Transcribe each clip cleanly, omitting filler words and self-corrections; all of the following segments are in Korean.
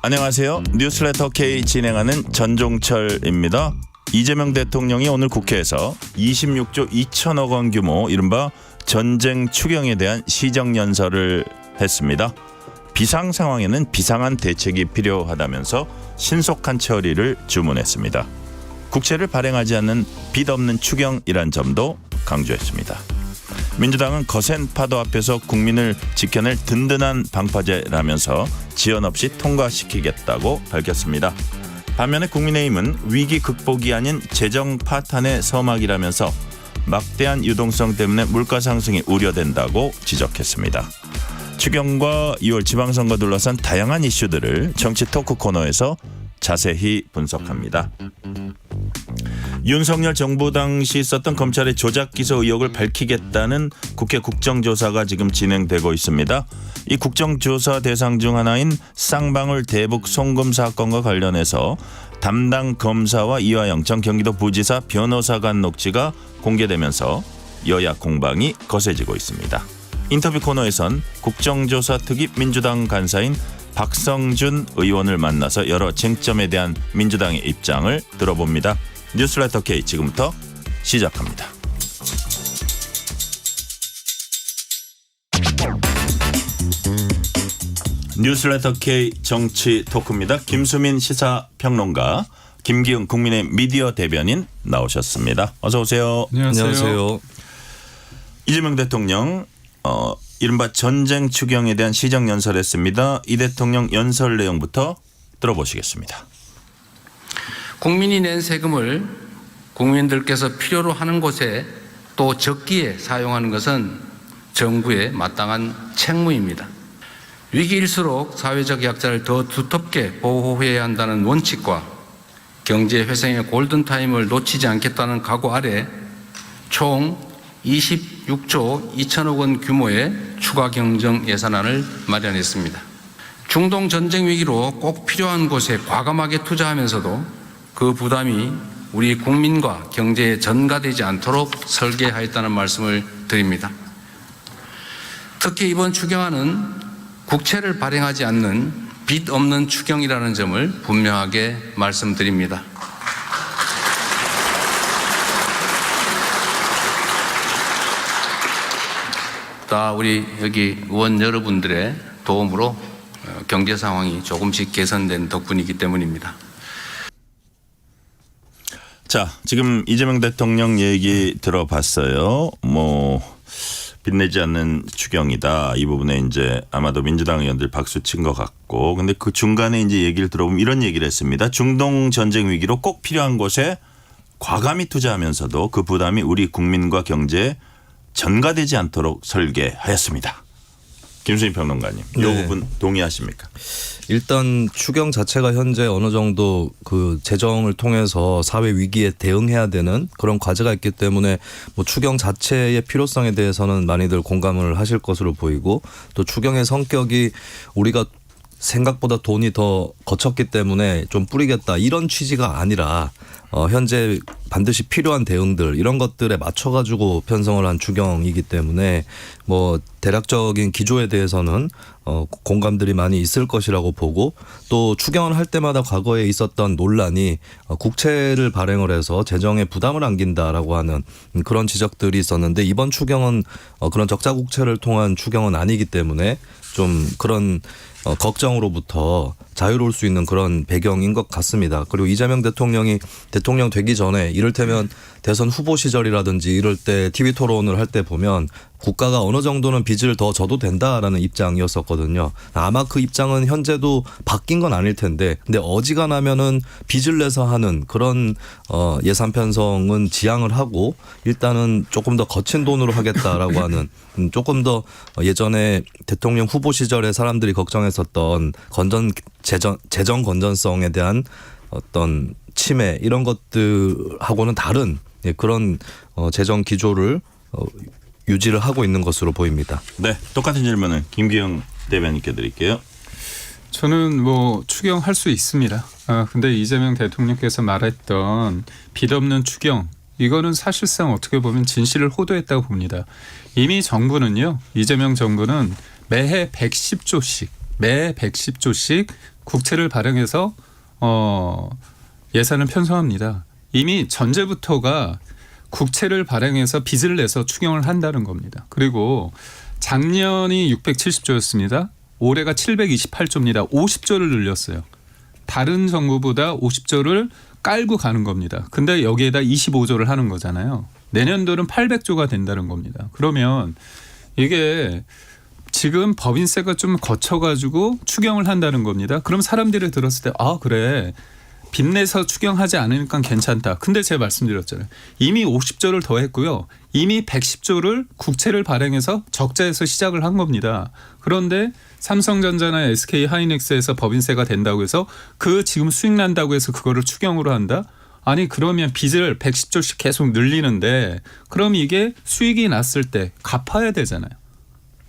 안녕하세요. 뉴스레터 K 진행하는 전종철입니다. 이재명 대통령이 오늘 국회에서 26조 2천억 원 규모 이른바 전쟁 추경에 대한 시정연설을 했습니다. 비상 상황에는 비상한 대책이 필요하다면서 신속한 처리를 주문했습니다. 국채를 발행하지 않는 빚 없는 추경이란 점도 강조했습니다. 민주당은 거센 파도 앞에서 국민을 지켜낼 든든한 방파제라면서 지연 없이 통과시키겠다고 밝혔습니다. 반면에 국민의힘은 위기 극복이 아닌 재정 파탄의 서막이라면서 막대한 유동성 때문에 물가 상승이 우려된다고 지적했습니다. 추경과 2월 지방선거 둘러싼 다양한 이슈들을 정치 토크 코너에서 자세히 분석합니다. 윤석열 정부 당시 있었던 검찰의 조작 기소 의혹을 밝히겠다는 국회 국정조사가 지금 진행되고 있습니다. 이 국정조사 대상 중 하나인 쌍방울 대북 송금 사건과 관련해서 담당 검사와 이화영 전 경기도 부지사 변호사 간 녹취가 공개되면서 여야 공방이 거세지고 있습니다. 인터뷰 코너에선 국정조사 특위 민주당 간사인 박성준 의원을 만나서 여러 쟁점에 대한 민주당의 입장을 들어봅니다. 뉴스레터 K 지금부터 시작합니다. 뉴스레터 K 정치 토크입니다. 김수민 시사평론가, 김기흥 국민의 미디어 대변인 나오셨습니다. 어서 오세요. 안녕하세요. 이재명 대통령 이른바 전쟁 추경에 대한 시정연설했습니다. 이 대통령 연설 내용부터 들어보시겠습니다. 국민이 낸 세금을 국민들께서 필요로 하는 곳에 또 적기에 사용하는 것은 정부의 마땅한 책무입니다. 위기일수록 사회적 약자를 더 두텁게 보호해야 한다는 원칙과 경제 회생의 골든타임을 놓치지 않겠다는 각오 아래 총 26조 2천억 원 규모의 추가 경정 예산안을 마련했습니다. 중동 전쟁 위기로 꼭 필요한 곳에 과감하게 투자하면서도 그 부담이 우리 국민과 경제에 전가되지 않도록 설계하였다는 말씀을 드립니다. 특히 이번 추경안은 국채를 발행하지 않는 빚 없는 추경이라는 점을 분명하게 말씀드립니다. 다 우리 여기 의원 여러분들의 도움으로 경제 상황이 조금씩 개선된 덕분이기 때문입니다. 자, 지금 이재명 대통령 얘기 들어봤어요. 빚내지 않는 추경이다. 이 부분에 이제 아마도 민주당 의원들 박수 친 것 같고, 근데 그 중간에 이제 얘기를 들어보면 이런 얘기를 했습니다. 중동 전쟁 위기로 꼭 필요한 곳에 과감히 투자하면서도 그 부담이 우리 국민과 경제에 전가되지 않도록 설계하였습니다. 김수민 평론가님, 이 부분 동의하십니까? 일단 추경 자체가 현재 어느 정도 그 재정을 통해서 사회 위기에 대응해야 되는 그런 과제가 있기 때문에 추경 자체의 필요성에 대해서는 많이들 공감을 하실 것으로 보이고, 또 추경의 성격이 우리가 생각보다 돈이 더 거쳤기 때문에 좀 뿌리겠다 이런 취지가 아니라 현재 반드시 필요한 대응들 이런 것들에 맞춰가지고 편성을 한 추경이기 때문에 대략적인 기조에 대해서는 공감들이 많이 있을 것이라고 보고, 또 추경을 할 때마다 과거에 있었던 논란이 국채를 발행을 해서 재정에 부담을 안긴다라고 하는 그런 지적들이 있었는데, 이번 추경은 그런 적자 국채를 통한 추경은 아니기 때문에 좀 그런 걱정으로부터 자유로울 수 있는 그런 배경인 것 같습니다. 그리고 이재명 대통령이 대통령 되기 전에 이를테면 대선 후보 시절이라든지 이럴 때 TV 토론을 할 때 보면 국가가 어느 정도는 빚을 더 져도 된다라는 입장이었었거든요. 아마 그 입장은 현재도 바뀐 건 아닐 텐데, 근데 어지간하면은 빚을 내서 하는 그런 예산 편성은 지양을 하고 일단은 조금 더 거친 돈으로 하겠다라고 하는 조금 더 예전에 대통령 후보 시절에 사람들이 걱정했었던 재정 건전성에 대한 어떤 침해 이런 것들하고는 다른 그런 재정 기조를 유지를 하고 있는 것으로 보입니다. 네, 똑같은 질문을 김기흥 대변인께 드릴게요. 저는 추경할 수 있습니다. 근데 이재명 대통령께서 말했던 빚 없는 추경, 이거는 사실상 어떻게 보면 진실을 호도했다고 봅니다. 이미 정부는요, 이재명 정부는 매해 110조씩 매 110조씩 국채를 발행해서 예산을 편성합니다. 이미 전제부터가 국채를 발행해서 빚을 내서 추경을 한다는 겁니다. 그리고 작년이 670조였습니다. 올해가 728조입니다. 50조를 늘렸어요. 다른 정부보다 50조를 깔고 가는 겁니다. 근데 여기에다 25조를 하는 거잖아요. 내년도는 800조가 된다는 겁니다. 그러면 이게 지금 법인세가 좀 거쳐가지고 추경을 한다는 겁니다. 그럼 사람들이 들었을 때 아 그래 빚내서 추경하지 않으니까 괜찮다. 근데 제가 말씀드렸잖아요. 이미 50조를 더했고요. 이미 110조를 국채를 발행해서 적자에서 시작을 한 겁니다. 그런데 삼성전자나 SK하이닉스에서 법인세가 된다고 해서 그 지금 수익 난다고 해서 그거를 추경으로 한다? 아니 그러면 빚을 110조씩 계속 늘리는데 그럼 이게 수익이 났을 때 갚아야 되잖아요.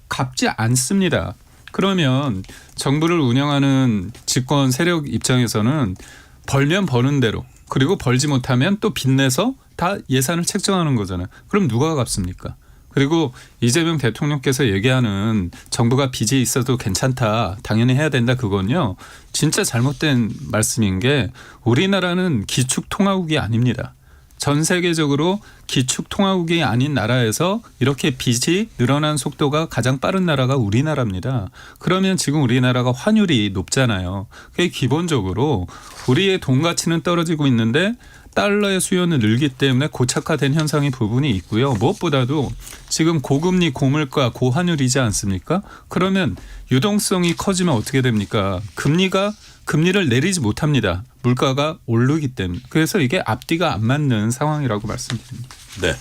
갚지 않습니다. 그러면 정부를 운영하는 집권 세력 입장에서는 벌면 버는 대로 그리고 벌지 못하면 또 빚내서 다 예산을 책정하는 거잖아요. 그럼 누가 갚습니까? 그리고 이재명 대통령께서 얘기하는 정부가 빚이 있어도 괜찮다. 당연히 해야 된다. 그건요. 진짜 잘못된 말씀인 게 우리나라는 기축통화국이 아닙니다. 전 세계적으로 기축통화국이 아닌 나라에서 이렇게 빚이 늘어난 속도가 가장 빠른 나라가 우리나라입니다. 그러면 지금 우리나라가 환율이 높잖아요. 그게 기본적으로 우리의 돈 가치는 떨어지고 있는데 달러의 수요는 늘기 때문에 고착화된 현상이 부분이 있고요. 무엇보다도 지금 고금리, 고물가, 고환율이지 않습니까? 그러면 유동성이 커지면 어떻게 됩니까? 금리를 내리지 못합니다. 물가가 오르기 때문에. 그래서 이게 앞뒤가 안 맞는 상황이라고 말씀드립니다. 네.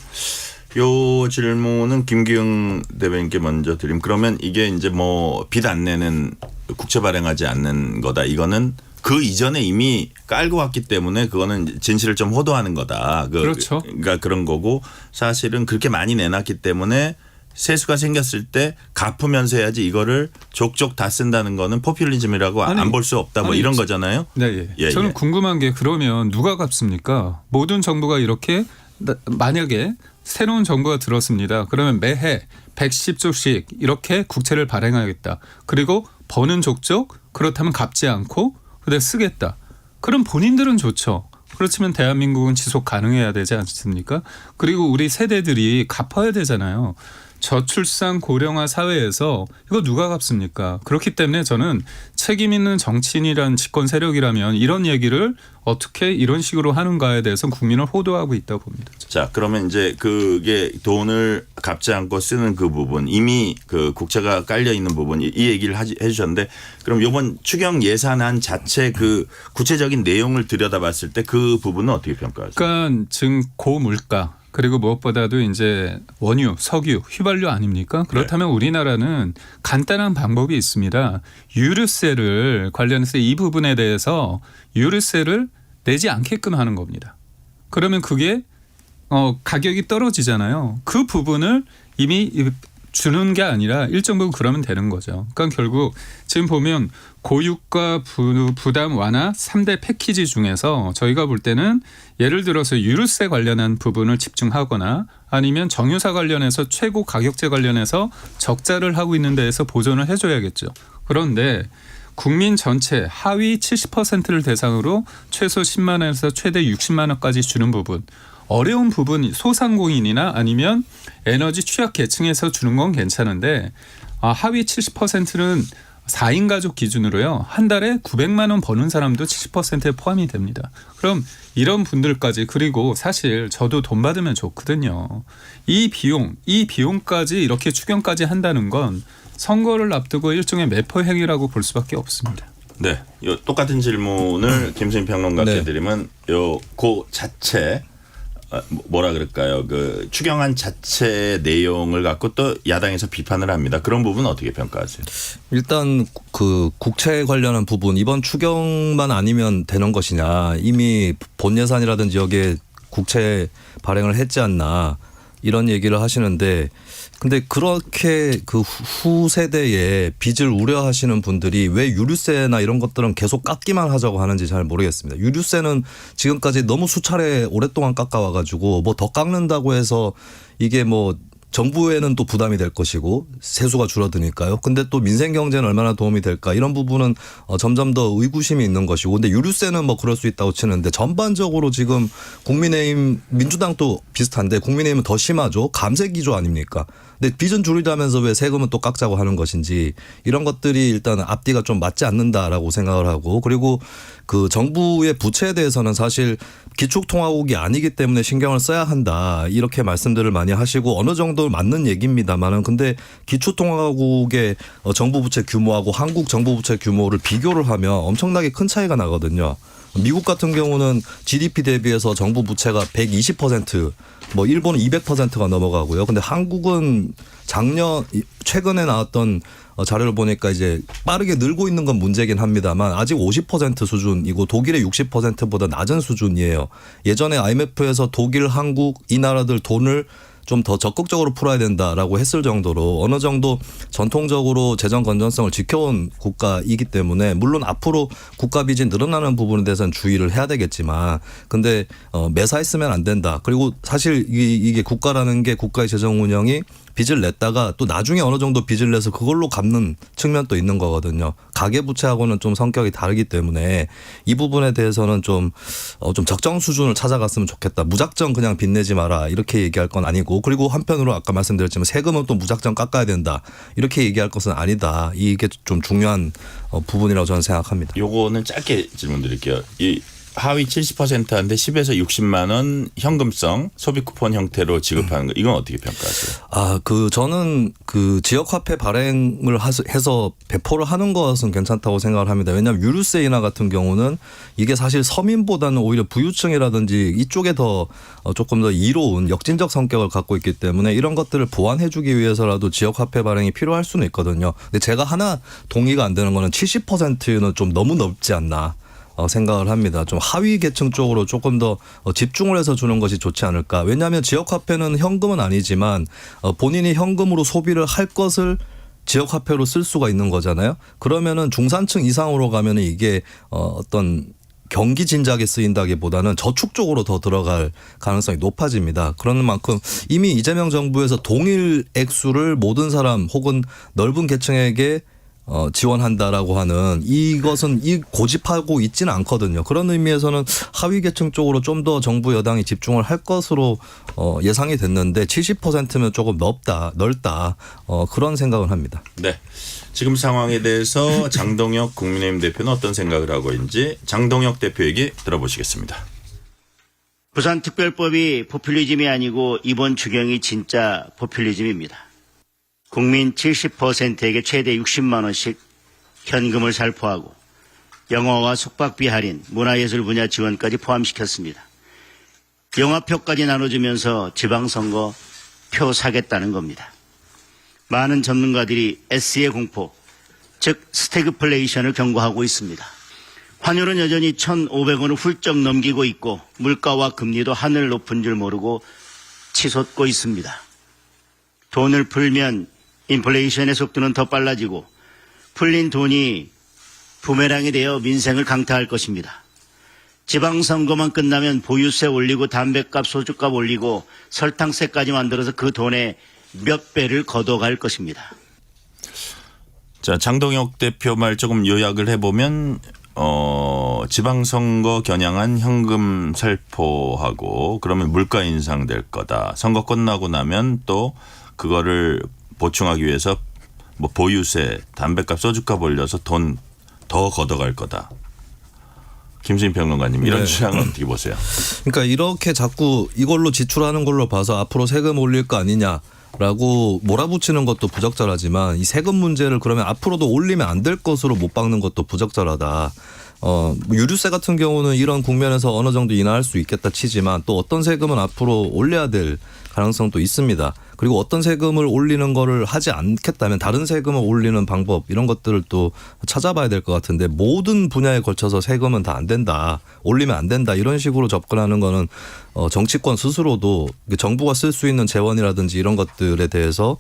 요 질문은 김기웅 대변인께 먼저 드림. 그러면 이게 이제 뭐 빚 안 내는 국채 발행하지 않는 거다. 이거는 그 이전에 이미 깔고 왔기 때문에 그거는 진실을 좀 호도하는 거다. 그렇죠. 그러니까 그런 거고 사실은 그렇게 많이 내놨기 때문에 세수가 생겼을 때 갚으면서 해야지 이거를 족족 다 쓴다는 거는 포퓰리즘이라고 안 볼 수 없다 뭐 이런 거잖아요. 네, 예, 저는 예. 궁금한 게 그러면 누가 갚습니까? 모든 정부가 이렇게 만약에 새로운 정부가 들었습니다. 그러면 매해 110조씩 이렇게 국채를 발행하겠다. 그리고 버는 족족 그렇다면 갚지 않고 그대 쓰겠다. 그럼 본인들은 좋죠. 그렇지만 대한민국은 지속 가능해야 되지 않습니까? 그리고 우리 세대들이 갚아야 되잖아요. 저출산 고령화 사회에서 이거 누가 갚습니까? 그렇기 때문에 저는 책임 있는 정치인이란 집권 세력이라면 이런 얘기를 어떻게 이런 식으로 하는가에 대해서 국민을 호도하고 있다고 봅니다. 자, 그러면 이제 그게 돈을 갚지 않고 쓰는 그 부분 이미 그 국채가 깔려 있는 부분 이 얘기를 해 주셨는데 그럼 이번 추경 예산안 자체 그 구체적인 내용을 들여다봤을 때 그 부분은 어떻게 평가하세요? 그러니까 지금 고물가 그리고 무엇보다도 이제 원유, 석유, 휘발유 아닙니까? 그렇다면 우리나라는 간단한 방법이 있습니다. 유류세를 관련해서 이 부분에 대해서 유류세를 내지 않게끔 하는 겁니다. 그러면 그게 가격이 떨어지잖아요. 그 부분을 이미 주는 게 아니라 일정 부분 그러면 되는 거죠. 그러니까 결국 지금 보면 고유가 부담 완화 3대 패키지 중에서 저희가 볼 때는 예를 들어서 유류세 관련한 부분을 집중하거나 아니면 정유사 관련해서 최고 가격제 관련해서 적자를 하고 있는 데에서 보존을 해줘야겠죠. 그런데 국민 전체 하위 70%를 대상으로 최소 10만 원에서 최대 60만 원까지 주는 부분. 어려운 부분 소상공인이나 아니면 에너지 취약 계층에서 주는 건 괜찮은데 하위 70%는 4인 가족 기준으로요. 한 달에 900만 원 버는 사람도 70%에 포함이 됩니다. 그럼 이런 분들까지 그리고 사실 저도 돈 받으면 좋거든요. 이 비용까지 이렇게 추경까지 한다는 건 선거를 앞두고 일종의 매포 행위라고 볼 수밖에 없습니다. 네, 요 똑같은 질문을 김수인 평론가께 네. 드리면 그 자체 뭐라 그럴까요? 그 추경안 자체 내용을 갖고 또 야당에서 비판을 합니다. 그런 부분은 어떻게 평가하세요? 일단 그 국채 관련한 부분 이번 추경만 아니면 되는 것이냐 이미 본 예산이라든지 여기에 국채 발행을 했지 않나 이런 얘기를 하시는데 근데 그렇게 그 후세대의 빚을 우려하시는 분들이 왜 유류세나 이런 것들은 계속 깎기만 하자고 하는지 잘 모르겠습니다. 유류세는 지금까지 너무 수차례 오랫동안 깎아와가지고 뭐 더 깎는다고 해서 이게 뭐 정부에는 또 부담이 될 것이고 세수가 줄어드니까요. 근데 또 민생 경제는 얼마나 도움이 될까 이런 부분은 점점 더 의구심이 있는 것이고 근데 유류세는 뭐 그럴 수 있다고 치는데 전반적으로 지금 국민의힘 민주당도 비슷한데 국민의힘은 더 심하죠. 감세 기조 아닙니까? 근데 빚은 줄이자면서 왜 세금은 또 깎자고 하는 것인지 이런 것들이 일단 앞뒤가 좀 맞지 않는다라고 생각을 하고 그리고 그 정부의 부채에 대해서는 사실 기축통화국이 아니기 때문에 신경을 써야 한다 이렇게 말씀들을 많이 하시고 어느 정도 맞는 얘기입니다만은 근데 기축통화국의 정부 부채 규모하고 한국 정부 부채 규모를 비교를 하면 엄청나게 큰 차이가 나거든요. 미국 같은 경우는 GDP 대비해서 정부 부채가 120%, 뭐 일본은 200%가 넘어가고요. 근데 한국은 최근에 나왔던 자료를 보니까 이제 빠르게 늘고 있는 건 문제긴 합니다만 아직 50% 수준이고 독일의 60%보다 낮은 수준이에요. 예전에 IMF에서 독일, 한국 이 나라들 돈을 좀 더 적극적으로 풀어야 된다라고 했을 정도로 어느 정도 전통적으로 재정 건전성을 지켜온 국가이기 때문에 물론 앞으로 국가 빚이 늘어나는 부분에 대해서는 주의를 해야 되겠지만 근데 매사했으면 안 된다. 그리고 사실 이게 국가라는 게 국가의 재정 운영이 빚을 냈다가 또 나중에 어느 정도 빚을 내서 그걸로 갚는 측면도 있는 거거든요. 가계부채하고는 좀 성격이 다르기 때문에 이 부분에 대해서는 좀 적정 수준을 찾아갔으면 좋겠다. 무작정 그냥 빚내지 마라 이렇게 얘기할 건 아니고 그리고 한편으로 아까 말씀드렸지만 세금은 또 무작정 깎아야 된다. 이렇게 얘기할 것은 아니다. 이게 좀 중요한 부분이라고 저는 생각합니다. 요거는 짧게 질문드릴게요. 이 하위 70%한데 10에서 60만 원 현금성 소비 쿠폰 형태로 지급하는 거 이건 어떻게 평가하세요? 저는 그 지역 화폐 발행을 해서 배포를 하는 것은 괜찮다고 생각을 합니다. 왜냐하면 유류세 인하 같은 경우는 이게 사실 서민보다는 오히려 부유층이라든지 이쪽에 더 조금 더 이로운 역진적 성격을 갖고 있기 때문에 이런 것들을 보완해 주기 위해서라도 지역 화폐 발행이 필요할 수는 있거든요. 근데 제가 하나 동의가 안 되는 거는 70%는 좀 너무 넓지 않나. 생각을 합니다. 좀 하위 계층 쪽으로 조금 더 집중을 해서 주는 것이 좋지 않을까. 왜냐하면 지역화폐는 현금은 아니지만 본인이 현금으로 소비를 할 것을 지역화폐로 쓸 수가 있는 거잖아요. 그러면은 중산층 이상으로 가면은 이게 어떤 경기 진작에 쓰인다기보다는 저축 쪽으로 더 들어갈 가능성이 높아집니다. 그런 만큼 이미 이재명 정부에서 동일 액수를 모든 사람 혹은 넓은 계층에게 지원한다라고 하는 이것은 고집하고 있지는 않거든요. 그런 의미에서는 하위 계층 쪽으로 좀 더 정부 여당이 집중을 할 것으로 예상이 됐는데 70%면 조금 넓다 그런 생각을 합니다. 네. 지금 상황에 대해서 장동혁 국민의힘 대표는 어떤 생각을 하고 있는지 장동혁 대표 얘기 들어보시겠습니다. 부산특별법이 포퓰리즘이 아니고 이번 추경이 진짜 포퓰리즘입니다. 국민 70%에게 최대 60만 원씩 현금을 살포하고 영어와 숙박비 할인, 문화예술 분야 지원까지 포함시켰습니다. 영화표까지 나눠주면서 지방선거 표 사겠다는 겁니다. 많은 전문가들이 S의 공포, 즉 스태그플레이션을 경고하고 있습니다. 환율은 여전히 1,500원을 훌쩍 넘기고 있고 물가와 금리도 하늘 높은 줄 모르고 치솟고 있습니다. 돈을 풀면 인플레이션의 속도는 더 빨라지고 풀린 돈이 부메랑이 되어 민생을 강타할 것입니다. 지방선거만 끝나면 보유세 올리고 담배값, 소주값 올리고 설탕세까지 만들어서 그 돈의 몇 배를 걷어갈 것입니다. 자, 장동혁 대표 말 조금 요약을 해보면 지방선거 겨냥한 현금 살포하고 그러면 물가 인상될 거다. 선거 끝나고 나면 또 그거를 보충하기 위해서 뭐 보유세, 담배값, 소주값 올려서 돈 더 걷어갈 거다. 김수인 평론가님 이런 네. 주장은 어떻게 보세요? 그러니까 이렇게 자꾸 이걸로 지출하는 걸로 봐서 앞으로 세금 올릴 거 아니냐라고 몰아붙이는 것도 부적절하지만 이 세금 문제를 그러면 앞으로도 올리면 안 될 것으로 못 박는 것도 부적절하다. 유류세 같은 경우는 이런 국면에서 어느 정도 인하할 수 있겠다 치지만 또 어떤 세금은 앞으로 올려야 될 가능성도 있습니다. 그리고 어떤 세금을 올리는 거를 하지 않겠다면 다른 세금을 올리는 방법 이런 것들을 또 찾아봐야 될 것 같은데 모든 분야에 걸쳐서 세금은 다 안 된다. 올리면 안 된다. 이런 식으로 접근하는 거는 정치권 스스로도 정부가 쓸 수 있는 재원이라든지 이런 것들에 대해서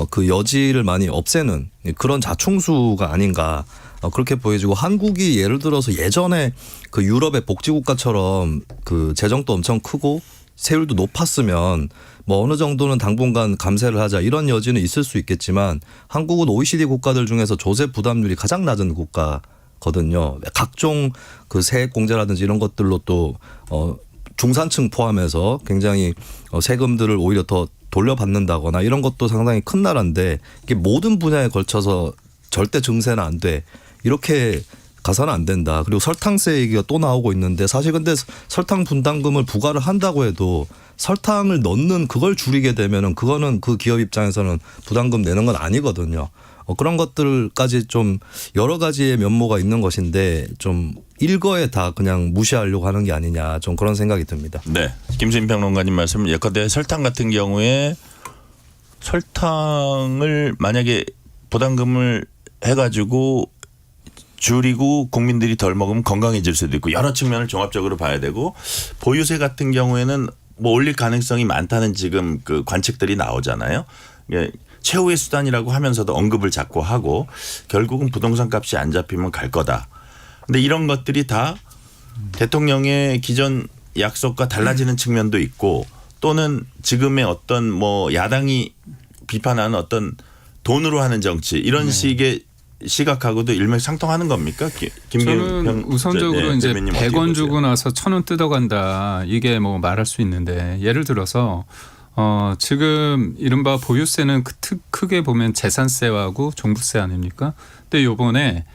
그 여지를 많이 없애는 그런 자충수가 아닌가. 그렇게 보여지고 한국이 예를 들어서 예전에 그 유럽의 복지국가처럼 그 재정도 엄청 크고 세율도 높았으면 뭐 어느 정도는 당분간 감세를 하자 이런 여지는 있을 수 있겠지만 한국은 OECD 국가들 중에서 조세 부담률이 가장 낮은 국가거든요. 각종 그 세액 공제라든지 이런 것들로 또 중산층 포함해서 굉장히 세금들을 오히려 더 돌려받는다거나 이런 것도 상당히 큰 나라인데 이게 모든 분야에 걸쳐서 절대 증세는 안 돼. 이렇게 가서는 안 된다. 그리고 설탕세 얘기가 또 나오고 있는데 사실 근데 설탕 분담금을 부과를 한다고 해도 설탕을 넣는 그걸 줄이게 되면은 그거는 그 기업 입장에서는 부담금 내는 건 아니거든요. 그런 것들까지 좀 여러 가지의 면모가 있는 것인데 좀 일거에 다 그냥 무시하려고 하는 게 아니냐 좀 그런 생각이 듭니다. 네. 김수인 평론가님 말씀 예컨대 설탕 같은 경우에 설탕을 만약에 부담금을 해가지고 줄이고 국민들이 덜 먹으면 건강해질 수도 있고 여러 측면을 종합적으로 봐야 되고 보유세 같은 경우에는 뭐 올릴 가능성이 많다는 지금 그 관측들이 나오잖아요. 예, 최후의 수단이라고 하면서도 언급을 자꾸 하고 결국은 부동산 값이 안 잡히면 갈 거다. 근데 이런 것들이 다 대통령의 기존 약속과 달라지는 측면도 있고 또는 지금의 어떤 뭐 야당이 비판하는 어떤 돈으로 하는 정치 이런 식의 시각하고도 일맥상통하는 겁니까? 저는 우선적으로 네, 이제 대변님 100원 주고 나서 1,000원 뜯어간다. 이게 뭐 말할 수 있는데 예를 들어서 지금 이른바 보유세는 크게 보면 재산세하고 종부세 아닙니까? 근데 요번에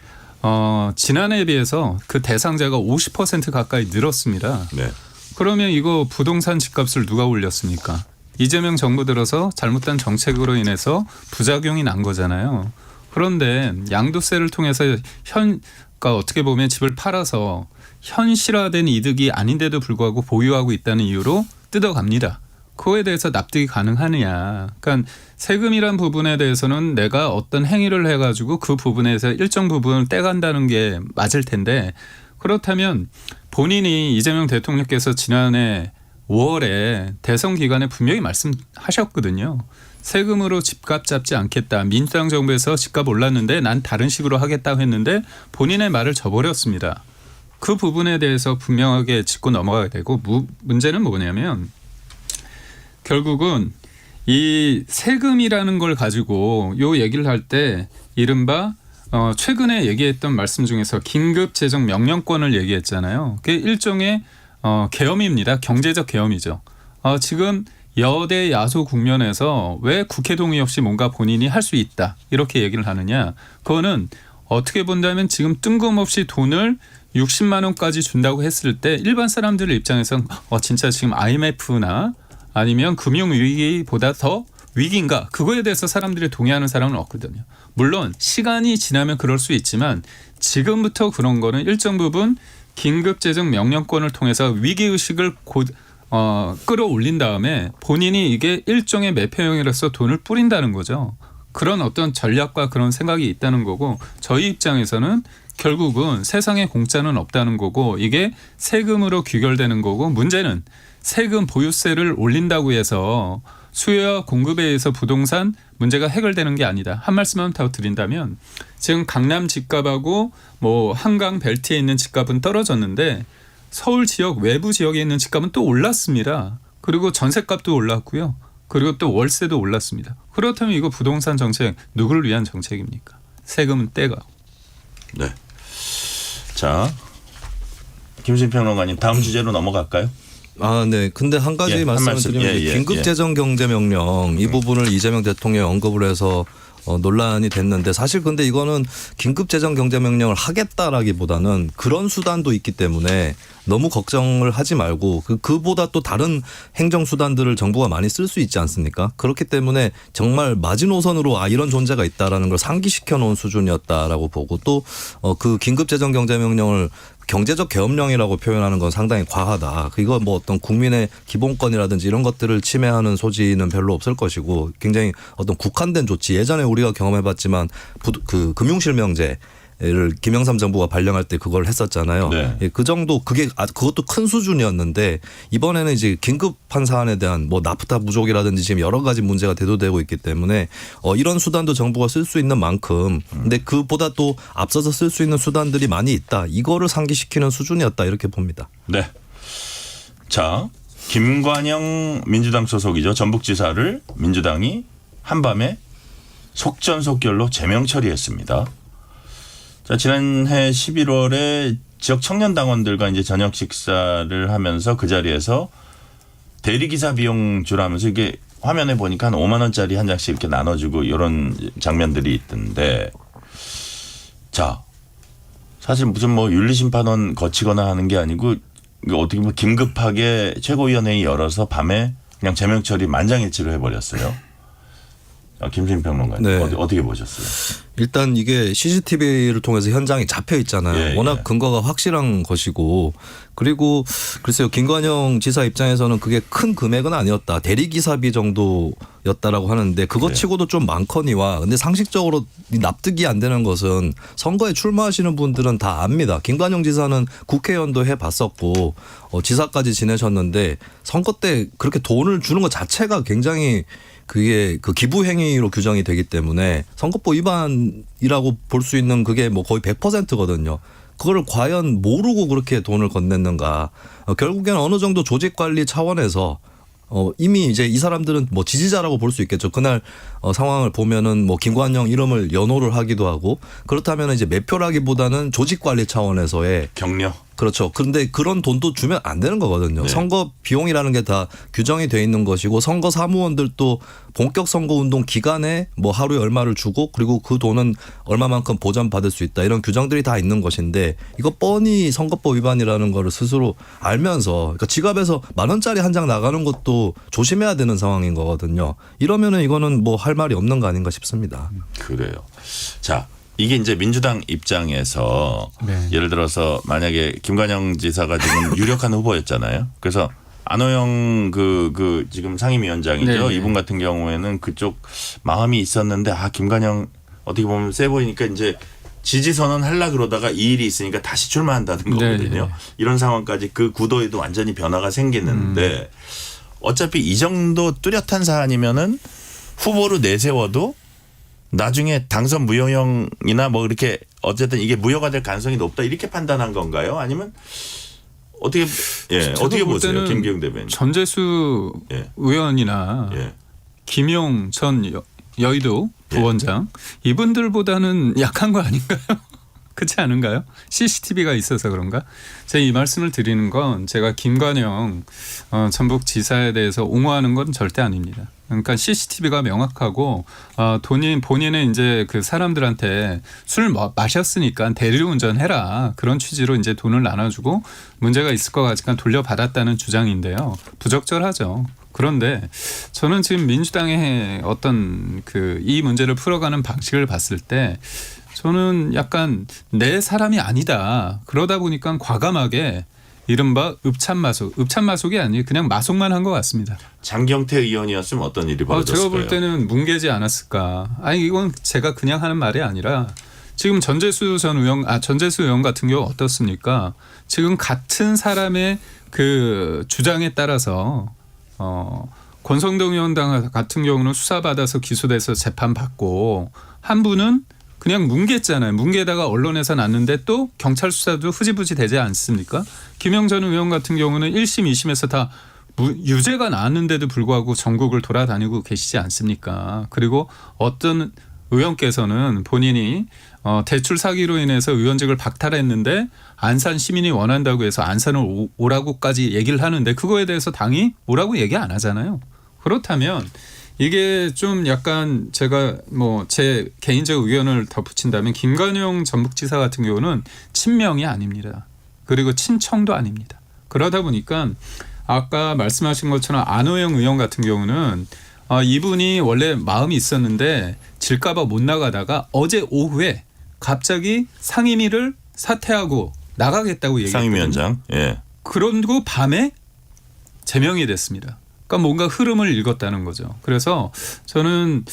지난해에 비해서 그 대상자가 50% 가까이 늘었습니다. 네. 그러면 이거 부동산 집값을 누가 올렸습니까? 이재명 정부 들어서 잘못된 정책으로 인해서 부작용이 난 거잖아요. 그런데 양도세를 통해서 그러니까 어떻게 보면 집을 팔아서 현실화된 이득이 아닌데도 불구하고 보유하고 있다는 이유로 뜯어갑니다. 그거에 대해서 납득이 가능하느냐. 그러니까 세금이란 부분에 대해서는 내가 어떤 행위를 해가지고 그 부분에서 일정 부분을 떼간다는 게 맞을 텐데 그렇다면 본인이 이재명 대통령께서 지난해 5월에 대선 기간에 분명히 말씀하셨거든요. 세금으로 집값 잡지 않겠다. 민주당 정부에서 집값 올랐는데 난 다른 식으로 하겠다고 했는데 본인의 말을 저버렸습니다. 그 부분에 대해서 분명하게 짚고 넘어가야 되고 문제는 뭐냐면 결국은 이 세금이라는 걸 가지고 요 얘기를 할 때 이른바 최근에 얘기했던 말씀 중에서 긴급 재정 명령권을 얘기했잖아요. 그게 일종의 계엄입니다. 경제적 계엄이죠. 지금 여대 야소 국면에서 왜 국회 동의 없이 뭔가 본인이 할 수 있다 이렇게 얘기를 하느냐. 그거는 어떻게 본다면 지금 뜬금없이 돈을 60만 원까지 준다고 했을 때 일반 사람들의 입장에서는 진짜 지금 IMF나 아니면 금융위기보다 더 위기인가 그거에 대해서 사람들이 동의하는 사람은 없거든요. 물론 시간이 지나면 그럴 수 있지만 지금부터 그런 거는 일정 부분 긴급재정 명령권을 통해서 위기의식을 끌어올린 다음에 본인이 이게 일종의 매표용이라서 돈을 뿌린다는 거죠. 그런 어떤 전략과 그런 생각이 있다는 거고 저희 입장에서는 결국은 세상에 공짜는 없다는 거고 이게 세금으로 귀결되는 거고 문제는 세금 보유세를 올린다고 해서 수요와 공급에 의해서 부동산 문제가 해결되는 게 아니다. 한 말씀만 더 드린다면 지금 강남 집값하고 뭐 한강 벨트에 있는 집값은 떨어졌는데 서울 지역 외부 지역에 있는 집값은 또 올랐습니다. 그리고 전셋값도 올랐고요. 그리고 또 월세도 올랐습니다. 그렇다면 이거 부동산 정책 누구를 위한 정책입니까? 세금은 떼가고. 네. 자, 김수인 평론가님 다음 주제로 넘어갈까요? 네. 근데 한 가지 한 말씀을 말씀. 드리면 긴급재정경제명령 이 부분을 이재명 대통령이 언급을 해서 논란이 됐는데 사실 근데 이거는 긴급재정경제명령을 하겠다라기보다는 그런 수단도 있기 때문에 너무 걱정을 하지 말고 그보다 또 다른 행정수단들을 정부가 많이 쓸 수 있지 않습니까? 그렇기 때문에 정말 마지노선으로 이런 존재가 있다라는 걸 상기시켜 놓은 수준이었다라고 보고 또 그 긴급재정경제명령을 경제적 계엄령이라고 표현하는 건 상당히 과하다. 이거 뭐 어떤 국민의 기본권이라든지 이런 것들을 침해하는 소지는 별로 없을 것이고 굉장히 어떤 국한된 조치. 예전에 우리가 경험해봤지만 그 금융실명제 를 김영삼 정부가 발령할 때 그걸 했었잖아요. 네. 그 정도 그것도 큰 수준이었는데 이번에는 이제 긴급한 사안에 대한 뭐 나프타 부족이라든지 지금 여러 가지 문제가 대두되고 있기 때문에 이런 수단도 정부가 쓸 수 있는 만큼 근데 그보다 또 앞서서 쓸 수 있는 수단들이 많이 있다. 이거를 상기시키는 수준이었다 이렇게 봅니다. 네. 자, 김관영 민주당 소속이죠. 전북지사를 민주당이 한밤에 속전속결로 제명 처리했습니다. 자, 지난해 11월에 지역 청년 당원들과 이제 저녁 식사를 하면서 그 자리에서 대리기사 비용 주라면서 이게 화면에 보니까 한 5만 원짜리 한 장씩 이렇게 나눠주고 이런 장면들이 있던데, 자, 사실 무슨 뭐 윤리심판원 거치거나 하는 게 아니고 어떻게 보면 긴급하게 최고위원회의 열어서 밤에 그냥 제명 처리 만장일치로 해버렸어요. 김수민 평론가님, 네. 어떻게 보셨어요? 일단 이게 CCTV를 통해서 현장이 잡혀 있잖아요. 예, 워낙 예. 근거가 확실한 것이고, 그리고 글쎄요, 김관영 지사 입장에서는 그게 큰 금액은 아니었다. 대리기사비 정도였다라고 하는데 그것 그래요. 치고도 좀 많거니와, 근데 상식적으로 납득이 안 되는 것은 선거에 출마하시는 분들은 다 압니다. 김관영 지사는 국회의원도 해봤었고 지사까지 지내셨는데 선거 때 그렇게 돈을 주는 것 자체가 굉장히 그게 그 기부 행위로 규정이 되기 때문에 선거법 위반이라고 볼 수 있는 그게 뭐 거의 100%거든요. 그거를 과연 모르고 그렇게 돈을 건넸는가. 결국에는 어느 정도 조직 관리 차원에서 이미 이제 이 사람들은 뭐 지지자라고 볼 수 있겠죠. 그날 상황을 보면은 뭐 김관영 이름을 연호를 하기도 하고, 그렇다면 이제 매표라기보다는 조직 관리 차원에서의 격려. 그렇죠. 그런데 그런 돈도 주면 안 되는 거거든요. 네. 선거 비용이라는 게 다 규정이 돼 있는 것이고, 선거 사무원들도 본격 선거 운동 기간에 뭐 하루에 얼마를 주고, 그리고 그 돈은 얼마만큼 보전받을 수 있다, 이런 규정들이 다 있는 것인데, 이거 뻔히 선거법 위반이라는 거를 스스로 알면서, 그러니까 지갑에서 10,000원짜리 한 장 나가는 것도 조심해야 되는 상황인 거거든요. 이러면은 이거는 뭐 할 말이 없는 거 아닌가 싶습니다. 그래요. 자, 이게 이제 민주당 입장에서 네. 예를 들어서 만약에 김관영 지사가 지금 유력한 후보였잖아요. 그래서 안호영 그 지금 상임위원장이죠. 네. 이분 같은 경우에는 그쪽 마음이 있었는데, 김관영 어떻게 보면 세 보이니까 이제 지지 선언 하려 그러다가 이 일이 있으니까 다시 출마한다는 거거든요. 네. 이런 상황까지 그 구도에도 완전히 변화가 생기는데 어차피 이 정도 뚜렷한 사안이면은 후보로 내세워도 나중에 당선 무효형이나 뭐 이렇게 어쨌든 이게 무효가 될 가능성이 높다, 이렇게 판단한 건가요? 아니면 어떻게 제가 어떻게 볼 보세요, 때는 김기영 대변인? 전재수 예. 의원이나 예. 김용 전 여의도 부원장 이분들보다는 약한 거 아닌가요? 그렇지 않은가요? CCTV가 있어서 그런가? 제가 이 말씀을 드리는 건 제가 김관영 전북지사에 대해서 옹호하는 건 절대 아닙니다. 그러니까 CCTV가 명확하고 본인은 이제 그 사람들한테 술 마셨으니까 대리운전해라, 그런 취지로 이제 돈을 나눠주고 문제가 있을 것 같으니까 돌려받았다는 주장인데요. 부적절하죠. 그런데 저는 지금 민주당의 어떤 이 문제를 풀어가는 방식을 봤을 때 저는 약간 내 사람이 아니다, 그러다 보니까 과감하게 이른바 읍참마속이 아니에요. 그냥 마속만 한 것 같습니다. 장경태 의원이었으면 어떤 일이 벌어졌을까요? 제가 볼 때는 뭉개지 않았을까. 아니, 이건 제가 그냥 하는 말이 아니라 지금 전재수 의원 같은 경우 어떻습니까? 지금 같은 사람의 그 주장에 따라서 권성동 의원 같은 경우는 수사받아서 기소돼서 재판받고, 한 분은 그냥 뭉갰잖아요. 뭉개다가 언론에서 났는데 또 경찰 수사도 흐지부지 되지 않습니까? 김영 전 의원 같은 경우는 1심, 2심에서 다 유죄가 나왔는데도 불구하고 전국을 돌아다니고 계시지 않습니까? 그리고 어떤 의원께서는 본인이 대출 사기로 인해서 의원직을 박탈했는데 안산 시민이 원한다고 해서 안산을 오라고까지 얘기를 하는데 그거에 대해서 당이 오라고 얘기 안 하잖아요. 그렇다면 이게 좀 약간 제가 뭐 제 개인적 의견을 덧붙인다면 김관영 전북지사 같은 경우는 친명이 아닙니다. 그리고 친청도 아닙니다. 그러다 보니까 아까 말씀하신 것처럼 안호영 의원 같은 경우는 이분이 원래 마음이 있었는데 질까 봐 못 나가다가 어제 오후에 갑자기 상임위를 사퇴하고 나가겠다고 얘기했거든요. 상임위원장. 예. 그리고 밤에 제명이 됐습니다. 그러니까 뭔가 흐름을 읽었다는 거죠. 그래서 저는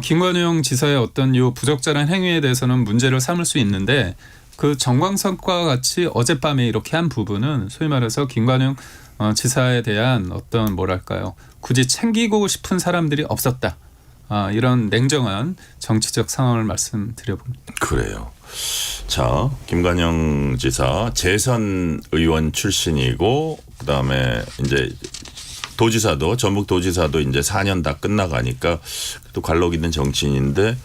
김관영 지사의 어떤 요 부적절한 행위에 대해서는 문제를 삼을 수 있는데, 그 정광석과 같이 어젯밤에 이렇게 한 부분은 소위 말해서 김관영 지사에 대한 어떤 뭐랄까요, 굳이 챙기고 싶은 사람들이 없었다. 이런 냉정한 정치적 상황을 말씀드려봅니다. 그래요. 자, 김관영 지사 재선 의원 출신이고 그다음에 이제 도지사도 전북 도지사도 이제 4년 다 끝나가니까 또 관록 있는 정치인인데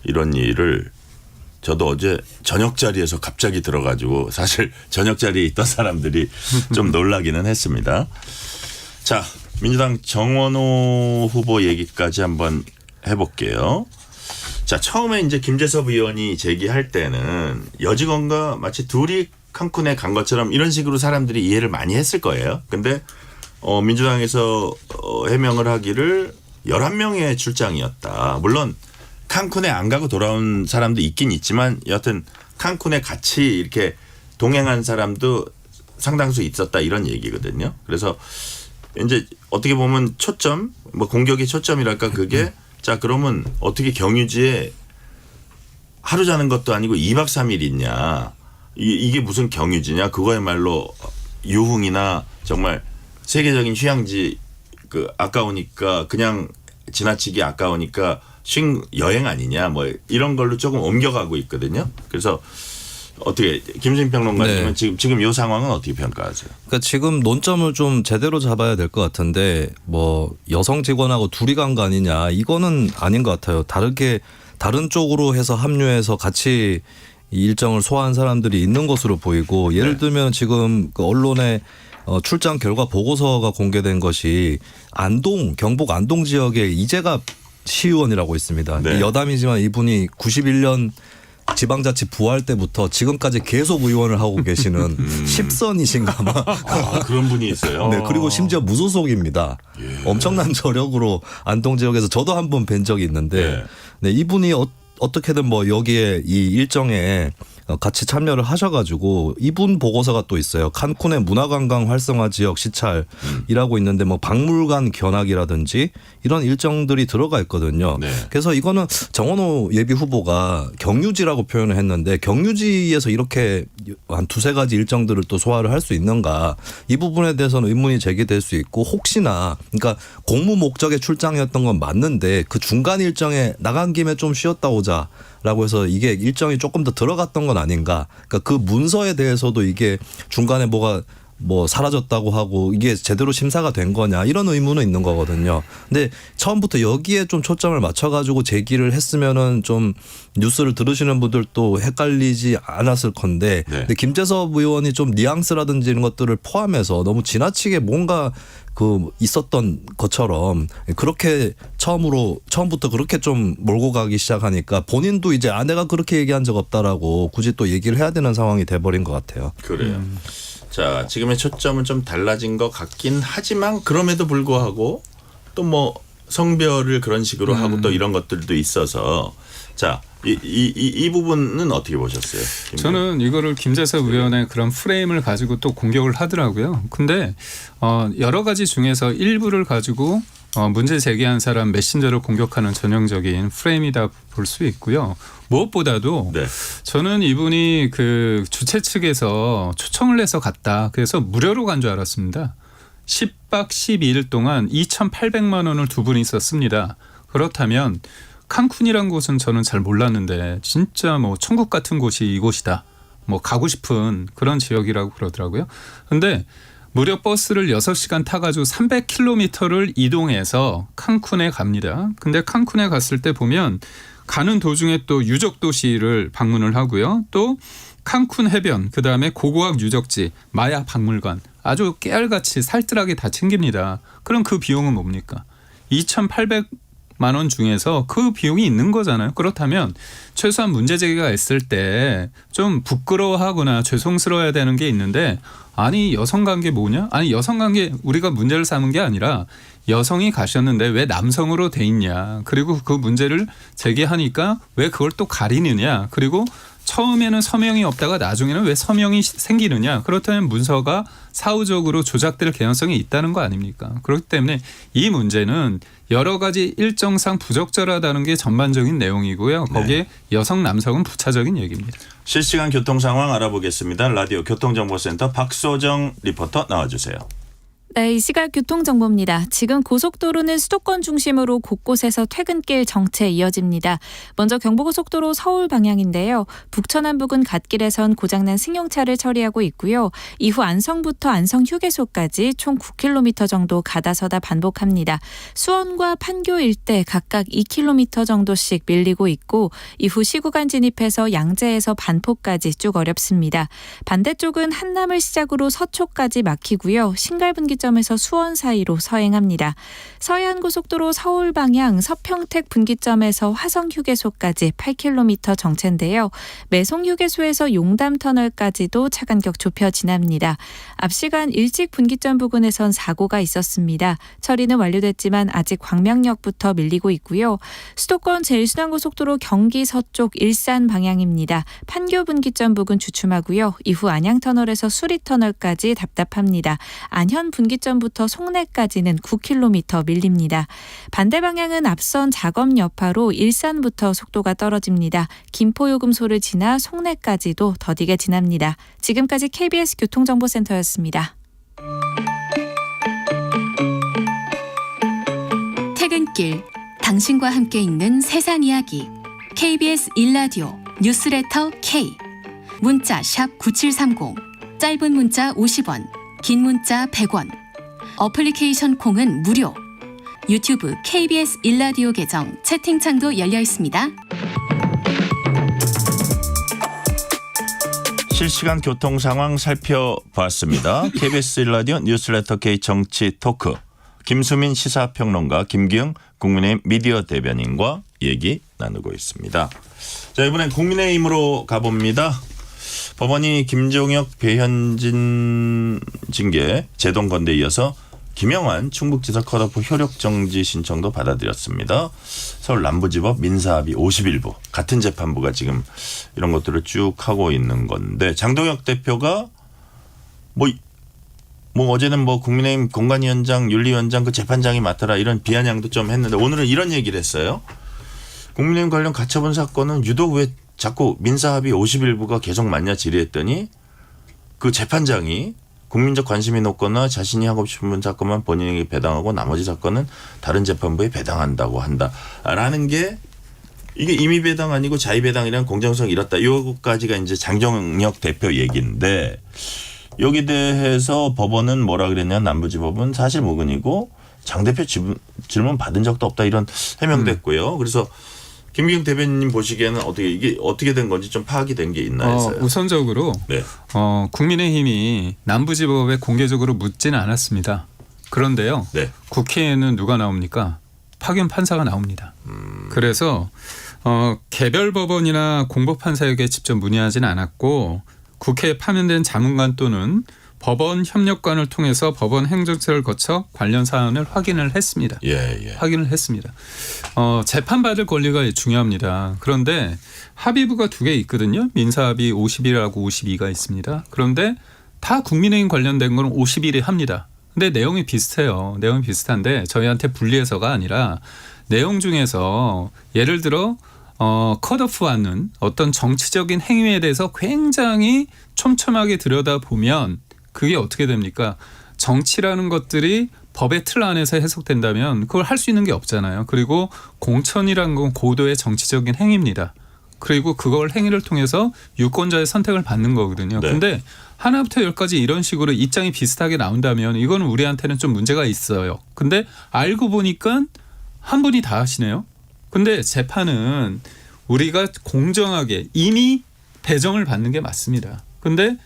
이런 일을 저도 어제 저녁 자리에서 갑자기 들어가지고 사실 저녁 자리에 있던 사람들이 좀 놀라기는 했습니다. 자, 민주당 정원호 후보 얘기까지 한번 해볼게요. 자, 처음에 이제 김재섭 의원이 제기할 때는 여직원과 마치 둘이 칸쿤에 간 것처럼 이런 식으로 사람들이 이해를 많이 했을 거예요. 근데 민주당에서 해명을 하기를 11명의 출장이었다. 물론 칸쿤에 안 가고 돌아온 사람도 있긴 있지만 여하튼 칸쿤에 같이 이렇게 동행한 사람도 상당수 있었다 이런 얘기거든요. 그래서 이제 어떻게 보면 초점, 뭐 공격의 초점이랄까 그게 자 그러면 어떻게 경유지에 하루 자는 것도 아니고 2박 3일 있냐. 이게 무슨 경유지냐. 그거야말로 유흥이나 정말 세계적인 휴양지 그 아까우니까 그냥 지나치기 아까우니까 여행 아니냐 뭐 이런 걸로 조금 옮겨가고 있거든요. 그래서 어떻게 김수민 평론가님은 네. 지금 이 상황은 어떻게 평가하세요? 그러니까 지금 논점을 좀 제대로 잡아야 될 것 같은데 뭐 여성 직원하고 둘이 간 거 아니냐 이거는 아닌 것 같아요. 다른 쪽으로 해서 합류해서 같이 이 일정을 소화한 사람들이 있는 것으로 보이고 예를 들면 지금 그 언론에 출장 결과 보고서가 공개된 것이 경북 안동 지역에 이재갑 시의원이라고 있습니다. 네. 여담이지만 이분이 91년 지방자치 부활 때부터 지금까지 계속 의원을 하고 계시는 10선이신가 아마. 아, 그런 분이 있어요. 네, 그리고 심지어 무소속입니다. 엄청난 저력으로 안동 지역에서 저도 한 번 뵌 적이 있는데 네, 이분이 어떻게든 뭐 여기에 이 일정에 같이 참여를 하셔가지고 이분 보고서가 또 있어요. 칸쿤의 문화관광 활성화 지역 시찰이라고 있는데 뭐 박물관 견학이라든지 이런 일정들이 들어가 있거든요. 네. 그래서 이거는 정원호 예비 후보가 경유지라고 표현을 했는데 경유지에서 이렇게 한 두세 가지 일정들을 또 소화를 할 수 있는가 이 부분에 대해서는 의문이 제기될 수 있고 혹시나 그러니까 공무 목적의 출장이었던 건 맞는데 그 중간 일정에 나간 김에 좀 쉬었다 오자라고 해서 이게 일정이 조금 더 들어갔던 건 아닌가. 그러니까 그 문서에 대해서도 이게 중간에 뭐가 뭐 사라졌다고 하고 이게 제대로 심사가 된 거냐 이런 의문은 있는 거거든요. 근데 처음부터 여기에 좀 초점을 맞춰가지고 제기를 했으면은 좀 뉴스를 들으시는 분들도 헷갈리지 않았을 건데 근데 김재섭 의원이 좀 뉘앙스라든지 이런 것들을 포함해서 너무 지나치게 뭔가 그 있었던 것처럼 그렇게 처음부터 그렇게 좀 몰고 가기 시작하니까 본인도 이제 아내가 그렇게 얘기한 적 없다라고 굳이 또 얘기를 해야 되는 상황이 돼버린 것 같아요. 그래요. 자, 지금의 초점은 좀 달라진 것 같긴 하지만 그럼에도 불구하고 또 뭐 성별을 그런 식으로 하고 또 이런 것들도 있어서 자, 이 부분은 어떻게 보셨어요? 저는 이거를 김재섭 의원의 그런 프레임을 가지고 또 공격을 하더라고요. 근데 여러 가지 중에서 일부를 가지고 문제 제기한 사람 메신저를 공격하는 전형적인 프레임이다 볼 수 있고요. 무엇보다도 저는 이분이 그 주최 측에서 초청을 해서 갔다. 그래서 무료로 간 줄 알았습니다. 10박 12일 동안 2,800만 원을 두 분이 썼습니다. 그렇다면 칸쿤이란 곳은 저는 잘 몰랐는데 진짜 뭐 천국 같은 곳이 이곳이다. 뭐 가고 싶은 그런 지역이라고 그러더라고요. 근데 무료 버스를 6시간 타가지고 300km를 이동해서 칸쿤에 갑니다. 근데 칸쿤에 갔을 때 보면 가는 도중에 또 유적 도시를 방문을 하고요. 또 칸쿤 해변, 그다음에 고고학 유적지, 마야 박물관 아주 깨알같이 살뜰하게 다 챙깁니다. 그럼 그 비용은 뭡니까? 2,800만 원 중에서 그 비용이 있는 거잖아요. 그렇다면 최소한 문제 제기가 있을 때 좀 부끄러워하거나 죄송스러워야 되는 게 있는데 아니 여성관계 뭐냐? 아니 여성관계 우리가 문제를 삼은 게 아니라 여성이 가셨는데 왜 남성으로 돼 있냐? 그리고 그 문제를 제기하니까 왜 그걸 또 가리느냐? 그리고 처음에는 서명이 없다가 나중에는 왜 서명이 생기느냐? 그렇다면 문서가 사후적으로 조작될 개연성이 있다는 거 아닙니까? 그렇기 때문에 이 문제는 여러 가지 일정상 부적절하다는 게 전반적인 내용이고요. 거기에 여성 남성은 부차적인 얘기입니다. 실시간 교통 상황 알아보겠습니다. 라디오 교통정보센터 박소정 리포터 나와주세요. 네, 이 시각 교통정보입니다. 지금 고속도로는 수도권 중심으로 곳곳에서 퇴근길 정체 이어집니다. 먼저 경부고속도로 서울 방향인데요. 북천안 부근 갓길에선 고장난 승용차를 처리하고 있고요. 이후 안성부터 안성휴게소까지 총 9km 정도 가다서다 반복합니다. 수원과 판교 일대 각각 2km 정도씩 밀리고 있고 이후 시구간 진입해서 양재에서 반포까지 쭉 어렵습니다. 반대쪽은 한남을 시작으로 서초까지 막히고요. 신갈분기점에서 수원 사이로 서행합니다. 서해안고속도로 서울 방향 서평택 분기점에서 화성휴게소까지 8km 정체인데요. 매송휴게소에서 용담터널까지도 차간격 좁혀 지납니다. 앞 시간 일찍 분기점 부근에선 사고가 있었습니다. 처리는 완료됐지만 아직 광명역부터 밀리고 있고요. 수도권 제1순환고속도로 경기 서쪽 일산 방향입니다. 판교 분기점 부근 주춤하고요. 이후 안양터널에서 수리터널까지 답답합니다. 안현 분기점부터 송내까지는 9km 밀립니다. 반대 방향은 앞선 작업 여파로 일산부터 속도가 떨어집니다. 김포요금소를 지나 송내까지도 더디게 지납니다. 지금까지 KBS 교통정보센터였습니다. 퇴근길, 당신과 함께 있는 세상 이야기. KBS 1라디오 뉴스레터 K. 문자 샵 9730, 짧은 문자 50원, 긴 문자 100원. 어플리케이션 콩은 무료. 유튜브 KBS 1라디오 계정 채팅창도 열려 있습니다. 실시간 교통 상황 살펴봤습니다. KBS 1라디오 뉴스레터 K 정치 토크. 김수민 시사평론가, 김기영 국민의힘 미디어 대변인과 얘기 나누고 있습니다. 자, 이번엔 국민의힘으로 가봅니다. 법원이 김종혁, 배현진 징계 제동건대에 이어서 김영환 충북지사 컷오프 효력정지 신청도 받아들였습니다. 서울 남부지법 민사합의 51부 같은 재판부가 지금 이런 것들을 쭉 하고 있는 건데, 장동혁 대표가 뭐 어제는 국민의힘 공관위원장, 윤리위원장 그 재판장이 맡아라 이런 비아냥도 좀 했는데, 오늘은 이런 얘기를 했어요. 국민의힘 관련 가처분 사건은 유독 왜 자꾸 민사합의 51부가 계속 맞냐 질의했더니, 그 재판장이 국민적 관심이 높거나 자신이 하고 싶은 사건만 본인에게 배당하고 나머지 사건은 다른 재판부에 배당한다고 한다라는 게, 이게 임의 배당 아니고 자의 배당이라는 공정성 잃었다. 이거까지가 이제 장동혁 대표 얘기인데, 여기 대해서 법원은 뭐라 그랬냐, 남부지법은 사실무근이고 장 대표 질문 받은 적도 없다 이런 해명됐고요. 그래서 김기영 대변인 보시기에는 이게 어떻게 된 건지 좀 파악이 된 게 있나 해서요. 우선적으로 네. 국민의힘이 남부지법에 공개적으로 묻지는 않았습니다. 그런데요. 네. 국회에는 누가 나옵니까? 파견 판사가 나옵니다. 그래서 개별 법원이나 공보판사에게 직접 문의하지는 않았고, 국회에 파견된 자문관 또는 법원 협력관을 통해서 법원 행정처를 거쳐 관련 사안을 확인을 했습니다. 예. 확인을 했습니다. 재판받을 권리가 중요합니다. 그런데 합의부가 두 개 있거든요. 민사합의 51하고 52가 있습니다. 그런데 다 국민의힘 관련된 건 51이 합니다. 근데 내용이 비슷해요. 내용이 비슷한데 저희한테 분리해서가 아니라, 내용 중에서 예를 들어 컷오프하는 어떤 정치적인 행위에 대해서 굉장히 촘촘하게 들여다보면 그게 어떻게 됩니까? 정치라는 것들이 법의 틀 안에서 해석된다면 그걸 할 수 있는 게 없잖아요. 그리고 공천이라는 건 고도의 정치적인 행위입니다. 그리고 그걸 행위를 통해서 유권자의 선택을 받는 거거든요. 네. 근데 하나부터 열까지 이런 식으로 입장이 비슷하게 나온다면 이거는 우리한테는 좀 문제가 있어요. 근데 알고 보니까 한 분이 다 하시네요. 근데 재판은 우리가 공정하게 이미 배정을 받는 게 맞습니다. 근데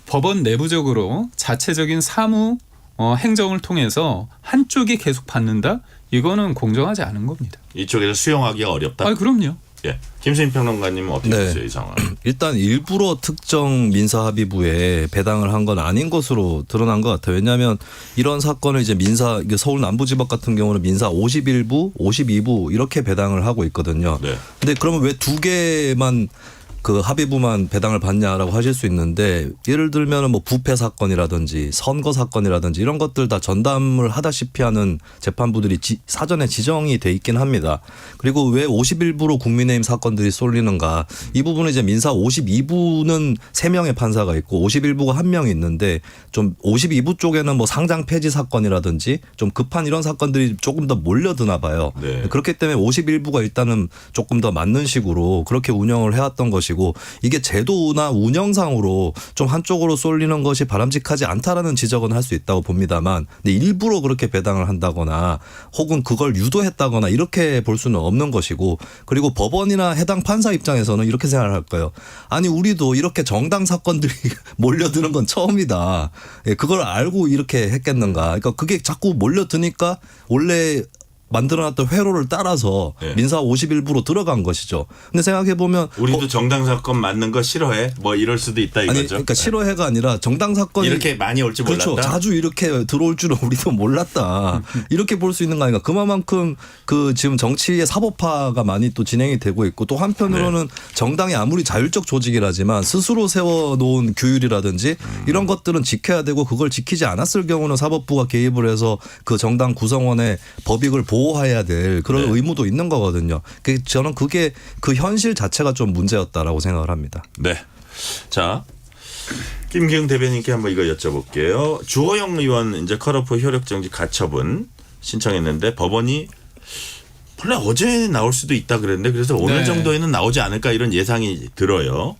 법원 내부적으로 자체적인 사무 행정을 통해서 한쪽이 계속 받는다? 이거는 공정하지 않은 겁니다. 이쪽에서 수용하기가 어렵다. 그럼요. 예. 김수민 평론가님은 어떻게 보세요, 이 상황? 일단 일부러 특정 민사합의부에 배당을 한 건 아닌 것으로 드러난 것 같아요. 왜냐하면 이런 사건을 이제 서울 남부지법 같은 경우는 민사 51부, 52부 이렇게 배당을 하고 있거든요. 네. 근데 그러면 왜 두 개만 그 합의부만 배당을 받냐라고 하실 수 있는데 예를 들면 뭐 부패 사건이라든지 선거 사건이라든지 이런 것들 다 전담을 하다시피 하는 재판부들이 사전에 지정이 돼 있긴 합니다. 그리고 왜 51부로 국민의힘 사건들이 쏠리는가? 이 부분은 이제 민사 52부는 3명의 판사가 있고 51부가 1명이 있는데 좀 52부 쪽에는 뭐 상장 폐지 사건이라든지 좀 급한 이런 사건들이 조금 더 몰려드나 봐요. 네. 그렇기 때문에 51부가 일단은 조금 더 맞는 식으로 그렇게 운영을 해왔던 것이고 이게 제도나 운영상으로 좀 한쪽으로 쏠리는 것이 바람직하지 않다라는 지적은 할 수 있다고 봅니다만 근데 일부러 그렇게 배당을 한다거나 혹은 그걸 유도했다거나 이렇게 볼 수는 없는 것이고 그리고 법원이나 해당 판사 입장에서는 이렇게 생각을 할 거예요. 아니 우리도 이렇게 정당 사건들이 몰려드는 건 처음이다. 예, 그걸 알고 이렇게 했겠는가. 그러니까 그게 자꾸 몰려드니까 원래 만들어놨던 회로를 따라서 네. 민사 51부로 들어간 것이죠. 근데 생각해 보면 우리도 정당 사건 맞는 거 싫어해? 뭐 이럴 수도 있다 이거죠. 아니 그러니까 싫어해가 아니라 정당 사건이 이렇게 많이 올 줄 몰랐다. 그렇죠. 자주 이렇게 들어올 줄은 우리도 몰랐다. 이렇게 볼 수 있는 거 아닌가. 그만큼 그 지금 정치의 사법화가 많이 또 진행이 되고 있고 또 한편으로는 정당이 아무리 자율적 조직이라지만 스스로 세워놓은 규율이라든지 이런 것들은 지켜야 되고 그걸 지키지 않았을 경우는 사법부가 개입을 해서 그 정당 구성원의 법익을 보호해야 될 그런 네. 의무도 있는 거거든요. 저는 그게 그 현실 자체가 좀 문제였다라고 생각을 합니다. 네. 자, 김기웅 대변인께 한번 이거 여쭤볼게요. 주호영 의원 이제 컷오프 효력정지 가처분 신청했는데 법원이 원래 어제 나올 수도 있다 그랬는데 그래서 오늘 네. 정도에는 나오지 않을까 이런 예상이 들어요.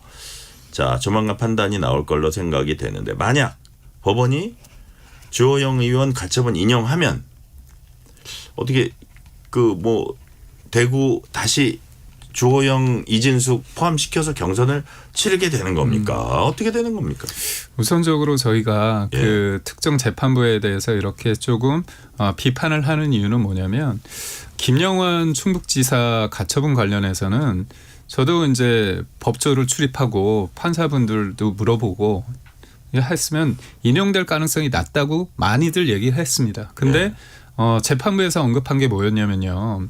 자, 조만간 판단이 나올 걸로 생각이 되는데 만약 법원이 주호영 의원 가처분 인용하면 어떻게 그 뭐 대구 다시 주호영, 이진숙 포함시켜서 경선을 치르게 되는 겁니까? 어떻게 되는 겁니까? 우선적으로 저희가 예. 그 특정 재판부에 대해서 이렇게 조금 비판을 하는 이유는 뭐냐면 김영환 충북지사 가처분 관련해서는 저도 이제 법조를 출입하고 판사분들도 물어보고 했으면 인용될 가능성이 낮다고 많이들 얘기를 했습니다. 근데 재판부에서 언급한 게 뭐였냐면요.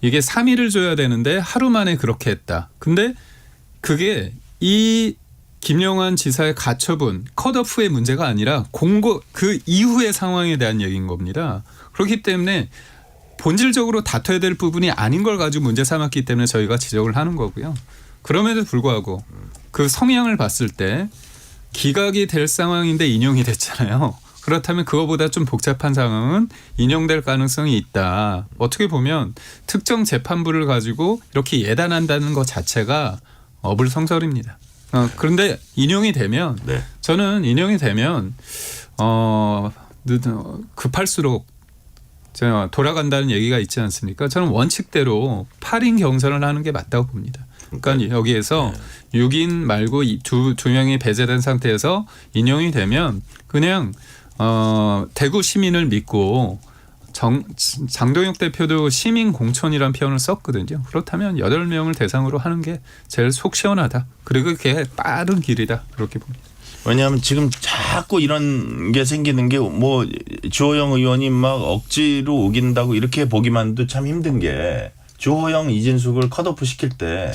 이게 3일을 줘야 되는데 하루 만에 그렇게 했다. 근데 그게 이 김영환 지사의 가처분, 컷오프의 문제가 아니라 공고 그 이후의 상황에 대한 얘기인 겁니다. 그렇기 때문에 본질적으로 다퉈야 될 부분이 아닌 걸 가지고 문제 삼았기 때문에 저희가 지적을 하는 거고요. 그럼에도 불구하고 그 성향을 봤을 때 기각이 될 상황인데 인용이 됐잖아요. 그렇다면 그거보다 좀 복잡한 상황은 인용될 가능성이 있다. 어떻게 보면 특정 재판부를 가지고 이렇게 예단한다는 것 자체가 어불성설입니다. 그런데 인용이 되면 네. 저는 인용이 되면 급할수록 제가 돌아간다는 얘기가 있지 않습니까? 저는 원칙대로 8인 경선을 하는 게 맞다고 봅니다. 그러니까 여기에서 6인 말고 두 명이 배제된 상태에서 인용이 되면 그냥 대구 시민을 믿고 장동혁 대표도 시민 공천이라는 표현을 썼거든요. 그렇다면 8명을 대상으로 하는 게 제일 속 시원하다. 그리고 그게 빠른 길이다. 그렇게 봅니다. 왜냐하면 지금 자꾸 이런 게 생기는 게 뭐 주호영 의원이 막 억지로 우긴다고 이렇게 보기만도 참 힘든 게 주호영, 이진숙을 컷오프 시킬 때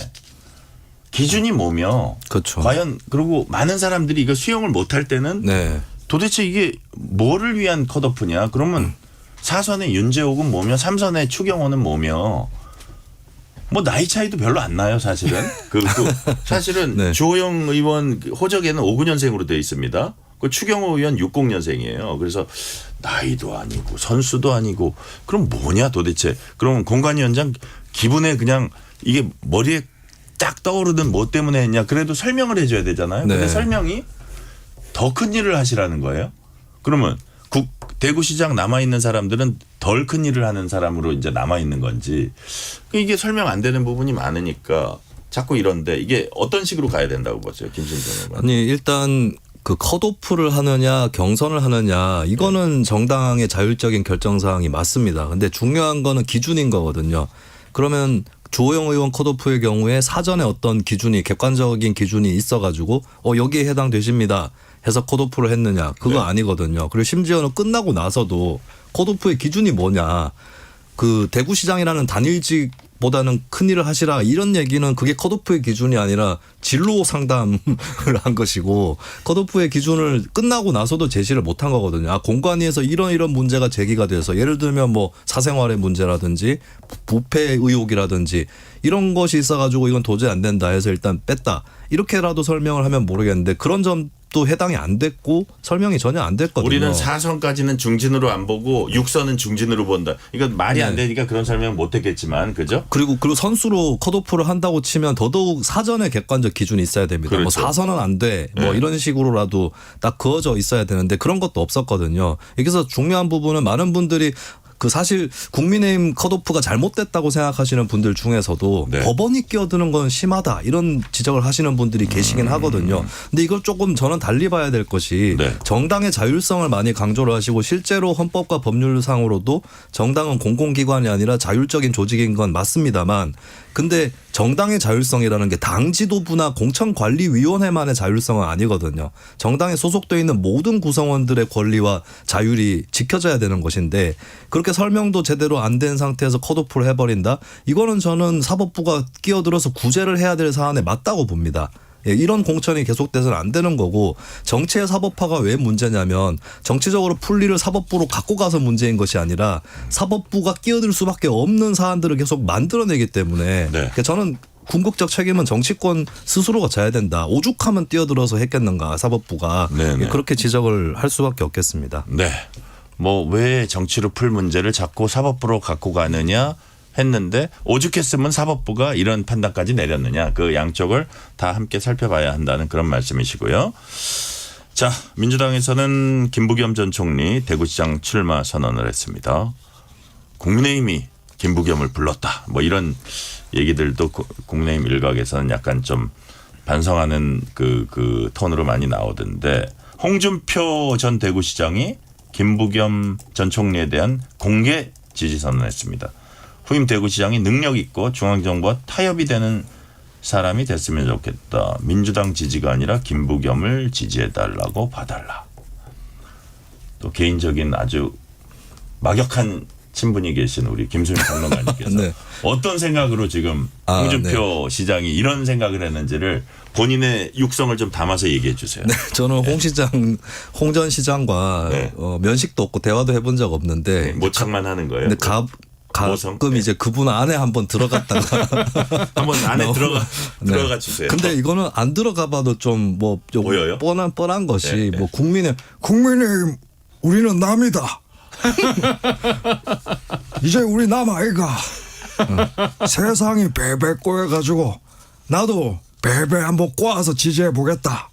기준이 뭐며 그렇죠. 과연 그리고 많은 사람들이 이거 수용을 못할 때는 네. 도대체 이게 뭐를 위한 컷오프냐? 그러면 4선의 윤재옥은 뭐며 3선의 추경호는 뭐며 뭐 나이 차이도 별로 안 나요 사실은. 사실은 네. 주호영 의원 호적에는 59년생으로 되어 있습니다. 그 추경호 의원 60년생이에요. 그래서 나이도 아니고 선수도 아니고 그럼 뭐냐 도대체. 그럼 공관위원장 기분에 그냥 이게 머리에 딱 떠오르는 뭐 때문에 했냐. 그래도 설명을 해줘야 되잖아요. 근데 네. 설명이 더 큰 일을 하시라는 거예요. 그러면 대구시장 남아있는 사람들은 덜 큰 일을 하는 사람으로 이제 남아있는 건지 이게 설명 안 되는 부분이 많으니까 자꾸 이런데 이게 어떤 식으로 가야 된다고 보세요. 김신정 의원. 아니 일단 그 컷오프를 하느냐 경선을 하느냐 이거는 정당의 자율적인 결정사항이 맞습니다. 근데 중요한 거는 기준인 거거든요. 그러면 주호영 의원 컷오프의 경우에 사전에 어떤 기준이 객관적인 기준이 있어가지고 여기에 해당되십니다 해서 컷오프를 했느냐 그거 네. 아니거든요. 그리고 심지어는 끝나고 나서도 컷오프의 기준이 뭐냐 그 대구시장이라는 단일직 보다는 큰 일을 하시라 이런 얘기는 그게 컷오프의 기준이 아니라 진로 상담을 한 것이고 컷오프의 기준을 끝나고 나서도 제시를 못한 거거든요. 공관위에서 이런 문제가 제기가 돼서 예를 들면 뭐 사생활의 문제라든지 부패 의혹이라든지 이런 것이 있어가지고 이건 도저히 안 된다 해서 일단 뺐다. 이렇게라도 설명을 하면 모르겠는데 그런 점도 해당이 안 됐고 설명이 전혀 안 됐거든요. 우리는 4선까지는 중진으로 안 보고 6선은 중진으로 본다. 이건 말이 안 되니까 그런 설명 못 했겠지만 그죠? 그리고 선수로 컷오프를 한다고 치면 더더욱 사전에 객관적 기준이 있어야 됩니다. 그렇죠. 뭐 4선은 안 돼. 뭐 네. 이런 식으로라도 딱 그어져 있어야 되는데 그런 것도 없었거든요. 여기서 중요한 부분은 많은 분들이 사실 국민의힘 컷오프가 잘못됐다고 생각하시는 분들 중에서도 네. 법원이 끼어드는 건 심하다 이런 지적을 하시는 분들이 계시긴 하거든요. 근데 이걸 조금 저는 달리 봐야 될 것이 네. 정당의 자율성을 많이 강조를 하시고 실제로 헌법과 법률상으로도 정당은 공공기관이 아니라 자율적인 조직인 건 맞습니다만 근데 정당의 자율성이라는 게 당 지도부나 공천관리위원회만의 자율성은 아니거든요. 정당에 소속되어 있는 모든 구성원들의 권리와 자율이 지켜져야 되는 것인데 그렇게 설명도 제대로 안 된 상태에서 컷오프를 해버린다? 이거는 저는 사법부가 끼어들어서 구제를 해야 될 사안에 맞다고 봅니다. 이런 공천이 계속돼서는 안 되는 거고 정치의 사법화가 왜 문제냐면 정치적으로 풀리를 사법부로 갖고 가서 문제인 것이 아니라 사법부가 끼어들 수밖에 없는 사안들을 계속 만들어내기 때문에 네. 그러니까 저는 궁극적 책임은 정치권 스스로가 져야 된다. 오죽하면 뛰어들어서 했겠는가 사법부가. 네네. 그렇게 지적을 할 수밖에 없겠습니다. 네. 뭐 왜 정치로 풀 문제를 자꾸 사법부로 갖고 가느냐 했는데 오죽했으면 사법부가 이런 판단까지 내렸느냐. 그 양쪽을 다 함께 살펴봐야 한다는 그런 말씀이시고요. 자, 민주당에서는 김부겸 전 총리 대구시장 출마 선언을 했습니다. 국민의힘이 김부겸을 불렀다. 뭐 이런 얘기들도 국민의힘 일각에서는 약간 좀 반성하는 그 톤으로 많이 나오던데 홍준표 전 대구시장이 김부겸 전 총리에 대한 공개 지지 선언했습니다. 후임 대구시장이 능력 있고 중앙정부와 타협이 되는 사람이 됐으면 좋겠다. 민주당 지지가 아니라 김부겸을 지지해달라고 봐달라. 또 개인적인 아주 막역한 친분이 계신 우리 김수민 평론가님께서 네. 어떤 생각으로 지금 홍준표 시장이 이런 생각을 했는지를 본인의 육성을 좀 담아서 얘기해 주세요. 네, 저는 홍 전 시장과 네. 면식도 없고 대화도 해본 적 없는데 모창만 하는 거예요. 근데 모성? 가끔 이제 그분 안에 한번 들어갔다가 한번 안에 들어가 네. 주세요. 근데 이거는 안 들어가봐도 좀 보여요? 뻔한 것이 네. 뭐 국민의힘 우리는 남이다. 이제 우리 남 아이가 세상이 베베 꼬여가지고 나도 베베 한번 꼬아서 지지해 보겠다.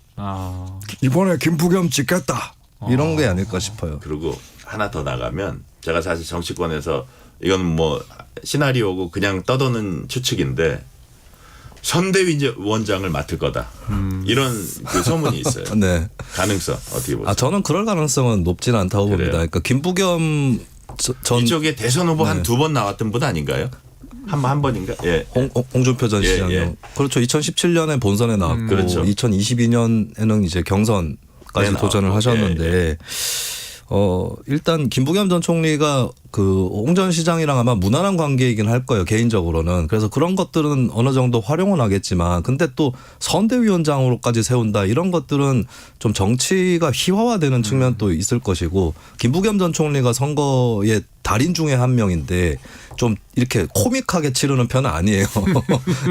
이번에 김부겸 찍겠다. 이런 게 아닐까 싶어요. 그리고 하나 더 나가면 제가 사실 정치권에서 이건 뭐 시나리오고 그냥 떠도는 추측인데 선대위원장을 맡을 거다. 이런 그 소문이 있어요. 네. 가능성 어떻게 보세요? 저는 그럴 가능성은 높지는 않다고 그래요? 봅니다. 그러니까 김부겸 전 이쪽에 대선 후보 한 2번 나왔던 분 아닌가요? 한 번인가? 예. 홍준표 전 예, 시장이요. 예. 그렇죠. 2017년에 본선에 나왔고 그렇죠. 2022년에는 이제 경선까지 네, 도전을 나왔고. 하셨는데 일단 김부겸 전 총리가 홍 전 시장이랑 아마 무난한 관계이긴 할 거예요. 개인적으로는. 그래서 그런 것들은 어느 정도 활용은 하겠지만 근데 또 선대위원장으로까지 세운다 이런 것들은 좀 정치가 희화화되는 측면도 있을 것이고 김부겸 전 총리가 선거의 달인 중에 한 명인데 좀 이렇게 코믹하게 치르는 편은 아니에요.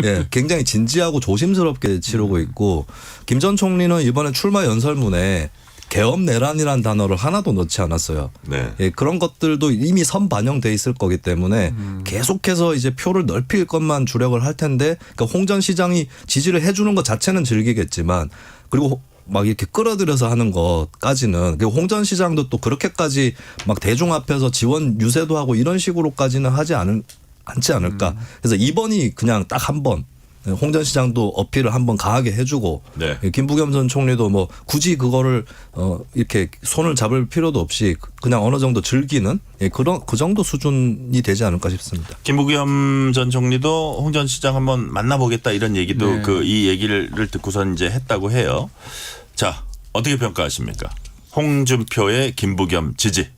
예, 굉장히 진지하고 조심스럽게 치르고 있고 김 전 총리는 이번에 출마 연설문에 계엄내란이라는 단어를 하나도 넣지 않았어요. 네. 예, 그런 것들도 이미 선반영돼 있을 거기 때문에 계속해서 이제 표를 넓힐 것만 주력을 할 텐데 그러니까 홍 전 시장이 지지를 해주는 것 자체는 즐기겠지만 그리고 막 이렇게 끌어들여서 하는 것까지는 홍 전 시장도 또 그렇게까지 막 대중 앞에서 지원 유세도 하고 이런 식으로까지는 하지 않지 않을까. 그래서 이번이 그냥 딱 한 번. 홍 전 시장도 어필을 한번 강하게 해주고 네. 김부겸 전 총리도 뭐 굳이 그거를 이렇게 손을 잡을 필요도 없이 그냥 어느 정도 즐기는 그 정도 수준이 되지 않을까 싶습니다. 김부겸 전 총리도 홍 전 시장 한번 만나보겠다 이런 얘기도 네. 이 얘기를 듣고선 이제 했다고 해요. 자, 어떻게 평가하십니까? 홍준표의 김부겸 지지.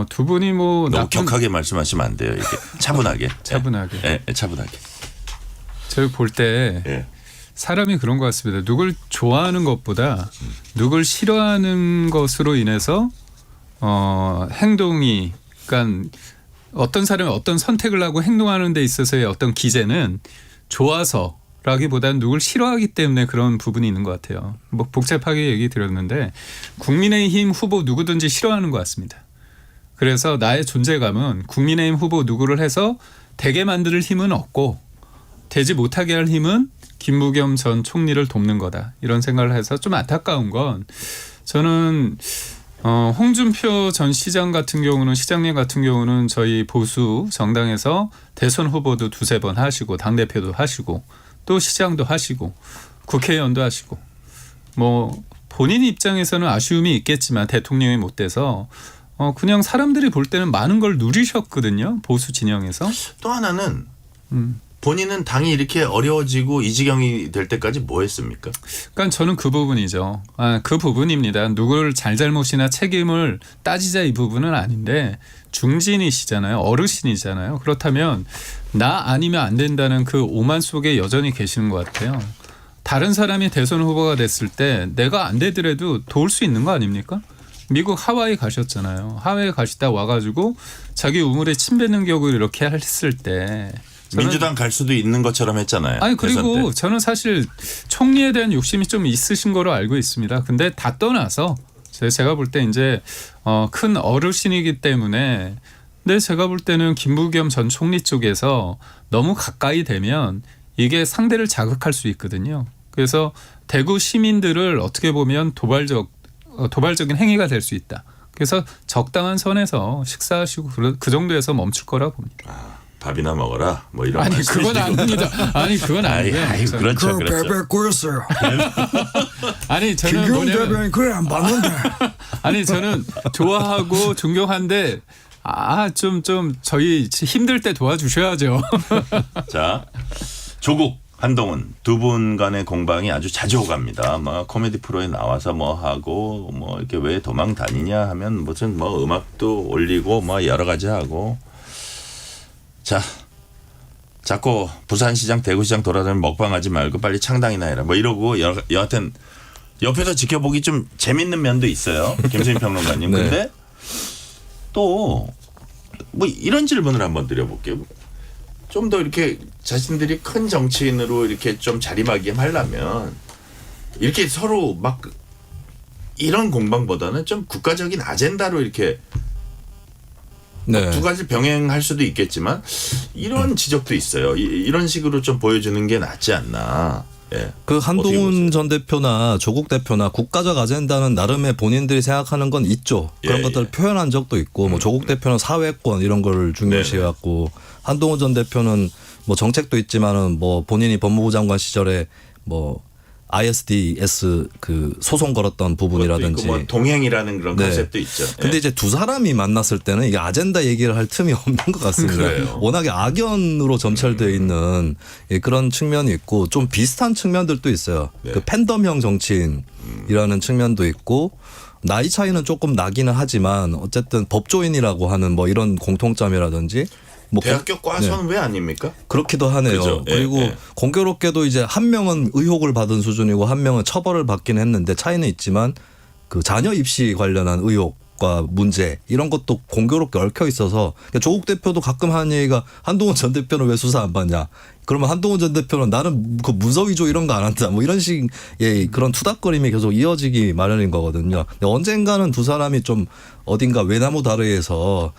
두 분이 뭐 너무 격하게 말씀하시면 안 돼요. 이게 차분하게. 차분하게. 예, 차분하게. 제가 볼 때 예. 사람이 그런 것 같습니다. 누굴 좋아하는 것보다 누굴 싫어하는 것으로 인해서 행동이, 그러니까 어떤 사람이 어떤 선택을 하고 행동하는 데 있어서의 어떤 기제는 좋아서라기보다는 누굴 싫어하기 때문에 그런 부분이 있는 것 같아요. 뭐 복잡하게 얘기 드렸는데 국민의힘 후보 누구든지 싫어하는 것 같습니다. 그래서 나의 존재감은 국민의힘 후보 누구를 해서 되게 만들 힘은 없고 되지 못하게 할 힘은 김부겸 전 총리를 돕는 거다. 이런 생각을 해서 좀 안타까운 건 저는 홍준표 전 시장 같은 경우는 시장님 같은 경우는 저희 보수 정당에서 대선 후보도 2-3번 하시고 당대표도 하시고 또 시장도 하시고 국회의원도 하시고 뭐 본인 입장에서는 아쉬움이 있겠지만 대통령이 못 돼서 그냥 사람들이 볼 때는 많은 걸 누리셨거든요. 보수 진영에서. 또 하나는 본인은 당이 이렇게 어려워지고 이 지경이 될 때까지 뭐 했습니까? 그러니까 저는 그 부분이죠. 그 부분입니다. 누굴 잘잘못이나 책임을 따지자 이 부분은 아닌데 중진이시잖아요. 어르신이잖아요. 그렇다면 나 아니면 안 된다는 그 오만 속에 여전히 계시는 것 같아요. 다른 사람이 대선 후보가 됐을 때 내가 안 되더라도 도울 수 있는 거 아닙니까? 미국 하와이 가셨잖아요. 하와이 가시다 와가지고 자기 우물에 침 뱉는 격을 이렇게 했을 때 민주당 갈 수도 있는 것처럼 했잖아요. 아니 그리고 저는 사실 총리에 대한 욕심이 좀 있으신 거로 알고 있습니다. 근데 다 떠나서 제가 볼 때 이제 큰 어르신이기 때문에 근데 제가 볼 때는 김부겸 전 총리 쪽에서 너무 가까이 되면 이게 상대를 자극할 수 있거든요. 그래서 대구 시민들을 어떻게 보면 도발적인 행위가 될 수 있다. 그래서 적당한 선에서 식사하시고 그 정도에서 멈출 거라 봅니다. 밥이나 먹어라 뭐 이런. 아니 그건 아닙니다. 아니 그건 아니고요. 그렇죠. 꼬였어요. 아니 저는 뭐냐면 그래 안 봤는데. 아니 저는 좋아하고 존경한데 좀 저희 힘들 때 도와주셔야죠. 자, 조국 한동훈 두 분 간의 공방이 아주 자주 오갑니다. 뭐 코미디 프로에 나와서 뭐 하고 뭐 이렇게 왜 도망 다니냐 하면 무슨 뭐 음악도 올리고 뭐 여러 가지 하고. 자, 자꾸 부산시장 대구시장 돌아다니면 먹방하지 말고 빨리 창당이나 해라 뭐 이러고 여하튼 옆에서 지켜보기 좀 재밌는 면도 있어요. 김수민 평론가님. 네. 근데 또 뭐 이런 질문을 한번 드려볼게요. 좀 더 이렇게 자신들이 큰 정치인으로 이렇게 좀 자리매김하려면 이렇게 서로 막 이런 공방보다는 좀 국가적인 아젠다로 이렇게 네. 두 가지 병행할 수도 있겠지만 이런 지적도 있어요. 이런 식으로 좀 보여주는 게 낫지 않나. 예. 그 어떻게 한동훈 보세요? 전 대표나 조국 대표나 국가적 아젠다는 나름의 본인들이 생각하는 건 있죠. 그런 예, 것들을 예. 표현한 적도 있고 뭐 조국 대표는 사회권 이런 걸 중요시해 갖고 한동훈 전 대표는 뭐 정책도 있지만은 뭐 본인이 법무부 장관 시절에 뭐 ISDS 그 소송 걸었던 부분이라든지 뭐 동행이라는 그런 네. 컨셉도 있죠. 근데 예. 이제 두 사람이 만났을 때는 이게 아젠다 얘기를 할 틈이 없는 것 같습니다. 그래요. 워낙에 악연으로 점철되어 있는 그런 측면이 있고 좀 비슷한 측면들도 있어요. 네. 그 팬덤형 정치인이라는 측면도 있고 나이 차이는 조금 나기는 하지만 어쨌든 법조인이라고 하는 뭐 이런 공통점이라든지 뭐 대학교 과서는 왜 아닙니까? 그렇기도 하네요. 그죠. 예, 그리고 예. 공교롭게도 이제 한 명은 의혹을 받은 수준이고 한 명은 처벌을 받긴 했는데 차이는 있지만 그 자녀 입시 관련한 의혹과 문제 이런 것도 공교롭게 얽혀 있어서 그러니까 조국 대표도 가끔 하는 얘기가 한동훈 전 대표는 왜 수사 안 받냐. 그러면 한동훈 전 대표는 나는 그 문서 위조 이런 거 안 한다. 뭐 이런 식의 그런 투닥거림이 계속 이어지기 마련인 거거든요. 근데 언젠가는 두 사람이 좀 어딘가 외나무 다리에서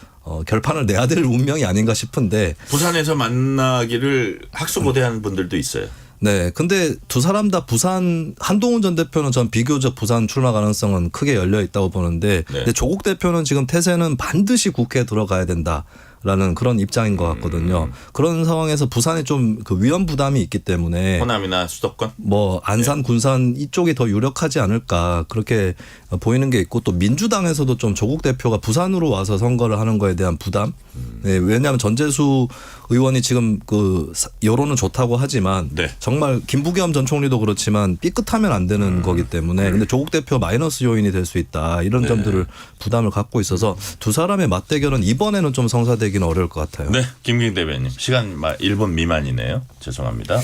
결판을 내야 될 운명이 아닌가 싶은데. 부산에서 만나기를 학수고대하는 분들도 있어요. 네. 근데 두 사람 다 부산 한동훈 전 대표는 전 비교적 부산 출마 가능성은 크게 열려 있다고 보는데 근데 조국 대표는 지금 태세는 반드시 국회에 들어가야 된다. 라는 그런 입장인 것 같거든요. 그런 상황에서 부산에 좀 그 위험 부담이 있기 때문에 호남이나 수도권? 뭐 안산, 군산 이쪽이 더 유력하지 않을까 그렇게 보이는 게 있고 또 민주당에서도 좀 조국 대표가 부산으로 와서 선거를 하는 거에 대한 부담. 네, 왜냐하면 전재수 의원이 지금 그 여론은 좋다고 하지만 네. 정말 김부겸 전 총리도 그렇지만 삐끗하면 안 되는 거기 때문에 근데 조국 대표 마이너스 요인이 될 수 있다 이런 점들을 부담을 갖고 있어서 두 사람의 맞대결은 이번에는 좀 성사되기는 어려울 것 같아요. 네, 김기현 대변인. 시간 1분 미만이네요. 죄송합니다.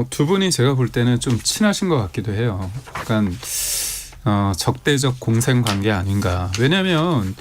두 분이 제가 볼 때는 좀 친하신 것 같기도 해요. 약간 적대적 공생 관계 아닌가. 왜냐하면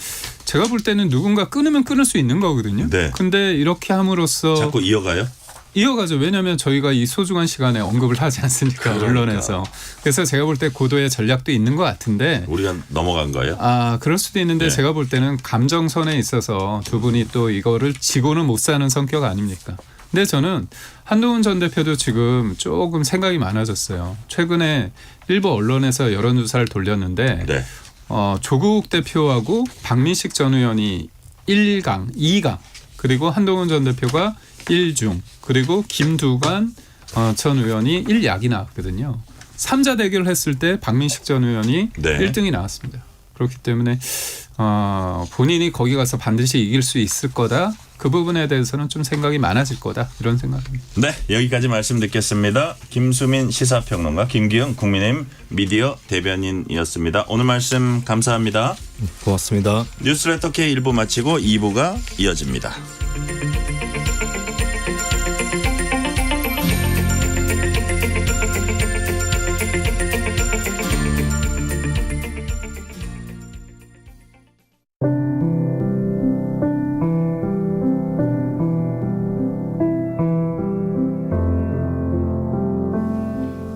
제가 볼 때는 누군가 끊으면 끊을 수 있는 거거든요. 네. 근데 이렇게 함으로써 자꾸 이어가요? 이어가죠. 왜냐하면 저희가 이 소중한 시간에 언급을 하지 않습니까? 그러니까. 언론에서. 그래서 제가 볼 때 고도의 전략도 있는 것 같은데 우리가 넘어간 거예요? 그럴 수도 있는데 네. 제가 볼 때는 감정선에 있어서 두 분이 또 이거를 지고는 못 사는 성격 아닙니까? 근데 저는 한동훈 전 대표도 지금 조금 생각이 많아졌어요. 최근에 일부 언론에서 여론조사를 돌렸는데 네. 조국 대표하고 박민식 전 의원이 1강, 2강 그리고 한동훈 전 대표가 1중 그리고 김두관 전 의원이 1약이 나왔거든요. 3자 대결을 했을 때 박민식 전 의원이 네. 1등이 나왔습니다. 그렇기 때문에 본인이 거기 가서 반드시 이길 수 있을 거다. 그 부분에 대해서는 좀 생각이 많아질 거다. 이런 생각입니다. 네, 여기까지 말씀 듣겠습니다. 김수민 시사평론가, 김기현 국민의힘 미디어 대변인이었습니다. 오늘 말씀 감사합니다. 고맙습니다. 뉴스레터 K 1부 마치고 2부가 이어집니다.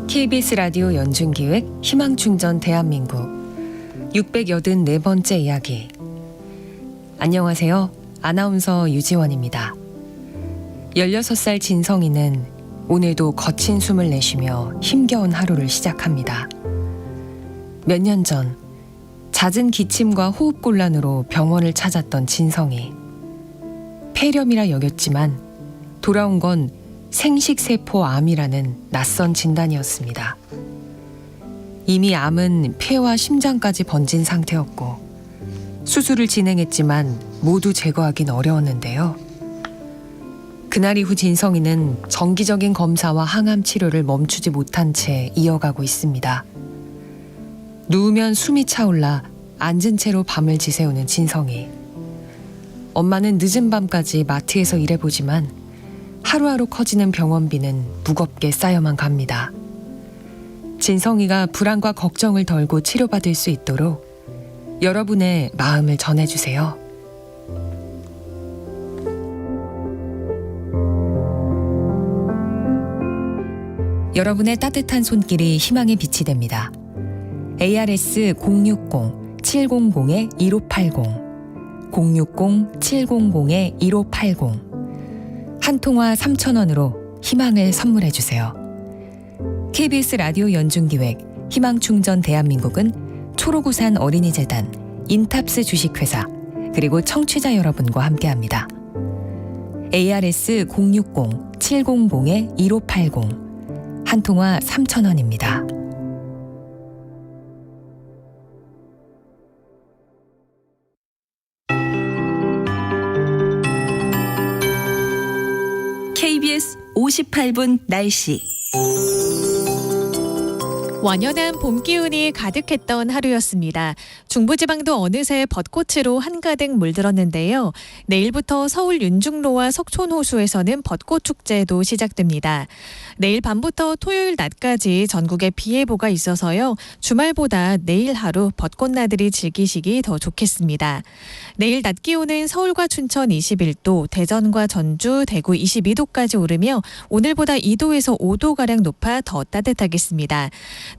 KBS 라디오 연중기획 희망충전 대한민국 684번째 이야기. 안녕하세요. 아나운서 유지원입니다. 16살 진성이는 오늘도 거친 숨을 내쉬며 힘겨운 하루를 시작합니다. 몇 년 전 잦은 기침과 호흡곤란으로 병원을 찾았던 진성이 폐렴이라 여겼지만 돌아온 건 생식세포암이라는 낯선 진단이었습니다. 이미 암은 폐와 심장까지 번진 상태였고 수술을 진행했지만 모두 제거하긴 어려웠는데요. 그날 이후 진성이는 정기적인 검사와 항암 치료를 멈추지 못한 채 이어가고 있습니다. 누우면 숨이 차올라 앉은 채로 밤을 지새우는 진성이. 엄마는 늦은 밤까지 마트에서 일해보지만 하루하루 커지는 병원비는 무겁게 쌓여만 갑니다. 진성이가 불안과 걱정을 덜고 치료받을 수 있도록 여러분의 마음을 전해주세요. 여러분의 따뜻한 손길이 희망의 빛이 됩니다. ARS 060-700-1580 060-700-1580 한 통화 3,000원으로 희망을 선물해주세요. KBS 라디오 연중기획 희망충전 대한민국은 초록우산 어린이재단, 인탑스 주식회사, 그리고 청취자 여러분과 함께합니다. ARS 060-700-1580 한 통화 3,000원입니다. KBS 58분 날씨. 완연한 봄 기운이 가득했던 하루였습니다. 중부지방도 어느새 벚꽃으로 한가득 물들었는데요. 내일부터 서울 윤중로와 석촌호수에서는 벚꽃 축제도 시작됩니다. 내일 밤부터 토요일 낮까지 전국에 비 예보가 있어서요. 주말보다 내일 하루 벚꽃나들이 즐기시기 더 좋겠습니다. 내일 낮 기온은 서울과 춘천 21도, 대전과 전주, 대구 22도까지 오르며 오늘보다 2도에서 5도가량 높아 더 따뜻하겠습니다.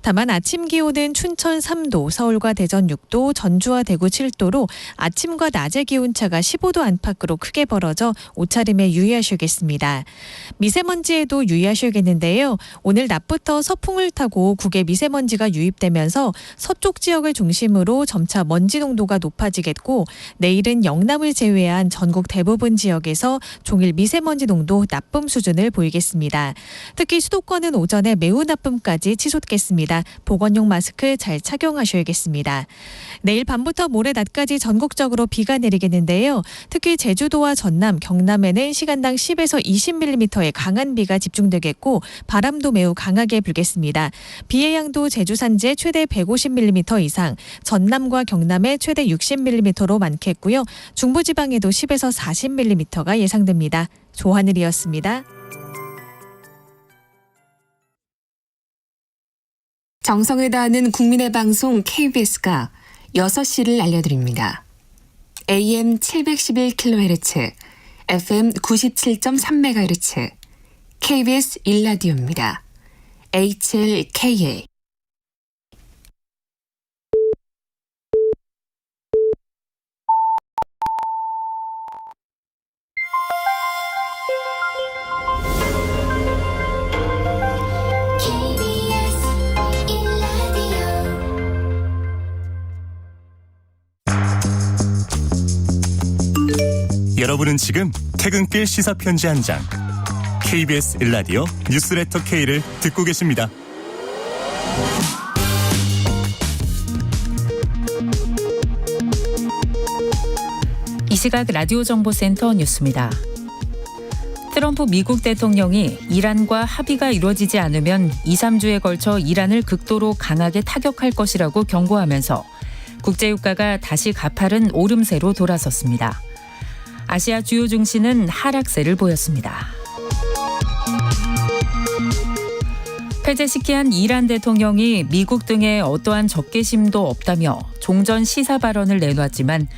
다만 아침 기온은 춘천 3도, 서울과 대전 6도, 전주와 대구 7도로 아침과 낮의 기온차가 15도 안팎으로 크게 벌어져 옷차림에 유의하셔야겠습니다. 미세먼지에도 유의하셔야겠는데요. 오늘 낮부터 서풍을 타고 국외 미세먼지가 유입되면서 서쪽 지역을 중심으로 점차 먼지 농도가 높아지겠고 내일은 영남을 제외한 전국 대부분 지역에서 종일 미세먼지 농도 나쁨 수준을 보이겠습니다. 특히 수도권은 오전에 매우 나쁨까지 치솟겠습니다. 보건용 마스크 잘 착용하셔야겠습니다. 내일 밤부터 모레 낮까지 전국적으로 비가 내리겠는데요. 특히 제주도와 전남, 경남에는 시간당 10에서 20mm의 강한 비가 집중되겠고 바람도 매우 강하게 불겠습니다. 비의 양도 제주 산지에 최대 150mm 이상, 전남과 경남에 최대 60mm로 많겠고요. 중부지방에도 10에서 40mm가 예상됩니다. 조하늘이었습니다. 정성을 다하는 국민의 방송 KBS가 6시를 알려드립니다. AM 711kHz, FM 97.3MHz, KBS 일라디오입니다. HLKA 여러분은 지금 퇴근길 시사편지 한 장 KBS 일라디오 뉴스레터 K를 듣고 계십니다. 이 시각 라디오 정보센터 뉴스입니다. 트럼프 미국 대통령이 이란과 합의가 이루어지지 않으면 2, 3주에 걸쳐 이란을 극도로 강하게 타격할 것이라고 경고하면서 국제유가가 다시 가파른 오름세로 돌아섰습니다. 아시아 주요 증시는 하락세를 보였습니다. 페제시키안 이란 대통령이 미국 등에 어떠한 적개심도 없다며 종전 시사 발언을 내놨지만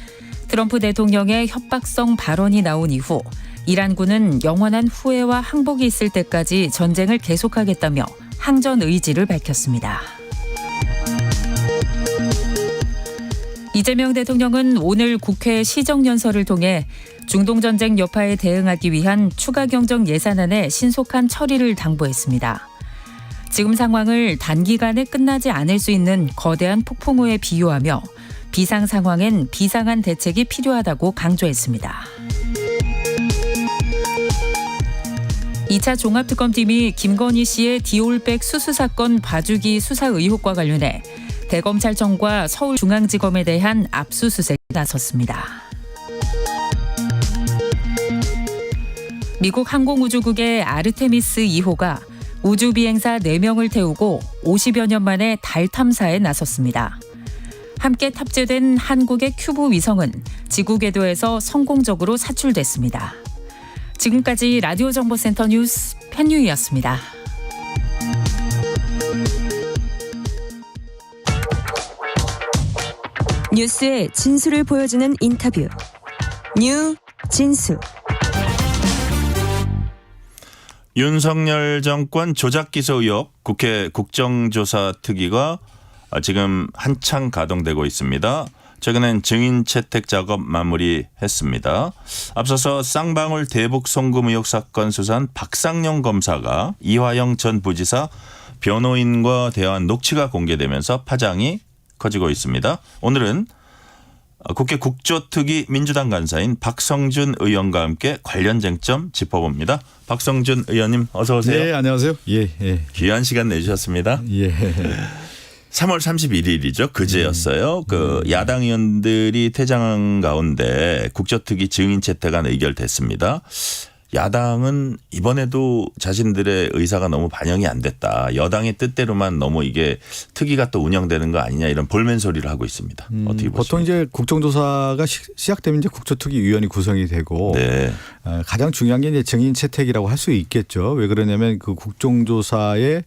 트럼프 대통령의 협박성 발언이 나온 이후 이란군은 영원한 후회와 항복이 있을 때까지 전쟁을 계속하겠다며 항전 의지를 밝혔습니다. 이재명 대통령은 오늘 국회 시정연설을 통해 중동전쟁 여파에 대응하기 위한 추가 경정 예산안의 신속한 처리를 당부했습니다. 지금 상황을 단기간에 끝나지 않을 수 있는 거대한 폭풍우에 비유하며 비상 상황엔 비상한 대책이 필요하다고 강조했습니다. 2차 종합특검팀이 김건희 씨의 디올백 수수 사건 봐주기 수사 의혹과 관련해 대검찰청과 서울중앙지검에 대한 압수수색에 나섰습니다. 미국 항공우주국의 아르테미스 2호가 우주비행사 4명을 태우고 50여 년 만에 달 탐사에 나섰습니다. 함께 탑재된 한국의 큐브 위성은 지구 궤도에서 성공적으로 사출됐습니다. 지금까지 라디오 정보센터 뉴스 편유희였습니다. 뉴스의 진수를 보여주는 인터뷰. 뉴 진수. 윤석열 정권 조작 기소 의혹 국회 국정조사 특위가 지금 한창 가동되고 있습니다. 최근엔 증인 채택 작업 마무리했습니다. 앞서서 쌍방울 대북 송금 의혹 사건 수사한 박상용 검사가 이화영 전 부지사 변호인과 대화한 녹취가 공개되면서 파장이 커지고 있습니다. 오늘은 국회 국조특위 민주당 간사인 박성준 의원과 함께 관련 쟁점 짚어봅니다. 박성준 의원님 어서 오세요. 네, 안녕하세요. 예. 귀한 시간 내주셨습니다. 예. 3월 31일이죠. 그제였어요. 그 야당 의원들이 퇴장한 가운데 국조특위 증인 채택안 의결됐습니다. 야당은 이번에도 자신들의 의사가 너무 반영이 안 됐다. 여당의 뜻대로만 너무 이게 특위가 또 운영되는 거 아니냐 이런 볼멘 소리를 하고 있습니다. 어떻게 보십니까? 보통 이제 국정조사가 시작되면 이제 국조특위위원이 구성이 되고 네. 가장 중요한 게 이제 증인 채택이라고 할 수 있겠죠. 왜 그러냐면 그 국정조사의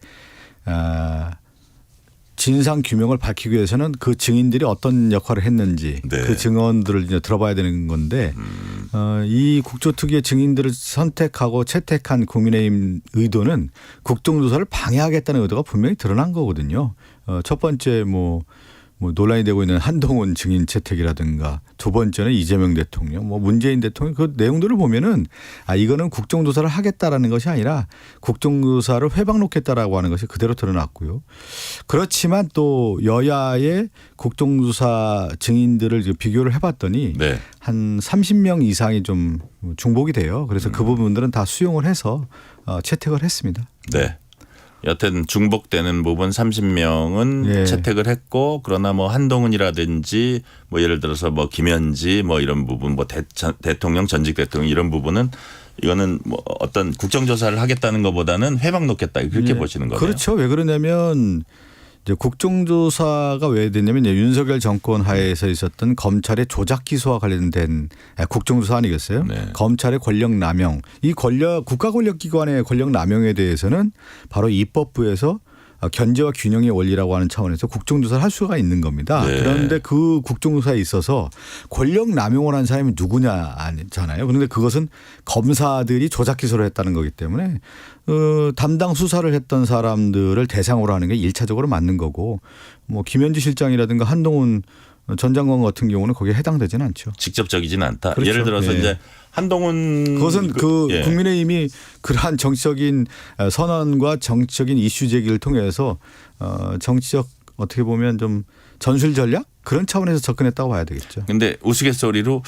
진상 규명을 밝히기 위해서는 그 증인들이 어떤 역할을 했는지 네. 그 증언들을 이제 들어봐야 되는 건데 이 국조특위의 증인들을 선택하고 채택한 국민의힘 의도는 국정조사를 방해하겠다는 의도가 분명히 드러난 거거든요. 첫 번째 뭐 논란이 되고 있는 한동훈 증인 채택이라든가 두 번째는 이재명 대통령, 문재인 대통령 그 내용들을 보면은 이거는 국정조사를 하겠다라는 것이 아니라 국정조사를 회방놓겠다라고 하는 것이 그대로 드러났고요. 그렇지만 또 여야의 국정조사 증인들을 비교를 해봤더니 네. 한 30명 이상이 좀 중복이 돼요. 그래서 그 부분들은 다 수용을 해서 채택을 했습니다. 네. 여튼 중복되는 부분 30명은 채택을 했고 그러나 뭐 한동훈이라든지 뭐 예를 들어서 뭐 김현지 뭐 이런 부분 뭐 대통령 전직 대통령 이런 부분은 이거는 뭐 어떤 국정조사를 하겠다는 것보다는 회방 놓겠다 그렇게 보시는 거네요. 그렇죠. 왜 그러냐면 이제 국정조사가 왜 됐냐면 윤석열 정권 하에서 있었던 검찰의 조작 기소와 관련된 국정조사 아니겠어요? 네. 검찰의 권력 남용, 이 국가 권력 기관의 권력 남용에 대해서는 바로 입법부에서 견제와 균형의 원리라고 하는 차원에서 국정조사를 할 수가 있는 겁니다. 네. 그런데 그 국정조사에 있어서 권력 남용을 한 사람이 누구냐 아니잖아요. 그런데 그것은 검사들이 조작 기소를 했다는 거기 때문에 담당 수사를 했던 사람들을 대상으로 하는 게 1차적으로 맞는 거고 뭐 김현지 실장이라든가 한동훈 전 장관 같은 경우는 거기에 해당되지는 않죠. 직접적이진 않다. 그렇죠. 예를 들어서 네. 이제 한동훈 그것은 국민의힘이 그러한 정치적인 선언과 정치적인 이슈 제기를 통해서 정치적 어떻게 보면 좀 전술 전략 그런 차원에서 접근했다고 봐야 되겠죠. 그런데 우스갯소리로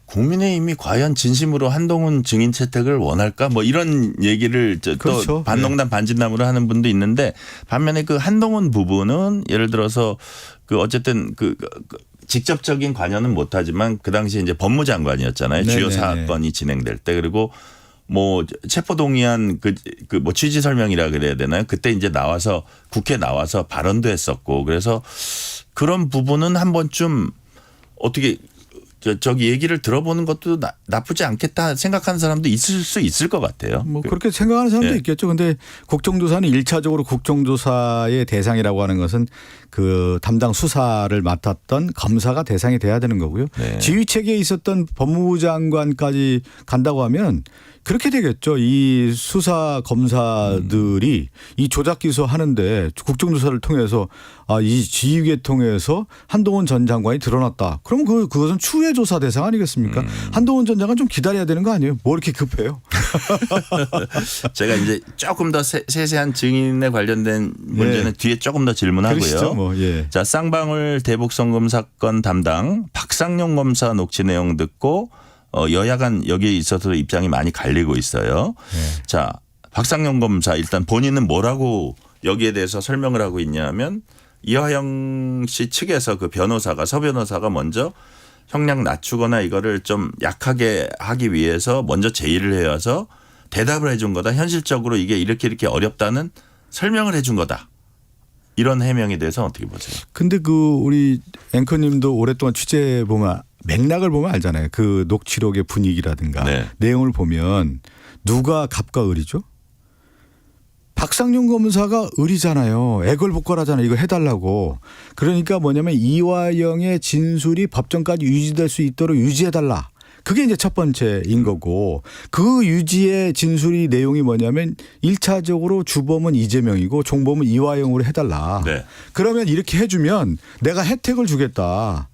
국민의힘이 과연 진심으로 한동훈 증인 채택을 원할까? 뭐 이런 얘기를 그렇죠. 또 반농담 반진담으로 하는 분도 있는데 반면에 그 한동훈 부분은 예를 들어서 그 어쨌든 그 직접적인 관여는 못하지만 그 당시 이제 법무장관이었잖아요. 네네네. 주요 사건이 진행될 때 그리고 뭐 체포동의안 그 뭐 취지 설명이라 그래야 되나요? 그때 이제 나와서 국회 나와서 발언도 했었고 그래서 그런 부분은 한 번쯤 어떻게 저기 얘기를 들어보는 것도 나쁘지 않겠다 생각하는 사람도 있을 수 있을 것 같아요. 뭐 그렇게 생각하는 사람도 네. 있겠죠. 근데 국정조사는 1차적으로 국정조사의 대상이라고 하는 것은 그 담당 수사를 맡았던 검사가 대상이 돼야 되는 거고요. 네. 지휘체계에 있었던 법무부 장관까지 간다고 하면 그렇게 되겠죠. 이 수사 검사들이 이 조작 기소하는데 국정조사를 통해서 이 지휘계 통해서 한동훈 전 장관이 드러났다. 그럼 그것은 추후의 조사 대상 아니겠습니까? 한동훈 전 장관 좀 기다려야 되는 거 아니에요? 뭐 이렇게 급해요? 제가 이제 조금 더 세세한 증인에 관련된 문제는 뒤에 조금 더 질문하고요. 그러시죠, 뭐. 예. 자, 쌍방울 대북송금 사건 담당 박상용 검사 녹취 내용 듣고 여야 간 여기에 있어서 입장이 많이 갈리고 있어요. 네. 자, 박상용 검사 일단 본인은 뭐라고 여기에 대해서 설명을 하고 있냐면 이화영 씨 측에서 그 서 변호사가 먼저 형량 낮추거나 이거를 좀 약하게 하기 위해서 먼저 제의를 해와서 대답을 해준 거다. 현실적으로 이게 이렇게 어렵다는 설명을 해준 거다. 이런 해명에 대해서 어떻게 보세요? 근데 우리 앵커님도 오랫동안 취재해 보면 맥락을 보면 알잖아요. 그 녹취록의 분위기라든가 네. 내용을 보면 누가 갑과 을이죠? 박상용 검사가 을이잖아요. 애걸복걸하잖아요. 이거 해달라고. 그러니까 뭐냐면 이화영의 진술이 법정까지 유지될 수 있도록 유지해달라. 그게 이제 첫 번째인 거고 그 유지의 진술이 내용이 뭐냐면 1차적으로 주범은 이재명이고 종범은 이화영으로 해달라. 네. 그러면 이렇게 해주면 내가 혜택을 주겠다.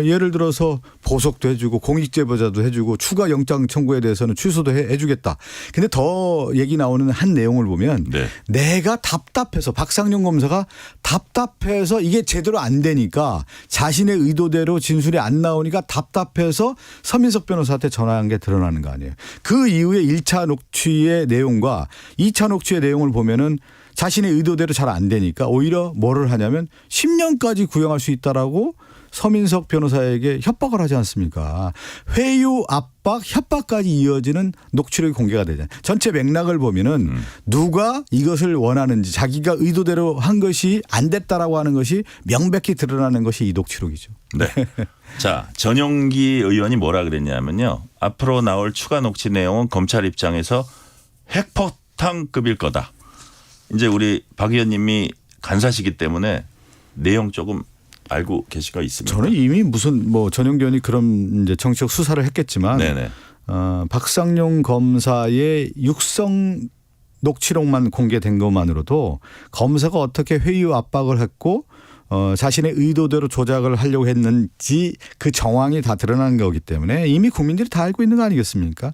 예를 들어서 보석도 해주고 공익제보자도 해주고 추가 영장 청구에 대해서는 취소도 해주겠다. 근데 더 얘기 나오는 한 내용을 보면 네. 내가 답답해서 박상용 검사가 답답해서 이게 제대로 안 되니까 자신의 의도대로 진술이 안 나오니까 답답해서 서민석 변호사한테 전화한 게 드러나는 거 아니에요. 그 이후에 1차 녹취의 내용과 2차 녹취의 내용을 보면은 자신의 의도대로 잘 안 되니까 오히려 뭐를 하냐면 10년까지 구형할 수 있다라고 서민석 변호사에게 협박을 하지 않습니까? 회유, 압박, 협박까지 이어지는 녹취록이 공개가 되잖아요. 전체 맥락을 보면은 누가 이것을 원하는지 자기가 의도대로 한 것이 안 됐다라고 하는 것이 명백히 드러나는 것이 이 녹취록이죠. 네. 자, 전용기 의원이 뭐라 그랬냐면요. 앞으로 나올 추가 녹취 내용은 검찰 입장에서 핵폭탄급일 거다. 이제 우리 박 의원님이 간사시기 때문에 내용 조금 알고 계시가 있습니까? 저는 이미 무슨 뭐 전용기 의원이 그런 이제 정치적 수사를 했겠지만 네네. 박상용 검사의 육성 녹취록만 공개된 것만으로도 검사가 어떻게 회유 압박을 했고 자신의 의도대로 조작을 하려고 했는지 그 정황이 다 드러난 거기 때문에 이미 국민들이 다 알고 있는 거 아니겠습니까?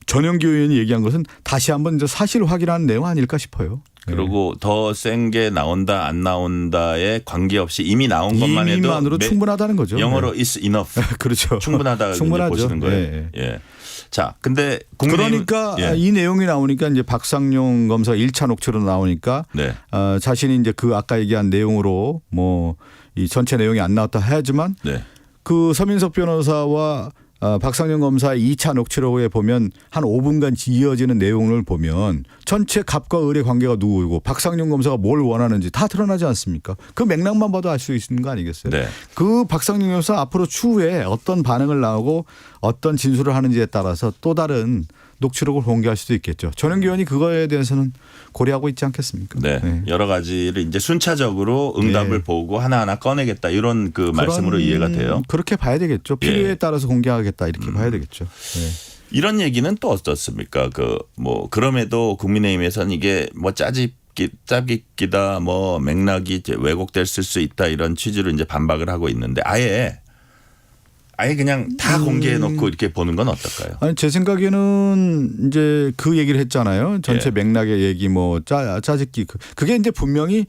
전용기 의원이 얘기한 것은 다시 한번 이제 사실 확인하는 내용 아닐까 싶어요. 그리고 더 센 게 나온다 안 나온다에 관계없이 이미 나온 것만 해도 이미만으로 충분하다는 거죠. 영어로 is enough. 그렇죠. 충분하다 충분하죠. 보시는 거예요. 네. 예. 자, 근데 국민의힘 그러니까 이 내용이 나오니까 이제 박상용 검사 1차 녹취로 나오니까 네. 자신이 이제 그 아까 얘기한 내용으로 뭐 이 전체 내용이 안 나왔다 하지만 네. 그 서민석 변호사와 박상용 검사의 2차 녹취록에 보면 한 5분간 이어지는 내용을 보면 전체 갑과 을의 관계가 누구이고 박상용 검사가 뭘 원하는지 다 드러나지 않습니까? 그 맥락만 봐도 알 수 있는 거 아니겠어요? 네. 그 박상용 검사 앞으로 추후에 어떤 반응을 나오고 어떤 진술을 하는지에 따라서 또 다른 녹취록을 공개할 수도 있겠죠. 전용기 의원이 그거에 대해서는 고려하고 있지 않겠습니까? 네. 네. 여러 가지를 이제 순차적으로 응답을 네. 보고 하나하나 꺼내겠다 이런 그 말씀으로 이해가 돼요. 그렇게 봐야 되겠죠. 필요에 예. 따라서 공개하겠다 이렇게 봐야 되겠죠. 네. 이런 얘기는 또 어떻습니까? 그 뭐 그럼에도 국민의힘에서는 이게 뭐 짜깁기다 뭐 맥락이 이제 왜곡될 수 있다 이런 취지로 이제 반박을 하고 있는데 아예 그냥 다 공개해 놓고 이렇게 보는 건 어떨까요? 아니 제 생각에는 이제 그 얘기를 했잖아요. 전체 예. 맥락의 얘기 뭐 짜집기 그게 이제 분명히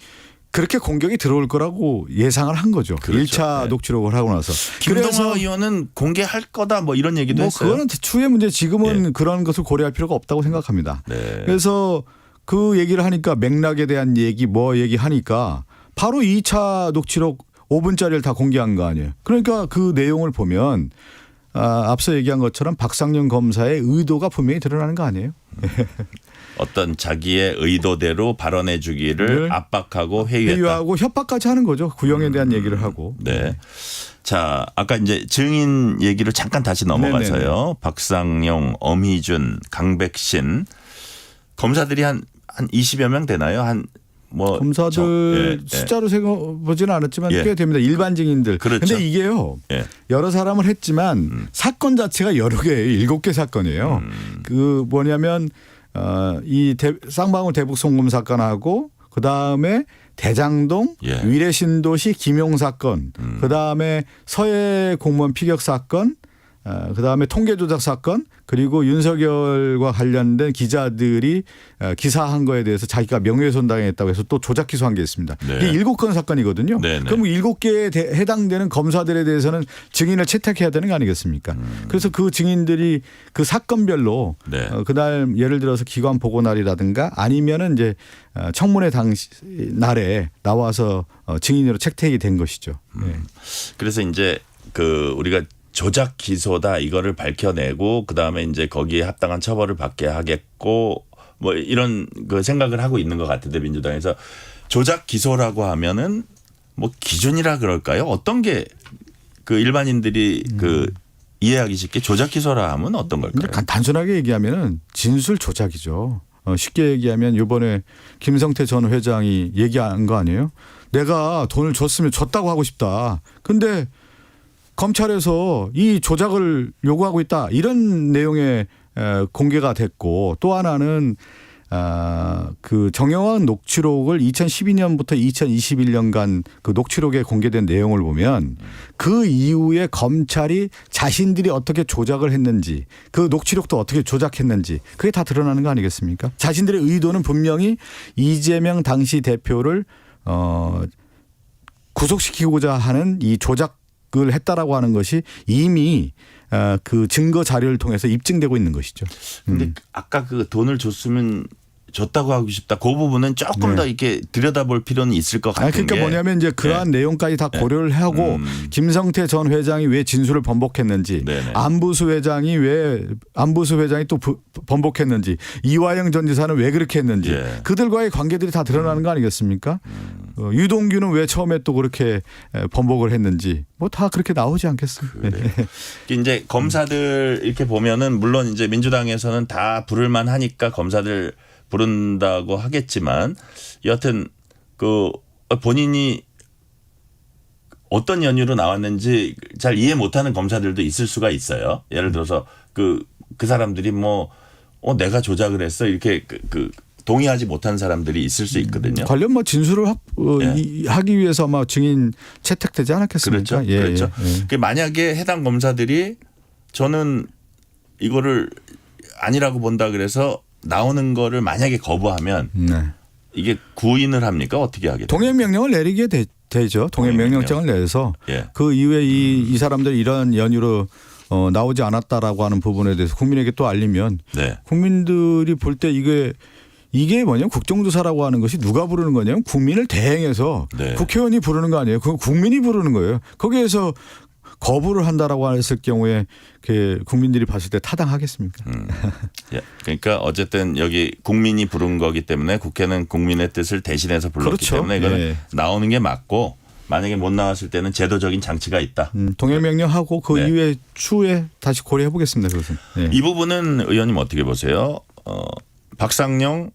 그렇게 공격이 들어올 거라고 예상을 한 거죠. 그렇죠. 1차 네. 녹취록을 하고 나서. 김동완 의원은 공개할 거다 뭐 이런 얘기도 뭐 했어요. 그거는 추후의 문제 지금은 예. 그런 것을 고려할 필요가 없다고 생각합니다. 네. 그래서 그 얘기를 하니까 맥락에 대한 얘기 뭐 얘기하니까 바로 2차 녹취록 5분짜리를 다 공개한 거 아니에요. 그러니까 그 내용을 보면 앞서 얘기한 것처럼 박상용 검사의 의도가 분명히 드러나는 거 아니에요. 어떤 자기의 의도대로 발언해 주기를 압박하고 회유했다. 회유하고 협박까지 하는 거죠. 구형에 대한 얘기를 하고. 네. 자, 아까 이제 증인 얘기를 잠깐 다시 넘어가서요. 네네네. 박상용, 엄희준, 강백신 검사들이 한 20여 명 되나요? 뭐 검사들 예. 숫자로 세보지는 않았지만 예. 꽤 됩니다. 일반 증인들. 그렇죠. 근데 이게요. 예. 여러 사람을 했지만 사건 자체가 여러 개예요. 7개 사건이에요. 그 뭐냐면 이 쌍방울 대북송금 사건하고 그다음에 대장동 예. 위례신도시 김용 사건 그다음에 서해 공무원 피격 사건 그다음에 통계조작 사건 그리고 윤석열과 관련된 기자들이 기사한 거에 대해서 자기가 명예훼손 당했다고 해서 또 조작 기소한 게 있습니다. 네. 이게 7건 사건이거든요. 네네. 그럼 7개에 해당되는 검사들에 대해서는 증인을 채택해야 되는 거 아니겠습니까? 그래서 그 증인들이 그 사건별로 네. 그날 예를 들어서 기관 보고 날이라든가 아니면은 이제 청문회 당시 날에 나와서 증인으로 채택이 된 것이죠. 네. 그래서 이제 그 우리가 조작 기소다 이거를 밝혀내고 그다음에 이제 거기에 합당한 처벌을 받게 하겠고 뭐 이런 그 생각을 하고 있는 것 같은데 민주당에서 조작 기소라고 하면은 뭐 기준이라 그럴까요? 어떤 게 그 일반인들이 그 이해하기 쉽게 조작 기소라 하면 어떤 걸까요? 단순하게 얘기하면은 진술 조작이죠. 쉽게 얘기하면 이번에 김성태 전 회장이 얘기한 거 아니에요? 내가 돈을 줬으면 줬다고 하고 싶다. 근데 검찰에서 이 조작을 요구하고 있다 이런 내용의 공개가 됐고 또 하나는 그 정영학 녹취록을 2012년부터 2021년간 그 녹취록에 공개된 내용을 보면 그 이후에 검찰이 자신들이 어떻게 조작을 했는지 그 녹취록도 어떻게 조작했는지 그게 다 드러나는 거 아니겠습니까? 자신들의 의도는 분명히 이재명 당시 대표를 구속시키고자 하는 이 조작 을 했다라고 하는 것이 이미 그 증거 자료를 통해서 입증되고 있는 것이죠. 근데 아까 그 돈을 줬다고 하고 싶다. 그 부분은 조금 더 이렇게 들여다볼 필요는 있을 것 같은 그러니까 게. 뭐냐면 이제 그러한 내용까지 다 고려를 하고 김성태 전 회장이 왜 진술을 번복했는지 안부수 회장이 또 번복했는지 이화영 전 지사는 왜 그렇게 했는지 그들과의 관계들이 다 드러나는 거 아니겠습니까? 유동규는 왜 처음에 또 그렇게 번복을 했는지 뭐 다 그렇게 나오지 않겠습니까? 이제 검사들 이렇게 보면은 물론 이제 민주당에서는 다 부를만 하니까 검사들 부른다고 하겠지만 여하튼 그 본인이 어떤 연유로 나왔는지 잘 이해 못하는 검사들도 있을 수가 있어요. 예를 들어서 그 사람들이 뭐 내가 조작을 했어 이렇게 동의하지 못한 사람들이 있을 수 있거든요. 관련 뭐 진술을 하기 위해서 아마 증인 채택되지 않았겠습니까? 그렇죠. 그렇죠. 만약에 해당 검사들이 저는 이거를 아니라고 본다 그래서 나오는 거를 만약에 거부하면 이게 구인을 합니까? 어떻게 하게 돼요? 동행명령을 내리게 되죠. 동행명령장을 내서 그 이후에 이 사람들이 이런 연유로 나오지 않았다라고 하는 부분에 대해서 국민에게 또 알리면 국민들이 볼 때 이게 뭐냐면 국정조사라고 하는 것이 누가 부르는 거냐면 국민을 대행해서 국회의원이 부르는 거 아니에요. 그건 국민이 부르는 거예요. 거기에서 거부를 한다라고 했을 경우에 국민들이 봤을 때 타당하겠습니까? 그러니까 어쨌든 여기 국민이 부른 거기 때문에 국회는 국민의 뜻을 대신해서 불렀기 때문에 이거는 나오는 게 맞고 만약에 못 나왔을 때는 제도적인 장치가 있다. 동행명령하고 그 이후에 추후에 다시 고려해 보겠습니다. 그것은. 이 부분은 의원님 어떻게 보세요? 박상용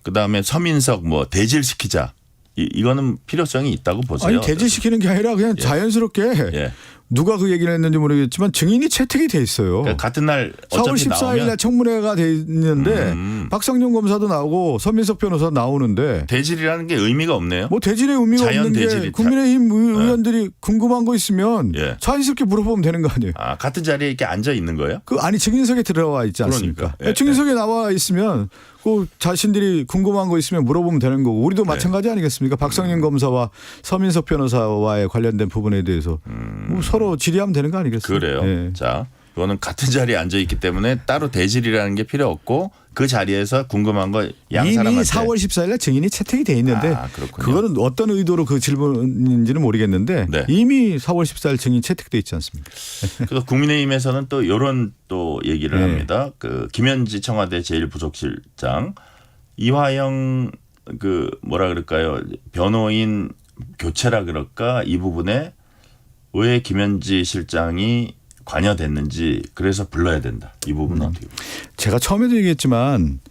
그다음에 서민석 뭐 대질시키자. 이거는 필요성이 있다고 보세요. 아니 대질시키는 게 아니라 그냥 자연스럽게 누가 그 얘기를 했는지 모르겠지만 증인이 채택이 돼 있어요. 그러니까 같은 날 4월 14일 날 청문회가 돼 있는데 박상용 검사도 나오고 서민석 변호사 나오는데 대질이라는 게 의미가 없네요. 뭐 대질의 의미가 없는 게 국민의힘 의원들이 궁금한 거 있으면 자연스럽게 물어보면 되는 거 아니에요. 같은 자리에 이렇게 앉아 있는 거예요? 아니 증인석에 들어와 있지 않습니까? 그러니까. 증인석에 나와 있으면 그 자신들이 궁금한 거 있으면 물어보면 되는 거고 우리도 마찬가지 아니겠습니까? 박상용 검사와 서민석 변호사와의 관련된 부분에 대해서 뭐 서로 질의하면 되는 거 아니겠습니까? 그래요. 자, 그거는 같은 자리에 앉아 있기 때문에 따로 대질이라는 게 필요 없고 그 자리에서 궁금한 거 양 사람한테. 이미 4월 14일 날 증인이 채택이 돼 있는데 그거는 어떤 의도로 그 질문인지는 모르겠는데 이미 4월 14일 증인 채택돼 있지 않습니까? 그래서 국민의힘에서는 또 이런 또 얘기를 합니다. 그 김현지 청와대 제1부속실장 이화영 그 뭐라 그럴까요? 변호인 교체라 그럴까? 이 부분에 왜 김현지 실장이 관여됐는지 그래서 불러야 된다. 이 부분은 어떻게 보세요? 제가 처음에도 얘기했지만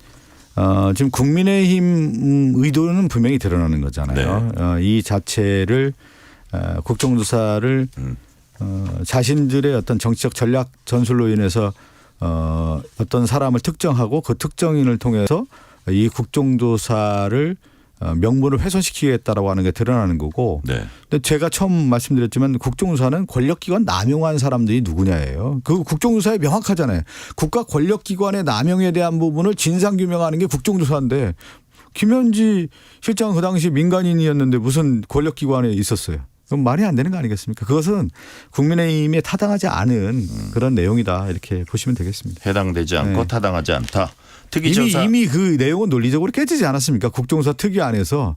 지금 국민의힘 의도는 분명히 드러나는 거잖아요. 이 자체를 국정조사를 자신들의 어떤 정치적 전략 전술로 인해서 어떤 사람을 특정하고 그 특정인을 통해서 이 국정조사를 명분을 훼손시키겠다라고 하는 게 드러나는 거고. 근데 제가 처음 말씀드렸지만 국정조사는 권력기관 남용한 사람들이 누구냐예요. 그 국정조사에 명확하잖아요. 국가 권력기관의 남용에 대한 부분을 진상규명하는 게 국정조사인데 김현지 실장은 그 당시 민간인이었는데 무슨 권력기관에 있었어요. 그럼 말이 안 되는 거 아니겠습니까? 그것은 국민의힘에 타당하지 않은 그런 내용이다 이렇게 보시면 되겠습니다. 해당되지 않고 타당하지 않다. 특위조사. 이미 그 내용은 논리적으로 깨지지 않았습니까? 국정조사 특위 안에서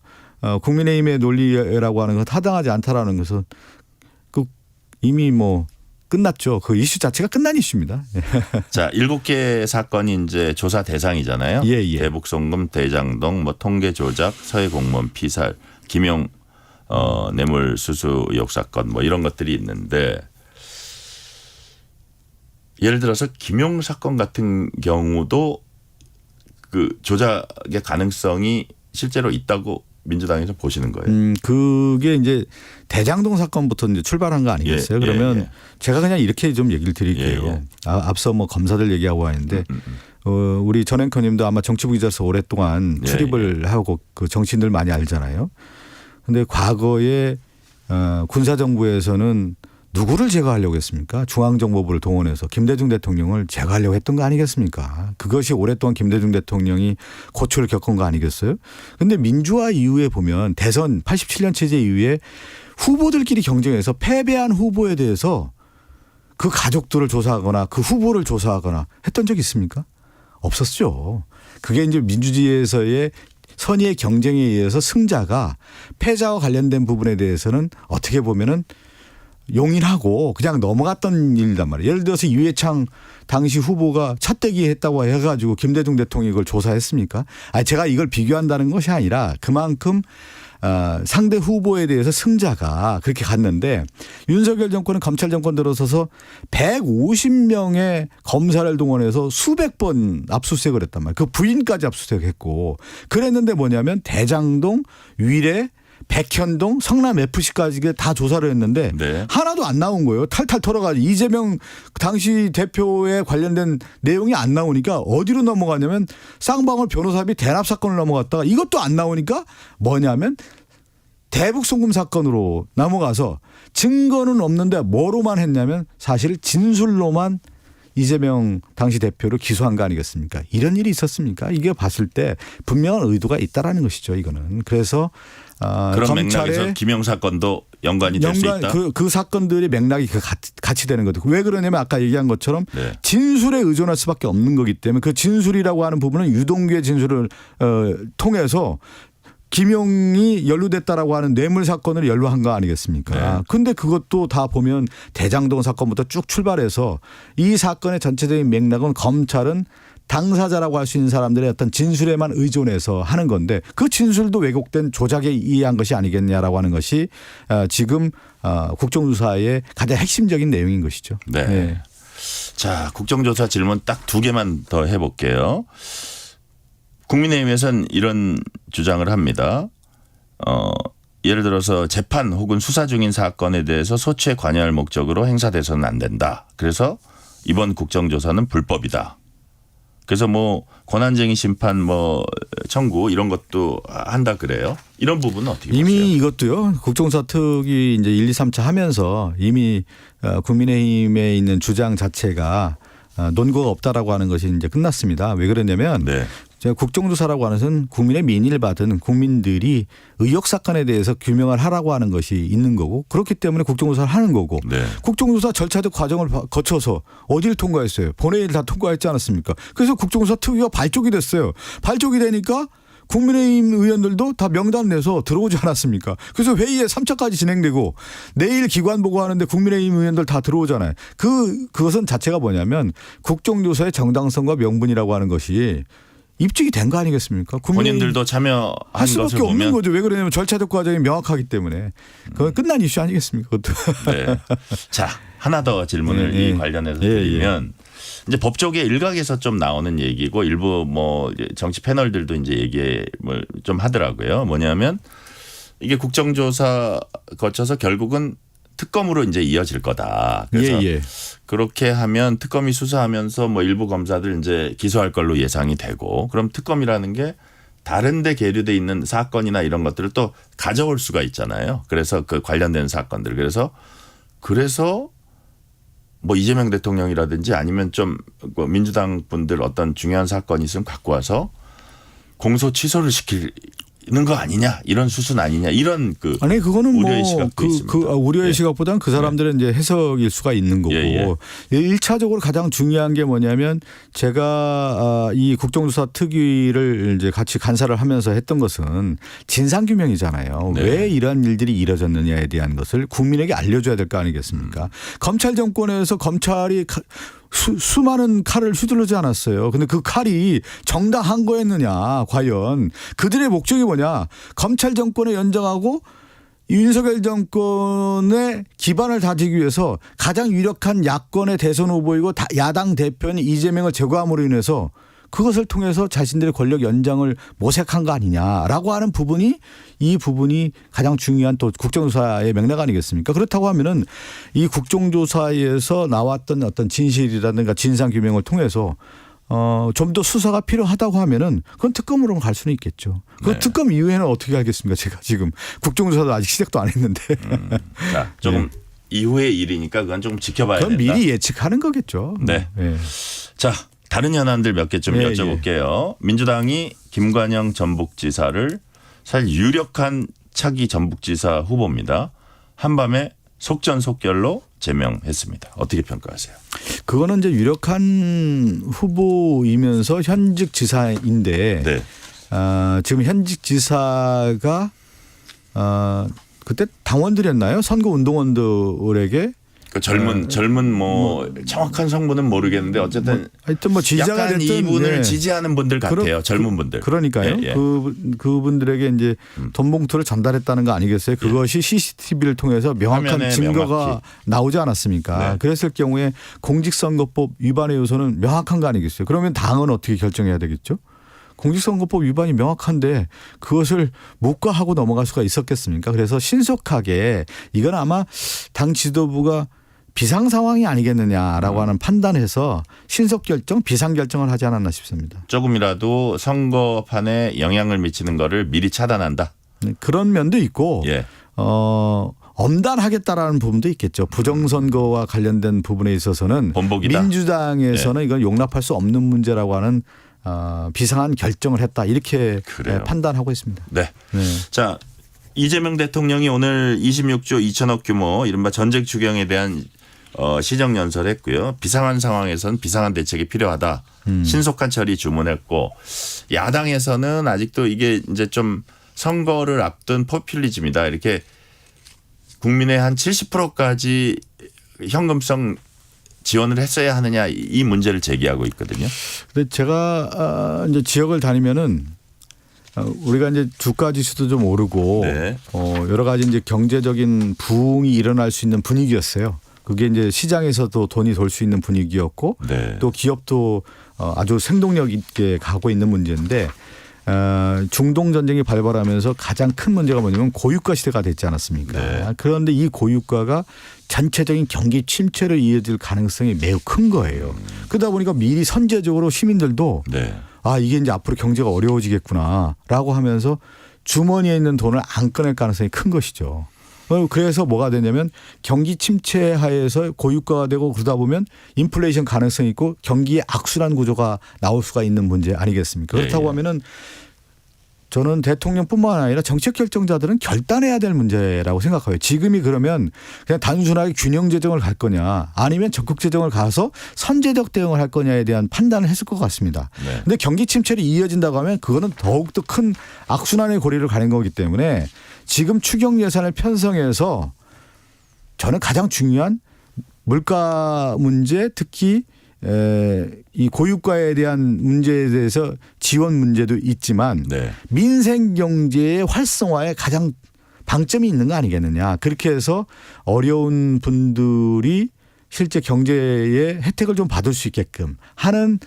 국민의힘의 논리라고 하는 건 타당하지 않다라는 것은 이미 뭐 끝났죠. 그 이슈 자체가 끝난 이슈입니다. 자, 7개 사건이 이제 조사 대상이잖아요. 대북송금, 대장동, 뭐 통계 조작, 서해 공무원 피살, 김용 뇌물수수 의혹 사건 뭐 이런 것들이 있는데 예를 들어서 김용 사건 같은 경우도 그 조작의 가능성이 실제로 있다고 민주당에서 보시는 거예요. 그게 이제 대장동 사건부터 이제 출발한 거 아니겠어요? 그러면 제가 그냥 이렇게 좀 얘기를 드릴게요. 앞서 뭐 검사들 얘기하고 하는데 우리 전 앵커님도 아마 정치부 기자로서 오랫동안 출입을 하고 그 정치인들 많이 알잖아요. 근데 과거에 군사정부에서는 누구를 제거하려고 했습니까? 중앙정보부를 동원해서 김대중 대통령을 제거하려고 했던 거 아니겠습니까? 그것이 오랫동안 김대중 대통령이 고초를 겪은 거 아니겠어요? 그런데 민주화 이후에 보면 대선 87년 체제 이후에 후보들끼리 경쟁해서 패배한 후보에 대해서 그 가족들을 조사하거나 그 후보를 조사하거나 했던 적이 있습니까? 없었죠. 그게 이제 민주주의에서의 선의의 경쟁에 의해서 승자가 패자와 관련된 부분에 대해서는 어떻게 보면은 용인하고 그냥 넘어갔던 일이란 말이에요. 예를 들어서 이회창 당시 후보가 찻대기 했다고 해가지고 김대중 대통령이 이걸 조사했습니까? 제가 이걸 비교한다는 것이 아니라 그만큼 상대 후보에 대해서 승자가 그렇게 갔는데 윤석열 정권은 검찰 정권 들어서서 150명의 검사를 동원해서 수백 번 압수수색을 했단 말이에요. 그 부인까지 압수수색했고 그랬는데 뭐냐면 대장동, 위례 백현동, 성남 FC까지 다 조사를 했는데 네. 하나도 안 나온 거예요. 탈탈 털어가지고 이재명 당시 대표에 관련된 내용이 안 나오니까 어디로 넘어가냐면 쌍방울 변호사비 대납 사건을 넘어갔다가 이것도 안 나오니까 뭐냐면 대북 송금 사건으로 넘어가서 증거는 없는데 뭐로만 했냐면 사실 진술로만 이재명 당시 대표를 기소한 거 아니겠습니까? 이런 일이 있었습니까? 이게 봤을 때 분명한 의도가 있다라는 것이죠. 이거는. 그래서 그런 맥락에서 김영 사건도 연관이 될 수 있다. 그 사건들이 맥락이 같이 되는 거죠. 왜 그러냐면 아까 얘기한 것처럼 네. 진술에 의존할 수밖에 없는 거기 때문에 그 진술이라고 하는 부분은 유동규의 진술을 통해서 김용이 연루됐다라고 하는 뇌물 사건을 연루한 거 아니겠습니까? 그런데 그것도 다 보면 대장동 사건부터 쭉 출발해서 이 사건의 전체적인 맥락은 검찰은 당사자라고 할 수 있는 사람들의 어떤 진술에만 의존해서 하는 건데 그 진술도 왜곡된 조작에 의한 것이 아니겠냐라고 하는 것이 지금 국정조사의 가장 핵심적인 내용인 것이죠. 네. 네. 자, 국정조사 질문 딱 2개만 더 해볼게요. 국민의힘에서는 이런 주장을 합니다. 예를 들어서 재판 혹은 수사 중인 사건에 대해서 소치에 관여할 목적으로 행사돼서는 안 된다. 그래서 이번 국정조사는 불법이다. 그래서 뭐 권한쟁의 심판 뭐 청구 이런 것도 한다 그래요. 이런 부분은 어떻게 보세요? 이미 이것도요. 국정조사 특위 이제 1, 2, 3차 하면서 이미 국민의힘에 있는 주장 자체가 논거가 없다라고 하는 것이 이제 끝났습니다. 왜 그러냐면 네. 국정조사라고 하는 것은 국민의 민의를 받은 국민들이 의혹 사건에 대해서 규명을 하라고 하는 것이 있는 거고 그렇기 때문에 국정조사를 하는 거고 네. 국정조사 절차적 과정을 거쳐서 어디를 통과했어요? 본회의를 다 통과했지 않았습니까? 그래서 국정조사 특위가 발족이 됐어요. 발족이 되니까 국민의힘 의원들도 다 명단 내서 들어오지 않았습니까? 그래서 회의에 3차까지 진행되고 내일 기관 보고하는데 국민의힘 의원들 다 들어오잖아요. 그것은 자체가 뭐냐면 국정조사의 정당성과 명분이라고 하는 것이 입증이 된 거 아니겠습니까? 본인들도 참여한 할 수밖에 것을 없는 보면 거죠. 왜 그러냐면 절차적 과정이 명확하기 때문에 그건 끝난 이슈 아니겠습니까? 그것도. 네. 자, 하나 더 질문을 이 관련해서 드리면 이제 법조계 일각에서 좀 나오는 얘기고 일부 뭐 정치 패널들도 이제 얘기를 좀 하더라고요. 뭐냐면 이게 국정조사 거쳐서 결국은 특검으로 이제 이어질 거다. 그래서 그렇게 하면 특검이 수사하면서 뭐 일부 검사들 이제 기소할 걸로 예상이 되고 그럼 특검이라는 게 다른 데 계류돼 있는 사건이나 이런 것들을 또 가져올 수가 있잖아요. 그래서 그 관련된 사건들. 그래서 뭐 이재명 대통령이라든지 아니면 좀 민주당 분들 어떤 중요한 사건이 있으면 갖고 와서 공소 취소를 시키는 거 아니냐 이런 수순 아니냐 이런 아니 그거는 우려의 뭐 시각도 있습니다. 우려의 시각보다는 그 사람들은 이제 해석일 수가 있는 거고 1차적으로 가장 중요한 게 뭐냐면 제가 이 국정조사 특위를 이제 같이 간사를 하면서 했던 것은 진상규명이잖아요. 왜 이런 일들이 이뤄졌느냐에 대한 것을 국민에게 알려줘야 될 거 아니겠습니까? 검찰 정권에서 검찰이 수많은 칼을 휘두르지 않았어요. 근데 그 칼이 정당한 거였느냐 과연 그들의 목적이 뭐냐 검찰 정권에 연정하고 윤석열 정권의 기반을 다지기 위해서 가장 유력한 야권의 대선 후보이고 야당 대표인 이재명을 제거함으로 인해서 그것을 통해서 자신들의 권력 연장을 모색한 거 아니냐라고 하는 이 부분이 가장 중요한 또 국정조사의 맥락 아니겠습니까? 그렇다고 하면은 이 국정조사에서 나왔던 어떤 진실이라든가 진상규명을 통해서 좀 더 수사가 필요하다고 하면은 그건 특검으로 갈 수는 있겠죠. 그 특검 이후에는 어떻게 하겠습니까? 제가 지금 국정조사도 아직 시작도 안 했는데. 자, 조금 이후의 일이니까 그건 좀 지켜봐야 된다. 그건 미리 예측하는 거겠죠. 네. 자. 다른 현안들 몇 개 좀 여쭤볼게요. 민주당이 김관영 전북지사를 사실 유력한 차기 전북지사 후보입니다. 한밤에 속전속결로 제명했습니다. 어떻게 평가하세요? 그거는 이제 유력한 후보이면서 현직 지사인데 지금 현직 지사가 그때 당원들이었나요? 선거 운동원들에게 그 젊은 뭐 정확한 성분은 모르겠는데 어쨌든 하여튼 뭐 지지자가 약간 됐든 이분을 지지하는 분들 같아요. 젊은 분들. 그러니까요. 그분들에게 이제 돈 봉투를 전달했다는 거 아니겠어요? 그것이 CCTV를 통해서 명확한 증거가 나오지 않았습니까? 그랬을 경우에 공직선거법 위반의 요소는 명확한 거 아니겠어요? 그러면 당은 어떻게 결정해야 되겠죠? 공직선거법 위반이 명확한데 그것을 묵과하고 넘어갈 수가 있었겠습니까? 그래서 신속하게 이건 아마 당 지도부가 비상 상황이 아니겠느냐라고 하는 판단해서 신속 결정, 비상 결정을 하지 않았나 싶습니다. 조금이라도 선거판에 영향을 미치는 거를 미리 차단한다. 그런 면도 있고 예. 엄단하겠다라는 부분도 있겠죠. 부정선거와 관련된 부분에 있어서는 번복이다. 민주당에서는 이건 용납할 수 없는 문제라고 하는 비상한 결정을 했다. 이렇게 그래요. 판단하고 있습니다. 네. 자, 이재명 대통령이 오늘 26조 2천억 규모 이른바 전쟁 추경에 대한 시정연설을 했고요. 비상한 상황에서는 비상한 대책이 필요하다. 신속한 처리 주문했고 야당에서는 아직도 이게 이제 좀 선거를 앞둔 포퓰리즘이다. 이렇게 국민의 한 70%까지 현금성 지원을 했어야 하느냐 이 문제를 제기하고 있거든요. 근데 제가 이제 지역을 다니면은 우리가 이제 주가 지수도 좀 오르고 네. 여러 가지 이제 경제적인 부흥이 일어날 수 있는 분위기였어요. 그게 이제 시장에서도 돈이 돌 수 있는 분위기였고 네. 또 기업도 아주 생동력 있게 가고 있는 문제인데 중동 전쟁이 발발하면서 가장 큰 문제가 뭐냐면 고유가 시대가 됐지 않았습니까? 네. 그런데 이 고유가가 전체적인 경기 침체로 이어질 가능성이 매우 큰 거예요. 그러다 보니까 미리 선제적으로 시민들도 네. 이게 이제 앞으로 경제가 어려워지겠구나라고 하면서 주머니에 있는 돈을 안 꺼낼 가능성이 큰 것이죠. 그래서 뭐가 되냐면 경기 침체 하에서 고유가가 되고 그러다 보면 인플레이션 가능성이 있고 경기의 악순환 구조가 나올 수가 있는 문제 아니겠습니까? 그렇다고 하면은 저는 대통령뿐만 아니라 정책 결정자들은 결단해야 될 문제라고 생각해요. 지금이 그러면 그냥 단순하게 균형 재정을 갈 거냐 아니면 적극 재정을 가서 선제적 대응을 할 거냐에 대한 판단을 했을 것 같습니다. 그런데 경기 침체로 이어진다고 하면 그거는 더욱더 큰 악순환의 고리를 가는 거기 때문에 지금 추경 예산을 편성해서 저는 가장 중요한 물가 문제 특히 이 고유가에 대한 문제에 대해서 지원 문제도 있지만 네. 민생 경제의 활성화에 가장 방점이 있는 거 아니겠느냐. 그렇게 해서 어려운 분들이 실제 경제의 혜택을 좀 받을 수 있게끔 하는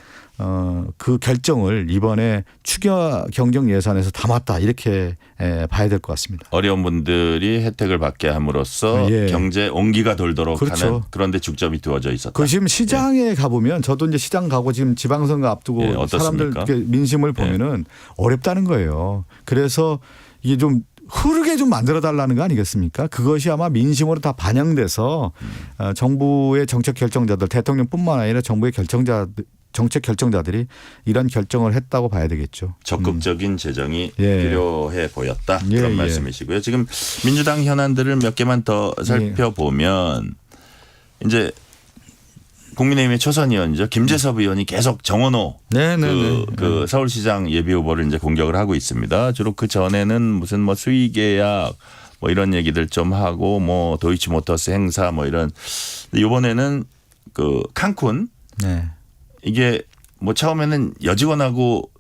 그 결정을 이번에 추경 경정 예산에서 담았다 이렇게 봐야 될 것 같습니다. 어려운 분들이 혜택을 받게 함으로써 예. 경제 온기가 돌도록 그렇죠. 하는 그런 데 중점이 두어져 있었다. 그 지금 시장에 가보면 저도 이제 시장 가고 지금 지방선거 앞두고 예, 어떻습니까? 사람들 이렇게 민심을 보면은 어렵다는 거예요. 그래서 이게 좀 흐르게 좀 만들어 달라는 거 아니겠습니까? 그것이 아마 민심으로 다 반영돼서 정부의 정책 결정자들 대통령뿐만 아니라 정부의 정책 결정자들이 이런 결정을 했다고 봐야 되겠죠. 적극적인 재정이 예. 필요해 보였다. 예, 그런 예. 말씀이시고요. 지금 민주당 현안들을 몇 개만 더 살펴보면 이제 국민의힘의 초선 의원이죠. 김재섭 의원이 계속 정원호 그 서울시장 예비 후보를 이제 공격을 하고 있습니다. 주로 그 전에는 무슨 뭐 수의계약 뭐 이런 얘기들 좀 하고 뭐 도이치모터스 행사 뭐 이런. 이번에는 그 칸쿤 이게 뭐 처음에는 여직원하고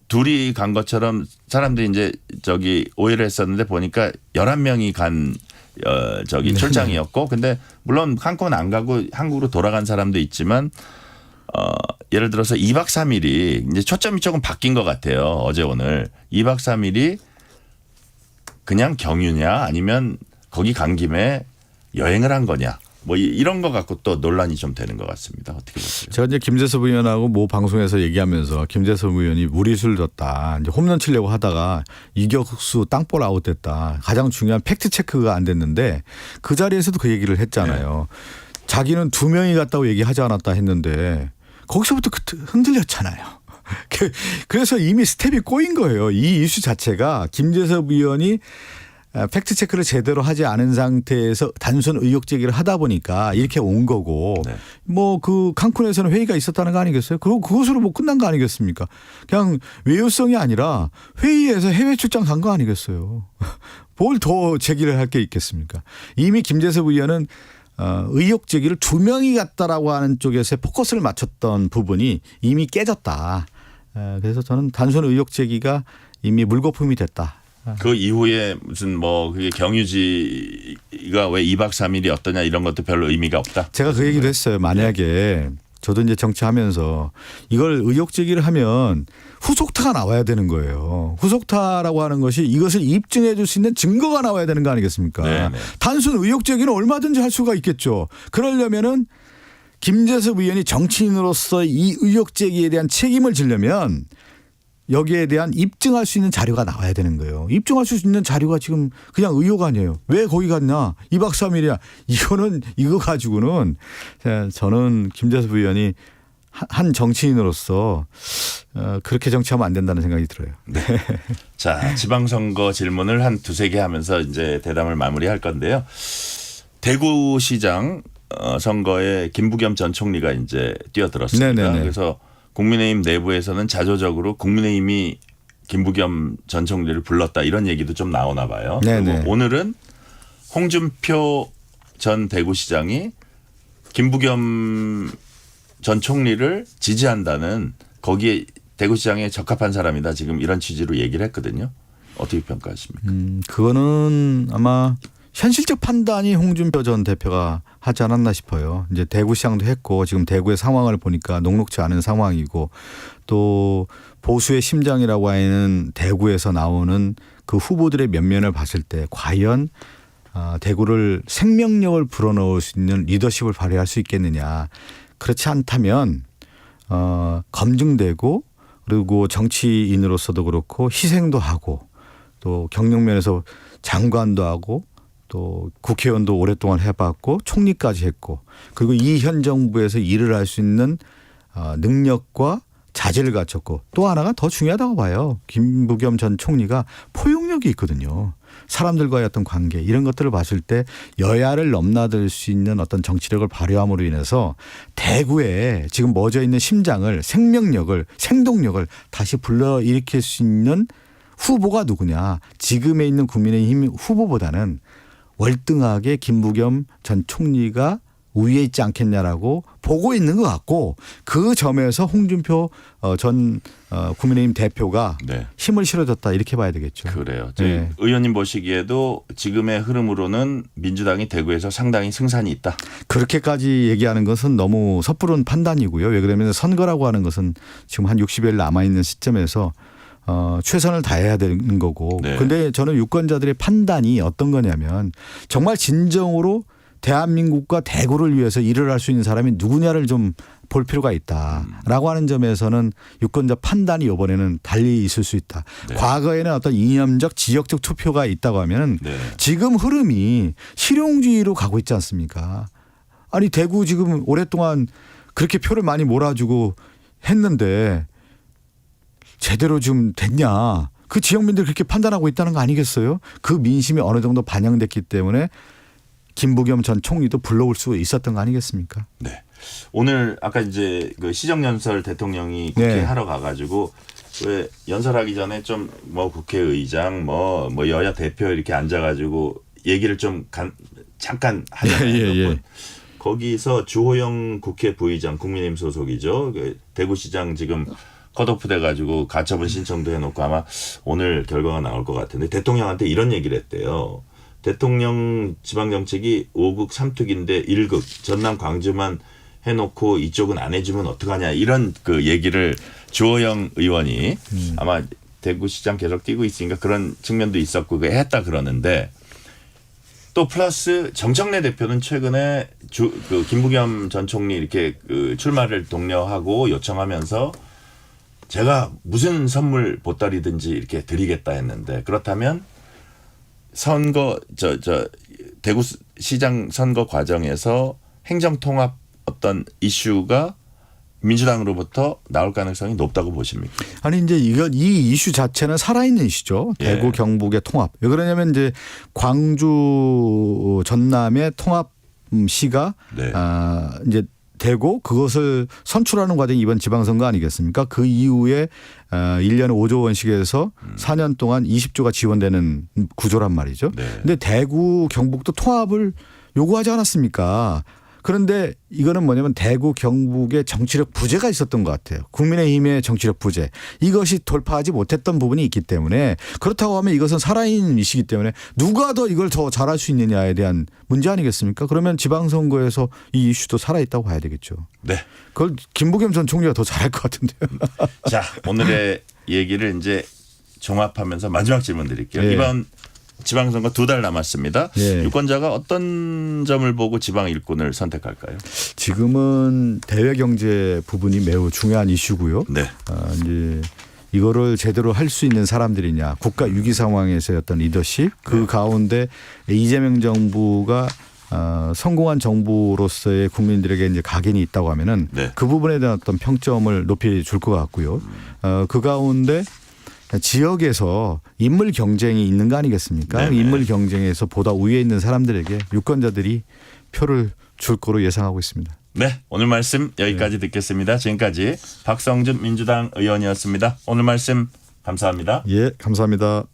둘이 간 것처럼 사람들이 이제 저기 오해를 했었는데 보니까 11명이 간 출장이었고 근데 물론 칸쿤 안 가고 한국으로 돌아간 사람도 있지만 예를 들어서 2박 3일이 이제 초점이 조금 바뀐 것 같아요. 어제 오늘 2박 3일이 그냥 경유냐 아니면 거기 간 김에 여행을 한 거냐. 뭐 이런 거 갖고 또 논란이 좀 되는 것 같습니다. 어떻게 보세요? 제가 이제 김재섭 의원하고 모 방송에서 얘기하면서 김재섭 의원이 무리수를 뒀다. 이제 홈런 치려고 하다가 이격수 땅볼 아웃됐다. 가장 중요한 팩트 체크가 안 됐는데 그 자리에서도 그 얘기를 했잖아요. 자기는 2명이 갔다고 얘기하지 않았다 했는데 거기서부터 흔들렸잖아요. 그래서 이미 스텝이 꼬인 거예요. 이 이슈 자체가 김재섭 의원이 팩트 체크를 제대로 하지 않은 상태에서 단순 의혹 제기를 하다 보니까 이렇게 온 거고 뭐 그 칸쿤에서는 회의가 있었다는 거 아니겠어요? 그리고 그것으로 뭐 끝난 거 아니겠습니까? 그냥 외유성이 아니라 회의에서 해외 출장 간 거 아니겠어요? 뭘 더 제기를 할 게 있겠습니까? 이미 김재섭 의원은 의혹 제기를 2명이 갔다라고 하는 쪽에서 포커스를 맞췄던 부분이 이미 깨졌다. 그래서 저는 단순 의혹 제기가 이미 물거품이 됐다. 그 이후에 무슨 뭐 그게 경유지가 왜 2박 3일이 어떠냐 이런 것도 별로 의미가 없다. 제가 그 얘기도 했어요. 만약에 저도 이제 정치하면서 이걸 의혹 제기를 하면 후속타가 나와야 되는 거예요. 후속타라고 하는 것이 이것을 입증해 줄 수 있는 증거가 나와야 되는 거 아니겠습니까? 네네. 단순 의혹 제기는 얼마든지 할 수가 있겠죠. 그러려면은 김재섭 의원이 정치인으로서 이 의혹 제기에 대한 책임을 지려면 여기에 대한 입증할 수 있는 자료가 나와야 되는 거예요. 입증할 수 있는 자료가 지금 그냥 의혹 아니에요. 왜 거기 갔냐? 2박 3일이야. 이거 가지고는 저는 김재섭 의원이 한 정치인으로서 그렇게 정치하면 안 된다는 생각이 들어요. 네. 자, 지방선거 질문을 한 두세 개 하면서 이제 대담을 마무리할 건데요. 대구시장 선거에 김부겸 전 총리가 이제 뛰어들었습니다. 네네네. 그래서 국민의힘 내부에서는 자조적으로 국민의힘이 김부겸 전 총리를 불렀다 이런 얘기도 좀 나오나 봐요. 네네. 그리고 오늘은 홍준표 전 대구시장이 김부겸 전 총리를 지지한다는 거기에 대구시장에 적합한 사람이다 지금 이런 취지로 얘기를 했거든요. 어떻게 평가하십니까? 그거는 아마 현실적 판단이 홍준표 전 대표가 하지 않았나 싶어요. 이제 대구시장도 했고 지금 대구의 상황을 보니까 녹록지 않은 상황이고 또 보수의 심장이라고 하는 대구에서 나오는 그 후보들의 면면을 봤을 때 과연 대구를 생명력을 불어넣을 수 있는 리더십을 발휘할 수 있겠느냐. 그렇지 않다면 검증되고 그리고 정치인으로서도 그렇고 희생도 하고 또 경력면에서 장관도 하고 또 국회의원도 오랫동안 해봤고 총리까지 했고 그리고 이 현 정부에서 일을 할 수 있는 능력과 자질을 갖췄고 또 하나가 더 중요하다고 봐요. 김부겸 전 총리가 포용력이 있거든요. 사람들과의 어떤 관계 이런 것들을 봤을 때 여야를 넘나들 수 있는 어떤 정치력을 발휘함으로 인해서 대구에 지금 멎어 있는 심장을 생명력을 생동력을 다시 불러일으킬 수 있는 후보가 누구냐. 지금에 있는 국민의힘 후보보다는 월등하게 김부겸 전 총리가 우위에 있지 않겠냐라고 보고 있는 것 같고 그 점에서 홍준표 전 국민의힘 대표가 네. 힘을 실어줬다 이렇게 봐야 되겠죠. 그래요. 네. 의원님 보시기에도 지금의 흐름으로는 민주당이 대구에서 상당히 승산이 있다. 그렇게까지 얘기하는 것은 너무 섣부른 판단이고요. 왜 그러면 선거라고 하는 것은 지금 한 60일 남아있는 시점에서 최선을 다해야 되는 거고. 그런데 네. 저는 유권자들의 판단이 어떤 거냐면 정말 진정으로 대한민국과 대구를 위해서 일을 할 수 있는 사람이 누구냐를 좀 볼 필요가 있다라고 하는 점에서는 유권자 판단이 이번에는 달리 있을 수 있다. 네. 과거에는 어떤 이념적 지역적 투표가 있다고 하면 네. 지금 흐름이 실용주의로 가고 있지 않습니까? 아니 대구 지금 오랫동안 그렇게 표를 많이 몰아주고 했는데 제대로 좀 됐냐. 그 지역민들이 그렇게 판단하고 있다는 거 아니겠어요? 그 민심이 어느 정도 반영됐기 때문에 김부겸 전 총리도 불러올 수 있었던 거 아니겠습니까? 네. 오늘 아까 이제 그 시정연설 대통령이 국회 네. 하러 가가지고 왜 연설하기 전에 좀 뭐 국회의장 뭐 여야 대표 이렇게 앉아가지고 얘기를 좀 잠깐 하잖아요. 예. 거기서 주호영 국회 부의장 국민의힘 소속이죠. 그 대구시장 지금 컷오프 돼가지고 가처분 신청도 해놓고 아마 오늘 결과가 나올 것 같은데 대통령한테 이런 얘기를 했대요. 대통령 지방정책이 5극 3특인데 1극 전남 광주만 해놓고 이쪽은 안 해주면 어떡하냐 이런 그 얘기를 주호영 의원이 아마 대구시장 계속 뛰고 있으니까 그런 측면도 있었고 했다 그러는데 또 플러스 정청래 대표는 최근에 그 김부겸 전 총리 이렇게 그 출마를 독려하고 요청하면서 제가 무슨 선물 보따리든지 이렇게 드리겠다 했는데 그렇다면 선거 대구시장 선거 과정에서 행정통합 어떤 이슈가 민주당으로부터 나올 가능성이 높다고 보십니까? 아니 이제 이 이슈 자체는 살아있는 이슈죠. 대구 경북의 통합. 왜 그러냐면 이제 광주 전남의 통합시가 네. 이제 되고 그것을 선출하는 과정이 이번 지방선거 아니겠습니까? 그 이후에 1년에 5조 원씩에서 4년 동안 20조가 지원되는 구조란 말이죠. 네. 근데 대구 경북도 통합을 요구하지 않았습니까? 그런데 이거는 뭐냐면 대구 경북의 정치력 부재가 있었던 것 같아요. 국민의힘의 정치력 부재. 이것이 돌파하지 못했던 부분이 있기 때문에 그렇다고 하면 이것은 살아있는 이슈이기 때문에 누가 더 이걸 더 잘할 수 있느냐에 대한 문제 아니겠습니까? 그러면 지방선거에서 이 이슈도 살아있다고 봐야 되겠죠. 네. 그걸 김부겸 전 총리가 더 잘할 것 같은데요. 자, 오늘의 얘기를 이제 종합하면서 마지막 질문 드릴게요. 예. 이번 지방선거 2달 남았습니다. 예. 유권자가 어떤 점을 보고 지방 일꾼을 선택할까요? 지금은 대외 경제 부분이 매우 중요한 이슈고요. 네. 이제 이거를 제대로 할 수 있는 사람들이냐. 국가 위기 상황에서의 어떤 리더십. 그 가운데 이재명 정부가 성공한 정부로서의 국민들에게 이제 각인이 있다고 하면은 네. 그 부분에 대한 어떤 평점을 높이 줄 것 같고요. 그 가운데 지역에서 인물 경쟁이 있는 거 아니겠습니까? 네네. 인물 경쟁에서 보다 우위에 있는 사람들에게 유권자들이 표를 줄 거로 예상하고 있습니다. 네, 오늘 말씀 여기까지 듣겠습니다. 지금까지 박성준 민주당 의원이었습니다. 오늘 말씀 감사합니다. 예, 감사합니다.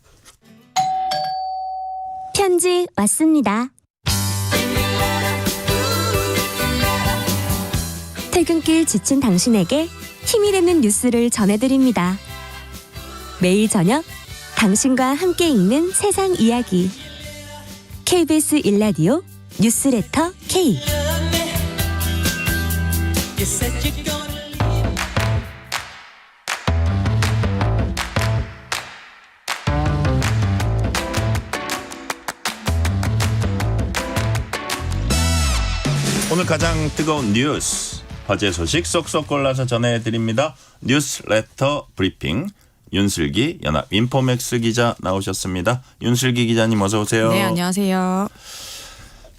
편지 왔습니다. 퇴근길 지친 당신에게 힘이 되는 뉴스를 전해드립니다. 매일 저녁 당신과 함께 읽는 세상 이야기. KBS 1라디오 뉴스레터 K. 오늘 가장 뜨거운 뉴스, 화제 소식 쏙쏙 골라서 전해드립니다. 뉴스레터 브리핑. 윤슬기 연합 인포맥스 기자 나오셨습니다. 윤슬기 기자님 어서 오세요. 네, 안녕하세요.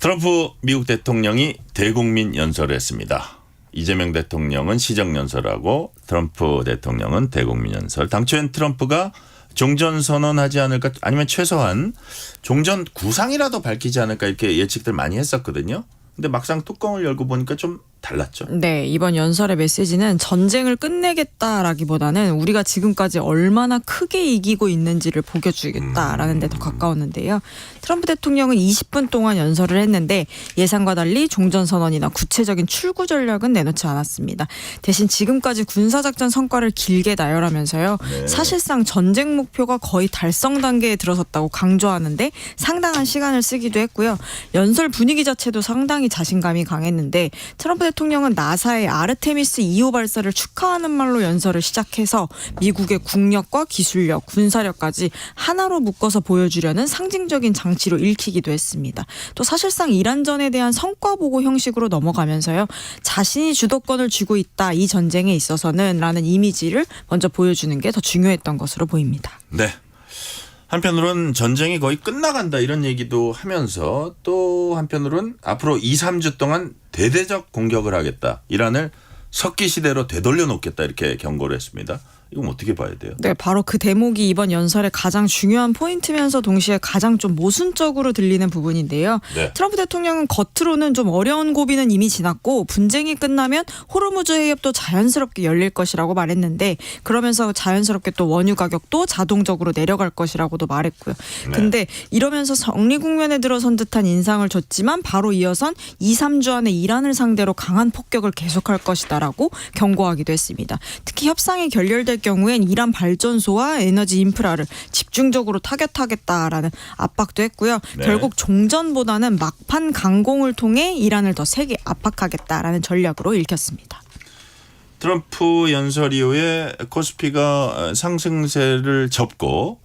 트럼프 미국 대통령이 대국민 연설을 했습니다. 이재명 대통령은 시정연설하고 트럼프 대통령은 대국민 연설. 당초엔 트럼프가 종전선언하지 않을까 아니면 최소한 종전 구상이라도 밝히지 않을까 이렇게 예측들 많이 했었거든요. 근데 막상 뚜껑을 열고 보니까 좀 달랐죠. 네, 이번 연설의 메시지는 전쟁을 끝내겠다라기보다는 우리가 지금까지 얼마나 크게 이기고 있는지를 보여주겠다라는 데 더 가까웠는데요. 트럼프 대통령은 20분 동안 연설을 했는데 예상과 달리 종전선언이나 구체적인 출구 전략은 내놓지 않았습니다. 대신 지금까지 군사작전 성과를 길게 나열하면서요. 네. 사실상 전쟁 목표가 거의 달성 단계에 들어섰다고 강조하는데 상당한 시간을 쓰기도 했고요. 연설 분위기 자체도 상당히 자신감이 강했는데 트럼프 대통령은 나사의 아르테미스 2호 발사를 축하하는 말로 연설을 시작해서 미국의 국력과 기술력, 군사력까지 하나로 묶어서 보여주려는 상징적인 장치로 읽히기도 했습니다. 또 사실상 이란전에 대한 성과 보고 형식으로 넘어가면서요. 자신이 주도권을 쥐고 있다. 이 전쟁에 있어서는 라는 이미지를 먼저 보여주는 게 더 중요했던 것으로 보입니다. 네. 한편으로는 전쟁이 거의 끝나간다 이런 얘기도 하면서 또 한편으로는 앞으로 2, 3주 동안 대대적 공격을 하겠다. 이란을 석기 시대로 되돌려 놓겠다 이렇게 경고를 했습니다. 이건 어떻게 봐야 돼요? 네, 바로 그 대목이 이번 연설의 가장 중요한 포인트면서 동시에 가장 좀 모순적으로 들리는 부분인데요. 네. 트럼프 대통령은 겉으로는 좀 어려운 고비는 이미 지났고 분쟁이 끝나면 호르무즈 해협도 자연스럽게 열릴 것이라고 말했는데 그러면서 자연스럽게 또 원유 가격도 자동적으로 내려갈 것이라고도 말했고요. 네. 근데 이러면서 정리 국면에 들어선 듯한 인상을 줬지만 바로 이어선 2, 3주 안에 이란을 상대로 강한 폭격을 계속할 것이다라고 경고하기도 했습니다. 특히 협상이 결렬될 경우엔 이란 발전소와 에너지 인프라를 집중적으로 타겟하겠다라는 압박도 했고요. 네. 결국 종전보다는 막판 강공을 통해 이란을 더 세게 압박하겠다라는 전략으로 읽혔습니다. 트럼프 연설 이후에 코스피가 상승세를 접고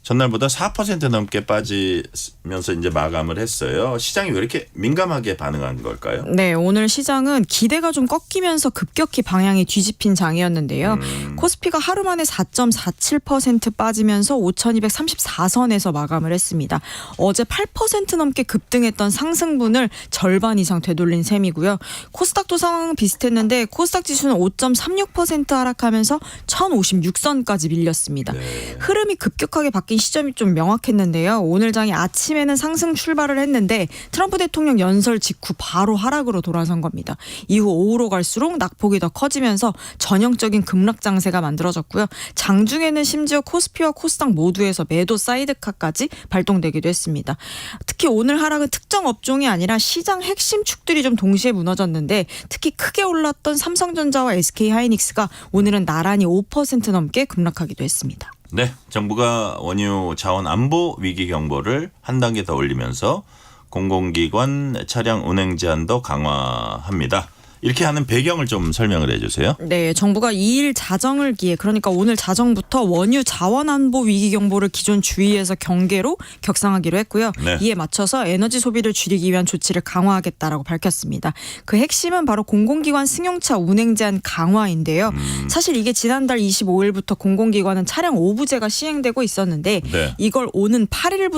전날보다 4% 넘게 빠지면서 이제 마감을 했어요. 시장이 왜 이렇게 민감하게 반응한 걸까요? 네, 오늘 시장은 기대가 좀 꺾이면서 급격히 방향이 뒤집힌 장이었는데요. 코스피가 하루 만에 4.47% 빠지면서 5,234선에서 마감을 했습니다. 어제 8% 넘게 급등했던 상승분을 절반 이상 되돌린 셈이고요. 코스닥도 상황은 비슷했는데 코스닥 지수는 5.36% 하락하면서 1,056선까지 밀렸습니다. 네. 흐름이 급격하게 바뀐 시점이 좀 명확했는데요. 오늘 장이 아침에는 상승 출발을 했는데 트럼프 대통령 연설 직후 바로 하락으로 돌아선 겁니다. 이후 오후로 갈수록 낙폭이 더 커지면서 전형적인 급락 장세가 만들어졌고요. 장중에는 심지어 코스피와 코스닥 모두에서 매도 사이드카까지 발동되기도 했습니다. 특히 오늘 하락은 특정 업종이 아니라 시장 핵심 축들이 좀 동시에 무너졌는데 특히 크게 올랐던 삼성전자와 SK하이닉스가 오늘은 나란히 5% 넘게 급락하기도 했습니다. 네, 정부가 원유 자원 안보 위기 경보를 한 단계 더 올리면서 공공기관 차량 운행 제한도 강화합니다. 이렇게 하는 배경을 좀 설명을 해 주세요. 네, 정부가 2일 자정을 기해 그러니까 오늘 자정부터 원유 자원안보 위기경보를 기존 주의에서 경계로 격상하기로 했고요. 네. 이에 맞춰서 에너지 소비를 줄이기 위한 조치를 강화하겠다라고 밝혔습니다. 그 핵심은 바로 공공기관 승용차 운행 제한 강화인데요. 사실 이게 지난달 25일부터 공공기관은 차량 오부제가 시행되고 있었는데 네. 이걸 오는 8일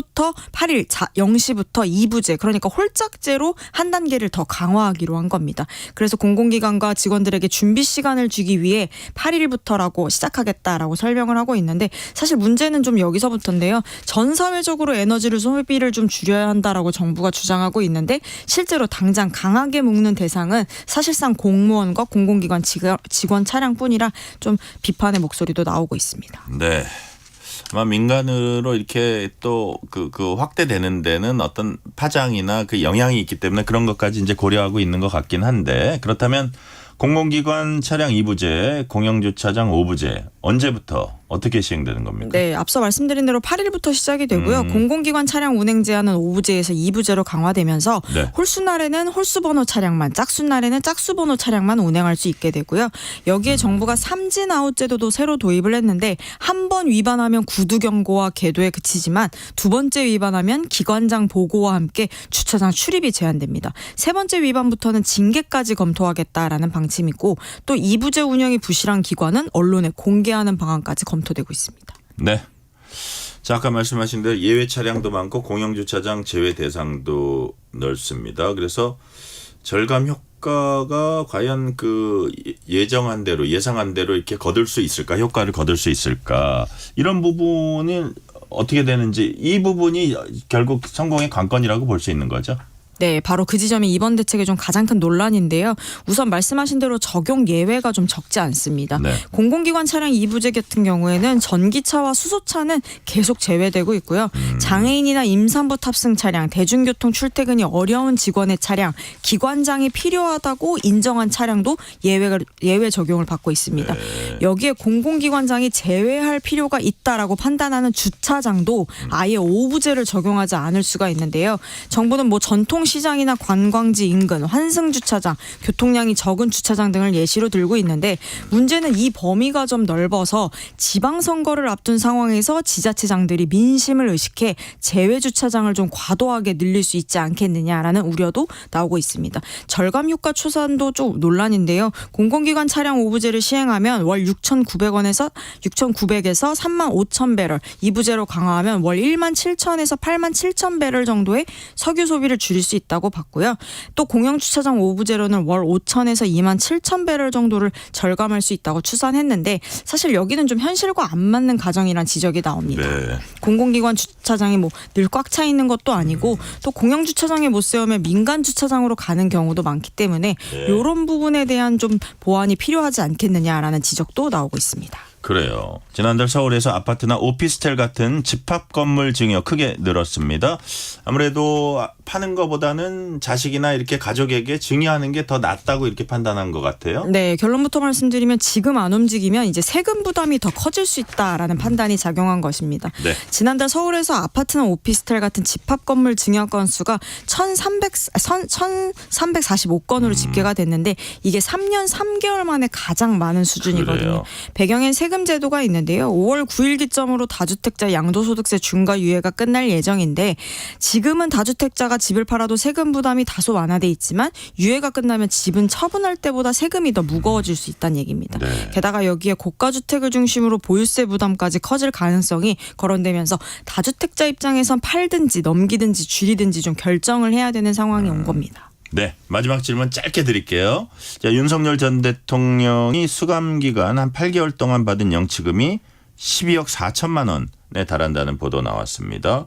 0시부터 2부제 그러니까 홀짝제로 한 단계를 더 강화하기로 한 겁니다. 그래서 공공기관과 직원들에게 준비 시간을 주기 위해 8일부터라고 시작하겠다라고 설명을 하고 있는데 사실 문제는 좀 여기서부터인데요. 전 사회적으로 에너지를 소비를 좀 줄여야 한다라고 정부가 주장하고 있는데 실제로 당장 강하게 묶는 대상은 사실상 공무원과 공공기관 직원 차량뿐이라 좀 비판의 목소리도 나오고 있습니다. 네. 아마 민간으로 이렇게 또 그 확대되는 데는 어떤 파장이나 그 영향이 있기 때문에 그런 것까지 이제 고려하고 있는 것 같긴 한데 그렇다면 공공기관 차량 2부제, 공영주차장 5부제 언제부터 어떻게 시행되는 겁니까? 네, 앞서 말씀드린 대로 8일부터 시작이 되고요. 공공기관 차량 운행 제한은 5부제에서 2부제로 강화되면서 네. 홀수날에는 홀수번호 차량만, 짝수날에는 짝수번호 차량만 운행할 수 있게 되고요. 여기에 정부가 삼진 아웃 제도도 새로 도입을 했는데 한 번 위반하면 구두 경고와 계도에 그치지만 두 번째 위반하면 기관장 보고와 함께 주차장 출입이 제한됩니다. 세 번째 위반부터는 징계까지 검토하겠다라는 방침이고 또 2부제 운영이 부실한 기관은 언론에 공개하는 방안까지 검토되고 있습니다. 네. 자, 아까 말씀하신 대로 예외 차량도 많고 공영주차장 제외 대상도 넓습니다. 그래서 절감 효과가 과연 그 예정한 대로 예상한 대로 이렇게 거둘 수 있을까? 효과를 거둘 수 있을까? 이런 부분이 어떻게 되는지 이 부분이 결국 성공의 관건이라고 볼 수 있는 거죠. 네, 바로 그 지점이 이번 대책의 좀 가장 큰 논란인데요. 우선 말씀하신 대로 적용 예외가 좀 적지 않습니다. 네. 공공기관 차량 2부제 같은 경우에는 전기차와 수소차는 계속 제외되고 있고요. 장애인이나 임산부 탑승 차량, 대중교통 출퇴근이 어려운 직원의 차량, 기관장이 필요하다고 인정한 차량도 예외 적용을 받고 있습니다. 네. 여기에 공공기관장이 제외할 필요가 있다라고 판단하는 주차장도 아예 5부제를 적용하지 않을 수가 있는데요. 정부는 뭐 전통 시장이나 관광지 인근, 환승 주차장, 교통량이 적은 주차장 등을 예시로 들고 있는데 문제는 이 범위가 좀 넓어서 지방선거를 앞둔 상황에서 지자체장들이 민심을 의식해 제외 주차장을 좀 과도하게 늘릴 수 있지 않겠느냐라는 우려도 나오고 있습니다. 절감 효과 추산도 좀 논란인데요. 공공기관 차량 5부제를 시행하면 월 6,900에서 35,000배럴, 2부제로 강화하면 월 17,000에서 87,000배럴 정도의 석유 소비를 줄일 수 있다고 봤고요. 또 공영주차장 5부제로는 월 5,000에서 27,000배럴 정도를 절감할 수 있다고 추산했는데 사실 여기는 좀 현실과 안 맞는 가정이란 지적이 나옵니다. 네. 공공기관 주차장이 뭐 늘 꽉 차 있는 것도 아니고 또 공영주차장에 못 세우면 민간 주차장으로 가는 경우도 많기 때문에 이런 부분에 대한 좀 보완이 필요하지 않겠느냐라는 지적도 나오고 있습니다. 그래요. 지난달 서울에서 아파트나 오피스텔 같은 집합 건물 증여 크게 늘었습니다. 아무래도 파는 것보다는 자식이나 이렇게 가족에게 증여하는 게 더 낫다고 이렇게 판단한 것 같아요. 네, 결론부터 말씀드리면 지금 안 움직이면 이제 세금 부담이 더 커질 수 있다라는 판단이 작용한 것입니다. 네. 지난달 서울에서 아파트나 오피스텔 같은 집합 건물 증여 건수가 1,345건으로 집계가 됐는데 이게 3년 3개월 만에 가장 많은 수준이거든요. 그래요. 배경엔 세금 제도가 있는데요. 5월 9일 기점으로 다주택자 양도소득세 중과 유예가 끝날 예정인데 지금은 다주택자가 집을 팔아도 세금 부담이 다소 완화돼 있지만 유예가 끝나면 집은 처분할 때보다 세금이 더 무거워질 수 있다는 얘기입니다. 네. 게다가 여기에 고가주택을 중심으로 보유세 부담까지 커질 가능성이 거론되면서 다주택자 입장에선 팔든지 넘기든지 줄이든지 좀 결정을 해야 되는 상황이 온 겁니다. 네, 마지막 질문 짧게 드릴게요. 자, 윤석열 전 대통령이 수감 기간 한 8개월 동안 받은 영치금이 12억 4천만 원 달한다는 보도 나왔습니다.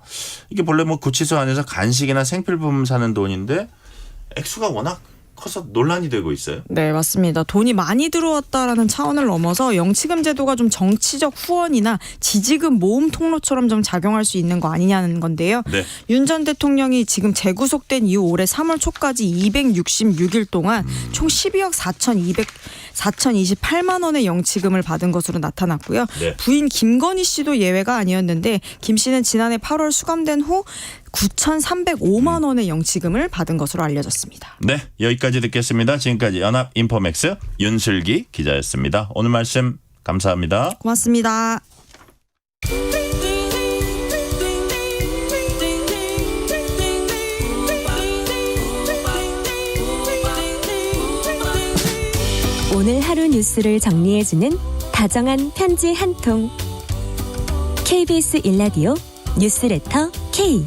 이게 본래 뭐 구치소 안에서 간식이나 생필품 사는 돈인데 액수가 워낙 커서 논란이 되고 있어요. 네, 맞습니다. 돈이 많이 들어왔다라는 차원을 넘어서 영치금 제도가 좀 정치적 후원이나 지지금 모금 통로처럼 좀 작용할 수 있는 거 아니냐는 건데요. 네. 윤 전 대통령이 지금 재구속된 이후 올해 3월 초까지 266일 동안 총 12억 4,028만 원의 영치금을 받은 것으로 나타났고요. 네. 부인 김건희 씨도 예외가 아니었는데 김 씨는 지난해 8월 수감된 후 9,305만 원의 영치금을 받은 것으로 알려졌습니다. 네, 여기까지 듣겠습니다. 지금까지 연합인포맥스 윤슬기 기자였습니다. 오늘 말씀 감사합니다. 고맙습니다. 오늘 하루 뉴스를 정리해주는 다정한 편지 한 통. KBS 일라디오 뉴스레터 K.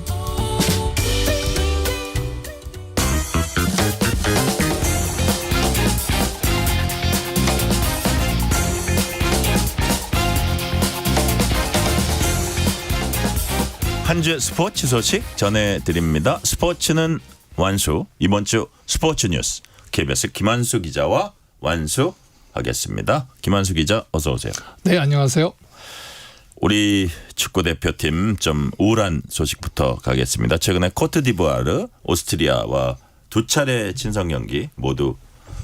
한 주의 스포츠 소식 전해드립니다. 스포츠는 완수. 이번 주 스포츠 뉴스 KBS 김한수 기자와 완수하겠습니다. 김한수 기자 어서 오세요. 네, 안녕하세요. 우리 축구대표팀 좀 우울한 소식부터 가겠습니다. 최근에 코트디부아르, 오스트리아와 두 차례 친선 경기 모두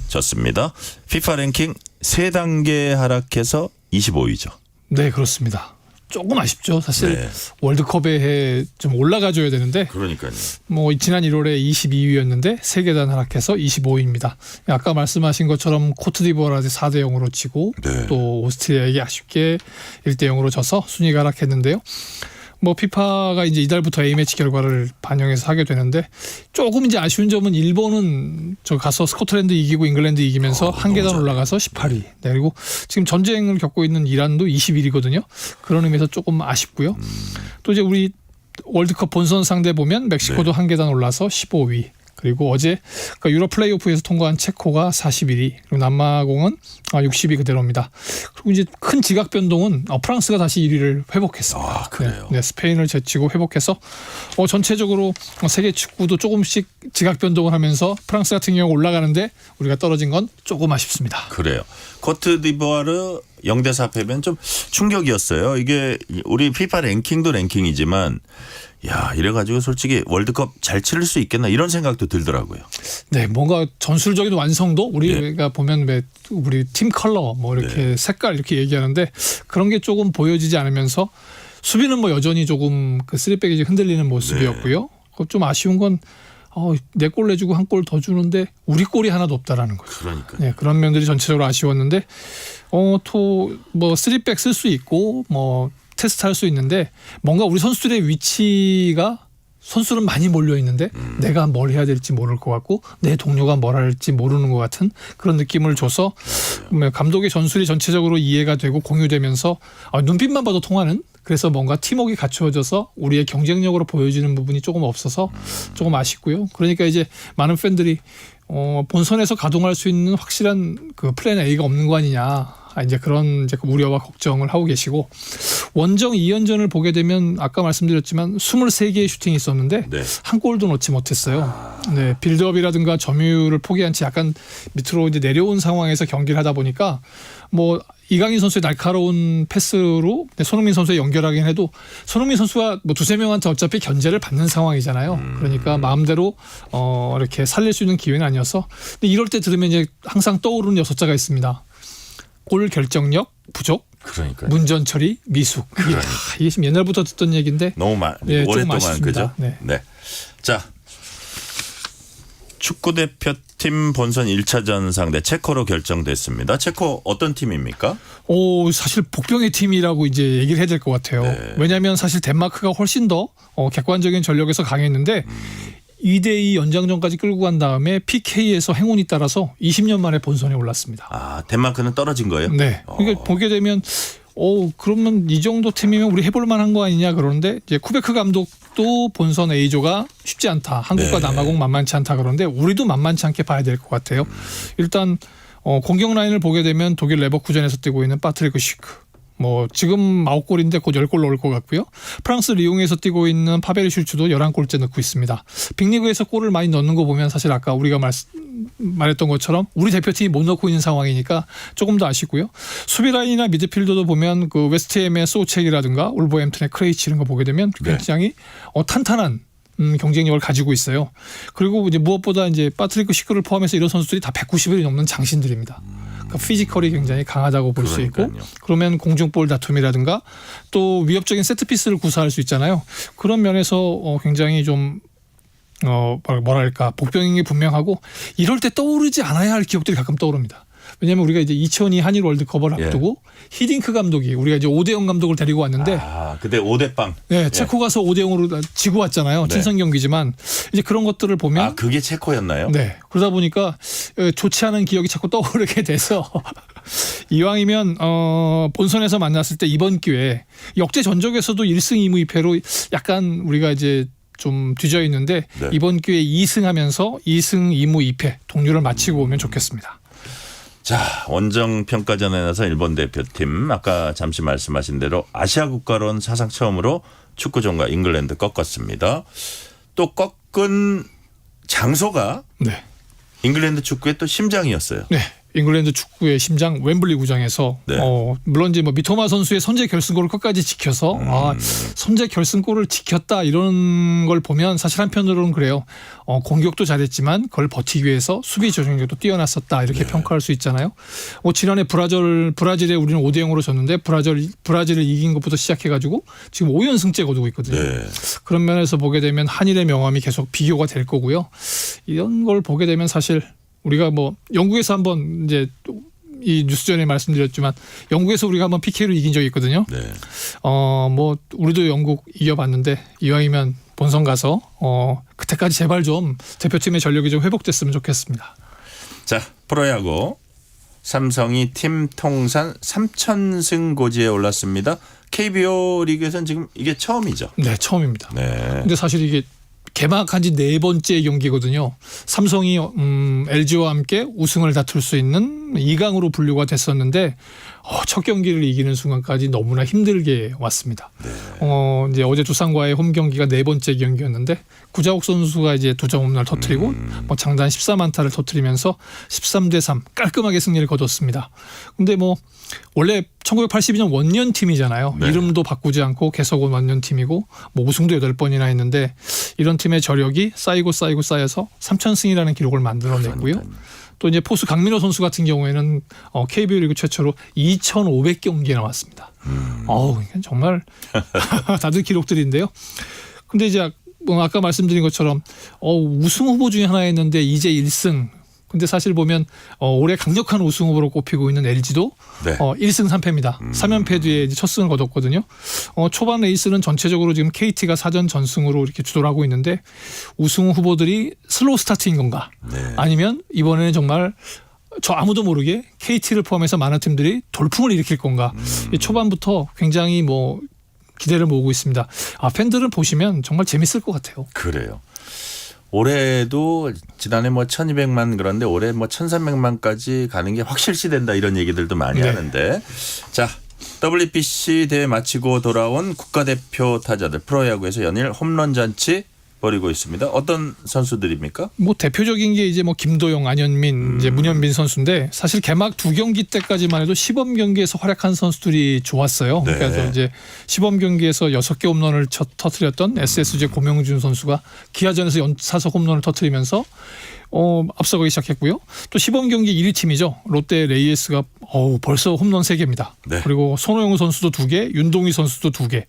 졌습니다. FIFA 랭킹 3단계 하락해서 25위죠. 네, 그렇습니다. 조금 아쉽죠. 사실 네. 월드컵에 좀 올라가줘야 되는데 그러니까요. 뭐 지난 1월에 22위였는데 3계단 하락해서 25위입니다. 아까 말씀하신 것처럼 코트디부아르한테 4대 0으로 치고 네. 또 오스트리아에게 아쉽게 1대 0으로 져서 순위가 하락했는데요. 뭐 피파가 이제 이달부터 A매치 결과를 반영해서 하게 되는데 조금 이제 아쉬운 점은 일본은 저 가서 스코틀랜드 이기고 잉글랜드 이기면서 한 계단 올라가서 18위. 네, 그리고 지금 전쟁을 겪고 있는 이란도 21위거든요. 그런 의미에서 조금 아쉽고요. 또 이제 우리 월드컵 본선 상대 보면 멕시코도 한 계단 올라서 15위. 그리고 어제 그러니까 유럽 플레이오프에서 통과한 체코가 41위, 그리고 남아공은 60위 그대로입니다. 그리고 이제 큰 지각 변동은 프랑스가 다시 1위를 회복했습니다. 아, 그래요? 네, 스페인을 제치고 회복해서 전체적으로 세계 축구도 조금씩 지각 변동을 하면서 프랑스 같은 경우 올라가는데 우리가 떨어진 건 조금 아쉽습니다. 그래요. 코트디부아르 0대4 패배는 좀 충격이었어요. 이게 우리 FIFA 랭킹도 랭킹이지만 야, 이래가지고 솔직히 월드컵 잘 치를 수 있겠나 이런 생각도 들더라고요. 네, 뭔가 전술적인 완성도 우리가 보면 왜 우리 팀 컬러 뭐 이렇게 색깔 이렇게 얘기하는데 그런 게 조금 보여지지 않으면서 수비는 뭐 여전히 조금 그 3백이 흔들리는 모습이었고요. 좀 아쉬운 건 내 골 내주고 한 골 더 주는데 우리 골이 하나도 없다라는 거죠. 그러니까. 네, 그런 면들이 전체적으로 아쉬웠는데 또 뭐 3백 쓸 수 있고 뭐 테스트할 수 있는데 뭔가 우리 선수들의 위치가 선수는 많이 몰려 있는데 내가 뭘 해야 될지 모를 것 같고 내 동료가 뭘 할지 모르는 것 같은 그런 느낌을 줘서 감독의 전술이 전체적으로 이해가 되고 공유되면서 눈빛만 봐도 통하는, 그래서 뭔가 팀워크가 갖추어져서 우리의 경쟁력으로 보여지는 부분이 조금 없어서 조금 아쉽고요. 그러니까 이제 많은 팬들이 본선에서 가동할 수 있는 확실한 그 플랜 A가 없는 거 아니냐. 이제 그런 이제 우려와 걱정을 하고 계시고, 원정 2연전을 보게 되면 아까 말씀드렸지만 23개의 슈팅이 있었는데 한 골도 넣지 못했어요. 네, 빌드업이라든가 점유율을 포기한 채 약간 밑으로 이제 내려온 상황에서 경기를 하다 보니까 뭐 이강인 선수의 날카로운 패스로 손흥민 선수에 연결하긴 해도 손흥민 선수가 뭐 두세 명한테 어차피 견제를 받는 상황이잖아요. 그러니까 마음대로 이렇게 살릴 수 있는 기회는 아니어서. 근데 이럴 때 들으면 이제 항상 떠오르는 6자가 있습니다. 골 결정력 부족, 그러니까요. 문전 처리 미숙. 이게 지금 옛날부터 듣던 얘기인데 너무 오랫동안 그죠? 네. 자, 축구 대표팀 본선 1차전 상대 체코로 결정됐습니다. 체코 어떤 팀입니까? 사실 복병의 팀이라고 이제 얘기를 해야 될 것 같아요. 왜냐하면 사실 덴마크가 훨씬 더 객관적인 전력에서 강했는데 2대2 연장전까지 끌고 간 다음에 PK에서 행운이 따라서 20년 만에 본선에 올랐습니다. 아, 덴마크는 떨어진 거예요? 네. 그러니까 보게 되면 그러면 이 정도 팀이면 우리 해볼 만한 거 아니냐 그러는데 이제 쿠베크 감독도 본선 A조가 쉽지 않다. 한국과 남아공 만만치 않다 그러는데 우리도 만만치 않게 봐야 될 것 같아요. 일단 공격 라인을 보게 되면 독일 레버쿠젠에서 뛰고 있는 파트리크 슈크, 뭐 지금 9골인데 곧 10골 넣을 것 같고요. 프랑스 리옹에서 뛰고 있는 파베르 슐츠도 11골째 넣고 있습니다. 빅리그에서 골을 많이 넣는 거 보면 사실 아까 우리가 말했던 것처럼 우리 대표팀이 못 넣고 있는 상황이니까 조금 더 아쉽고요. 수비 라인이나 미드필더도 보면 그 웨스트햄의 소책이라든가 울버햄튼의 크레이치 이런 거 보게 되면 굉장히 탄탄한 경쟁력을 가지고 있어요. 그리고 이제 무엇보다 이제 파트리크 시크를 포함해서 이런 선수들이 다 190이 넘는 장신들입니다. 그러니까 피지컬이 굉장히 강하다고 볼 수 있고 그러면 공중볼 다툼이라든가 또 위협적인 세트피스를 구사할 수 있잖아요. 그런 면에서 굉장히 좀 뭐랄까 복병인 게 분명하고 이럴 때 떠오르지 않아야 할 기억들이 가끔 떠오릅니다. 왜냐하면 우리가 이제 2002 한일 월드컵을 앞두고 히딩크 감독이 우리가 이제 5대0 감독을 데리고 왔는데 그때 5대0 네, 체코 가서 5대0으로 지고 왔잖아요. 친선 경기지만 이제 그런 것들을 보면 그게 체코였나요? 네. 그러다 보니까 좋지 않은 기억이 자꾸 떠오르게 돼서 이왕이면 본선에서 만났을 때 이번 기회에 역대 전적에서도 1승 2무 2패로 약간 우리가 이제 좀 뒤져 있는데 이번 기회에 2승하면서 2승 2무 2패 동률을 마치고 오면 좋겠습니다. 자, 원정 평가전에 나서 일본 대표팀 아까 잠시 말씀하신 대로 아시아 국가로는 사상 처음으로 축구전과 잉글랜드 꺾었습니다. 또 꺾은 장소가 잉글랜드 축구의 또 심장이었어요. 네. 잉글랜드 축구의 심장 웸블리 구장에서 물론 이제 뭐 미토마 선수의 선제 결승골을 끝까지 지켜서 선제 결승골을 지켰다 이런 걸 보면 사실 한편으로는 그래요. 공격도 잘했지만 그걸 버티기 위해서 수비 조직력도 뛰어났었다 이렇게 평가할 수 있잖아요. 지난해 브라질에 우리는 5대0으로 졌는데 브라질을 이긴 것부터 시작해가지고 지금 5연승째 거두고 있거든요. 그런 면에서 보게 되면 한일의 명함이 계속 비교가 될 거고요. 이런 걸 보게 되면 사실 우리가 뭐 영국에서 한번 이제 이 뉴스 전에 말씀드렸지만 영국에서 우리가 한번 PK로 이긴 적이 있거든요. 뭐 우리도 영국 이겨봤는데 이왕이면 본선 가서 그때까지 제발 좀 대표팀의 전력이 좀 회복됐으면 좋겠습니다. 자, 프로야구 삼성이 팀 통산 3,000승 고지에 올랐습니다. KBO 리그에서는 지금 이게 처음이죠? 네, 처음입니다. 네. 근데 사실 이게 개막한 지 4번째 경기거든요. 삼성이 LG와 함께 우승을 다툴 수 있는 2강으로 분류가 됐었는데 첫 경기를 이기는 순간까지 너무나 힘들게 왔습니다. 이제 어제 두산과의 홈 경기가 4번째 경기였는데 구자욱 선수가 이제 2점 홈런을 터뜨리고 뭐 장단 14만타를 터뜨리면서 13대3 깔끔하게 승리를 거뒀습니다. 근데 뭐 원래 1982년 원년팀이잖아요. 이름도 바꾸지 않고 계속 온 원년팀이고 뭐 우승도 8번이나 했는데 이런 팀의 저력이 쌓여서 3,000승이라는 기록을 만들어냈고요. 또 이제 포수 강민호 선수 같은 경우에는 KBO 리그 최초로 2,500경기에 나왔습니다. 정말 다들 기록들인데요. 근데 이제 뭐 아까 말씀드린 것처럼 우승 후보 중에 하나였는데 이제 1승. 근데 사실 보면 올해 강력한 우승 후보로 꼽히고 있는 LG도 1승 3패입니다. 3연패 뒤에 이제 첫 승을 거뒀거든요. 초반 레이스는 전체적으로 지금 KT가 사전 전승으로 이렇게 주도를 하고 있는데 우승 후보들이 슬로우 스타트인 건가? 아니면 이번에는 정말 저 아무도 모르게 KT를 포함해서 많은 팀들이 돌풍을 일으킬 건가? 초반부터 굉장히 뭐 기대를 모으고 있습니다. 팬들은 보시면 정말 재밌을 것 같아요. 그래요. 올해도 지난해 뭐 1,200만 그런데 올해 뭐 1,300만까지 가는 게 확실시된다 이런 얘기들도 많이 하는데 자, WBC 대회 마치고 돌아온 국가대표 타자들 프로야구에서 연일 홈런 잔치 벌이고 있습니다. 어떤 선수들입니까? 뭐 대표적인 게 이제 뭐 김도영, 안현민, 이제 문현빈 선수인데 사실 개막 2경기 때까지만 해도 시범 경기에서 활약한 선수들이 좋았어요. 그래서 이제 시범 경기에서 6개 홈런을 터뜨렸던 SSG 고명준 선수가 기아전에서 연사석 홈런을 터뜨리면서 앞서가기 시작했고요. 또 시범 경기 1위 팀이죠. 롯데 레이에스가 벌써 홈런 3개입니다. 그리고 손호영 선수도 2개, 윤동희 선수도 2개.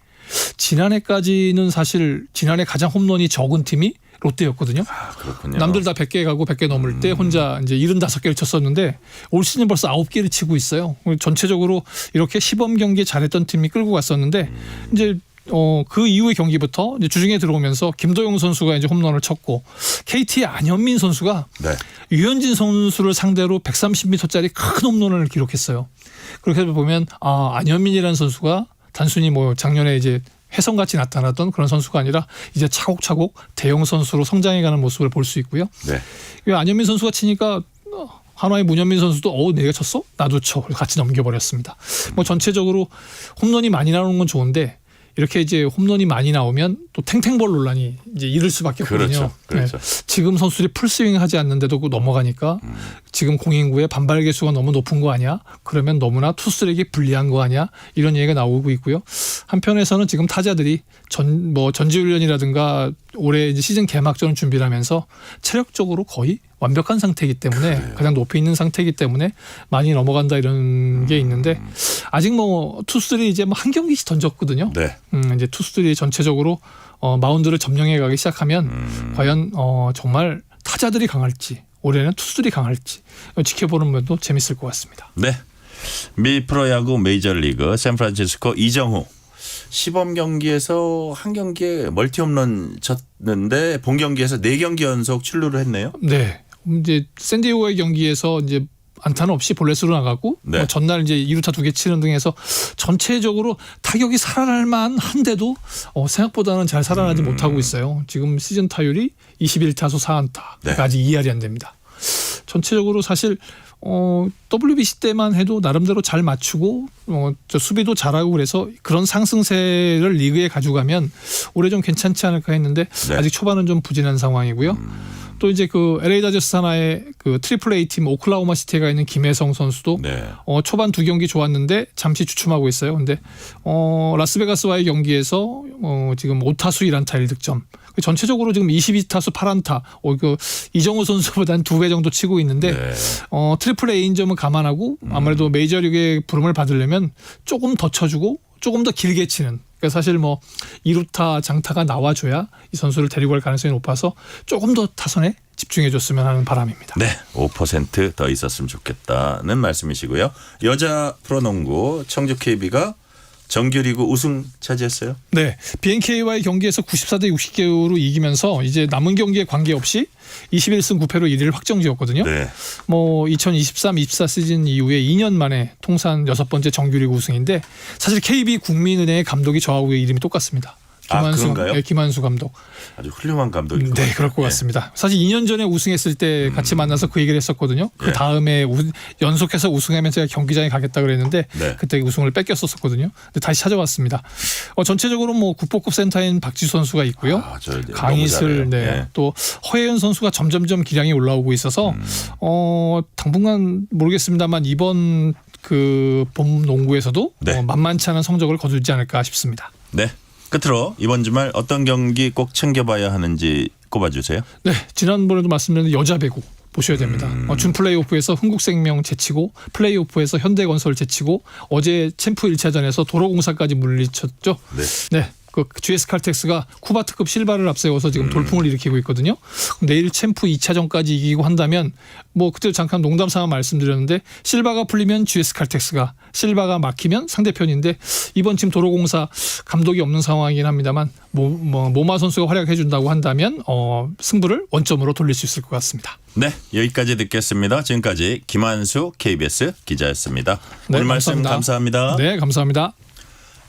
지난해까지는 사실 지난해 가장 홈런이 적은 팀이 롯데였거든요. 그렇군요. 남들 다 100개 가고 100개 넘을 때 혼자 이제 75개를 쳤었는데 올 시즌 벌써 9개를 치고 있어요. 전체적으로 이렇게 시범 경기에 잘했던 팀이 끌고 갔었는데 이제 그 이후의 경기부터 이제 주중에 들어오면서 김도영 선수가 이제 홈런을 쳤고 KT의 안현민 선수가 유현진 선수를 상대로 130m짜리 큰 홈런을 기록했어요. 그렇게 보면 안현민이라는 선수가 단순히 뭐 작년에 이제 혜성같이 나타났던 그런 선수가 아니라 이제 차곡차곡 대형 선수로 성장해가는 모습을 볼 수 있고요. 안현민 선수가 치니까 한화의 문현민 선수도 내가 쳤어? 나도 쳐. 같이 넘겨버렸습니다. 뭐 전체적으로 홈런이 많이 나오는 건 좋은데 이렇게 이제 홈런이 많이 나오면 또 탱탱볼 논란이 이제 이를 수밖에 없거든요. 그렇죠. 네. 지금 선수들이 풀스윙 하지 않는데도 넘어가니까 지금 공인구의 반발 개수가 너무 높은 거 아니야? 그러면 너무나 투수들에게 불리한 거 아니야? 이런 얘기가 나오고 있고요. 한편에서는 지금 타자들이 전지훈련이라든가 올해 이제 시즌 개막전을 준비를 하면서 체력적으로 거의 완벽한 상태이기 때문에 가장 높이 있는 상태이기 때문에 많이 넘어간다 이런 게 있는데 아직 뭐 투수들이 이제 뭐 한 경기씩 던졌거든요. 네. 이제 투수들이 전체적으로 마운드를 점령해 가기 시작하면 과연 정말 타자들이 강할지 올해는 투수들이 강할지 지켜보는 면도 재밌을 것 같습니다. 네. 미 프로야구 메이저리그 샌프란시스코 이정후 시범 경기에서 한 경기에 멀티 홈런 쳤는데 본 경기에서 4경기 연속 출루를 했네요. 네. 이제 샌디에고의 경기에서 이제 안타는 없이 볼넷으로 나가고 네. 전날 이제 2루타 2개 치는 등해서 전체적으로 타격이 살아날 만한데도 생각보다는 잘 살아나지 못하고 있어요. 지금 시즌 타율이 21타수 4안타. 네. 아직 2할이 안 됩니다. 전체적으로 사실 WBC 때만 해도 나름대로 잘 맞추고 수비도 잘하고 그래서 그런 상승세를 리그에 가져가면 올해 좀 괜찮지 않을까 했는데 네. 아직 초반은 좀 부진한 상황이고요. 또 이제 그 LA 다저스 산하의 그 트리플 A 팀 오클라호마 시티가 있는 김혜성 선수도 네. 초반 2경기 좋았는데 잠시 주춤하고 있어요. 근데 라스베가스와의 경기에서 지금 5타수 1안타 1득점. 전체적으로 지금 22타수 8안타. 이정우 선수보다는 2배 정도 치고 있는데 네. 트리플 A인 점은 감안하고 아무래도 메이저리그의 부름을 받으려면 조금 더 쳐주고 조금 더 길게 치는. 그러니까 사실 뭐 2루타 장타가 나와줘야 이 선수를 데리고 갈 가능성이 높아서 조금 더 타선에 집중해줬으면 하는 바람입니다. 네, 5% 더 있었으면 좋겠다는 말씀이시고요. 여자 프로농구 청주 KB가 정규리그 우승 차지했어요. 네, BNK와의 경기에서 94대 60개로 이기면서 이제 남은 경기에 관계없이 21승 9패로 1위를 확정지었거든요. 네. 뭐 2023-24 시즌 이후에 2년 만에 통산 6번째 정규리그 우승인데 사실 KB 국민은행의 감독이 저하고 이름이 똑같습니다. 그런가요? 네, 김한수 감독. 아주 훌륭한 감독인 것 네, 그럴 것 같습니다. 사실 2년 전에 우승했을 때 같이 만나서 그 얘기를 했었거든요. 그 다음에 연속해서 우승하면 제가 경기장에 가겠다 그랬는데 네. 그때 우승을 뺏겼었거든요. 근데 다시 찾아왔습니다. 전체적으로 뭐 국보급 센터인 박지수 선수가 있고요. 강희슬, 네. 또 허예은 선수가 점점점 기량이 올라오고 있어서 당분간 모르겠습니다만 이번 그 봄 농구에서도 네. 만만치 않은 성적을 거두지 않을까 싶습니다. 네. 끝으로 이번 주말 어떤 경기 꼭 챙겨봐야 하는지 꼽아주세요. 네, 지난번에도 말씀드린 여자 배구 보셔야 됩니다. 준 플레이오프에서 흥국생명 제치고 플레이오프에서 현대건설 제치고 어제 챔프 1차전에서 도로공사까지 물리쳤죠. 네. 그 GS 칼텍스가 쿠바 특급 실바를 앞세워서 지금 돌풍을 일으키고 있거든요. 내일 챔프 2차전까지 이기고 한다면 뭐 그때 잠깐 농담 삼아 말씀드렸는데 실바가 풀리면 GS 칼텍스가 실바가 막히면 상대편인데 이번 팀 도로공사 감독이 없는 상황이긴 합니다만 모마 선수가 활약해 준다고 한다면 승부를 원점으로 돌릴 수 있을 것 같습니다. 네, 여기까지 듣겠습니다. 지금까지 김한수 KBS 기자였습니다. 네, 오늘 말씀 감사합니다. 네, 감사합니다.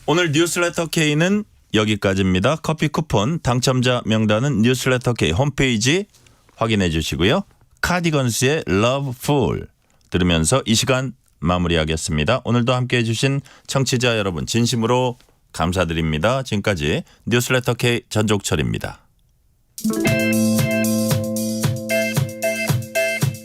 오늘 뉴스레터 K는 여기까지입니다. 커피 쿠폰 당첨자 명단은 뉴스레터 K 홈페이지 확인해 주시고요. 카디건스의 Love Fool 들으면서 이 시간 마무리하겠습니다. 오늘도 함께해 주신 청취자 여러분 진심으로 감사드립니다. 지금까지 뉴스레터 K 전종철입니다.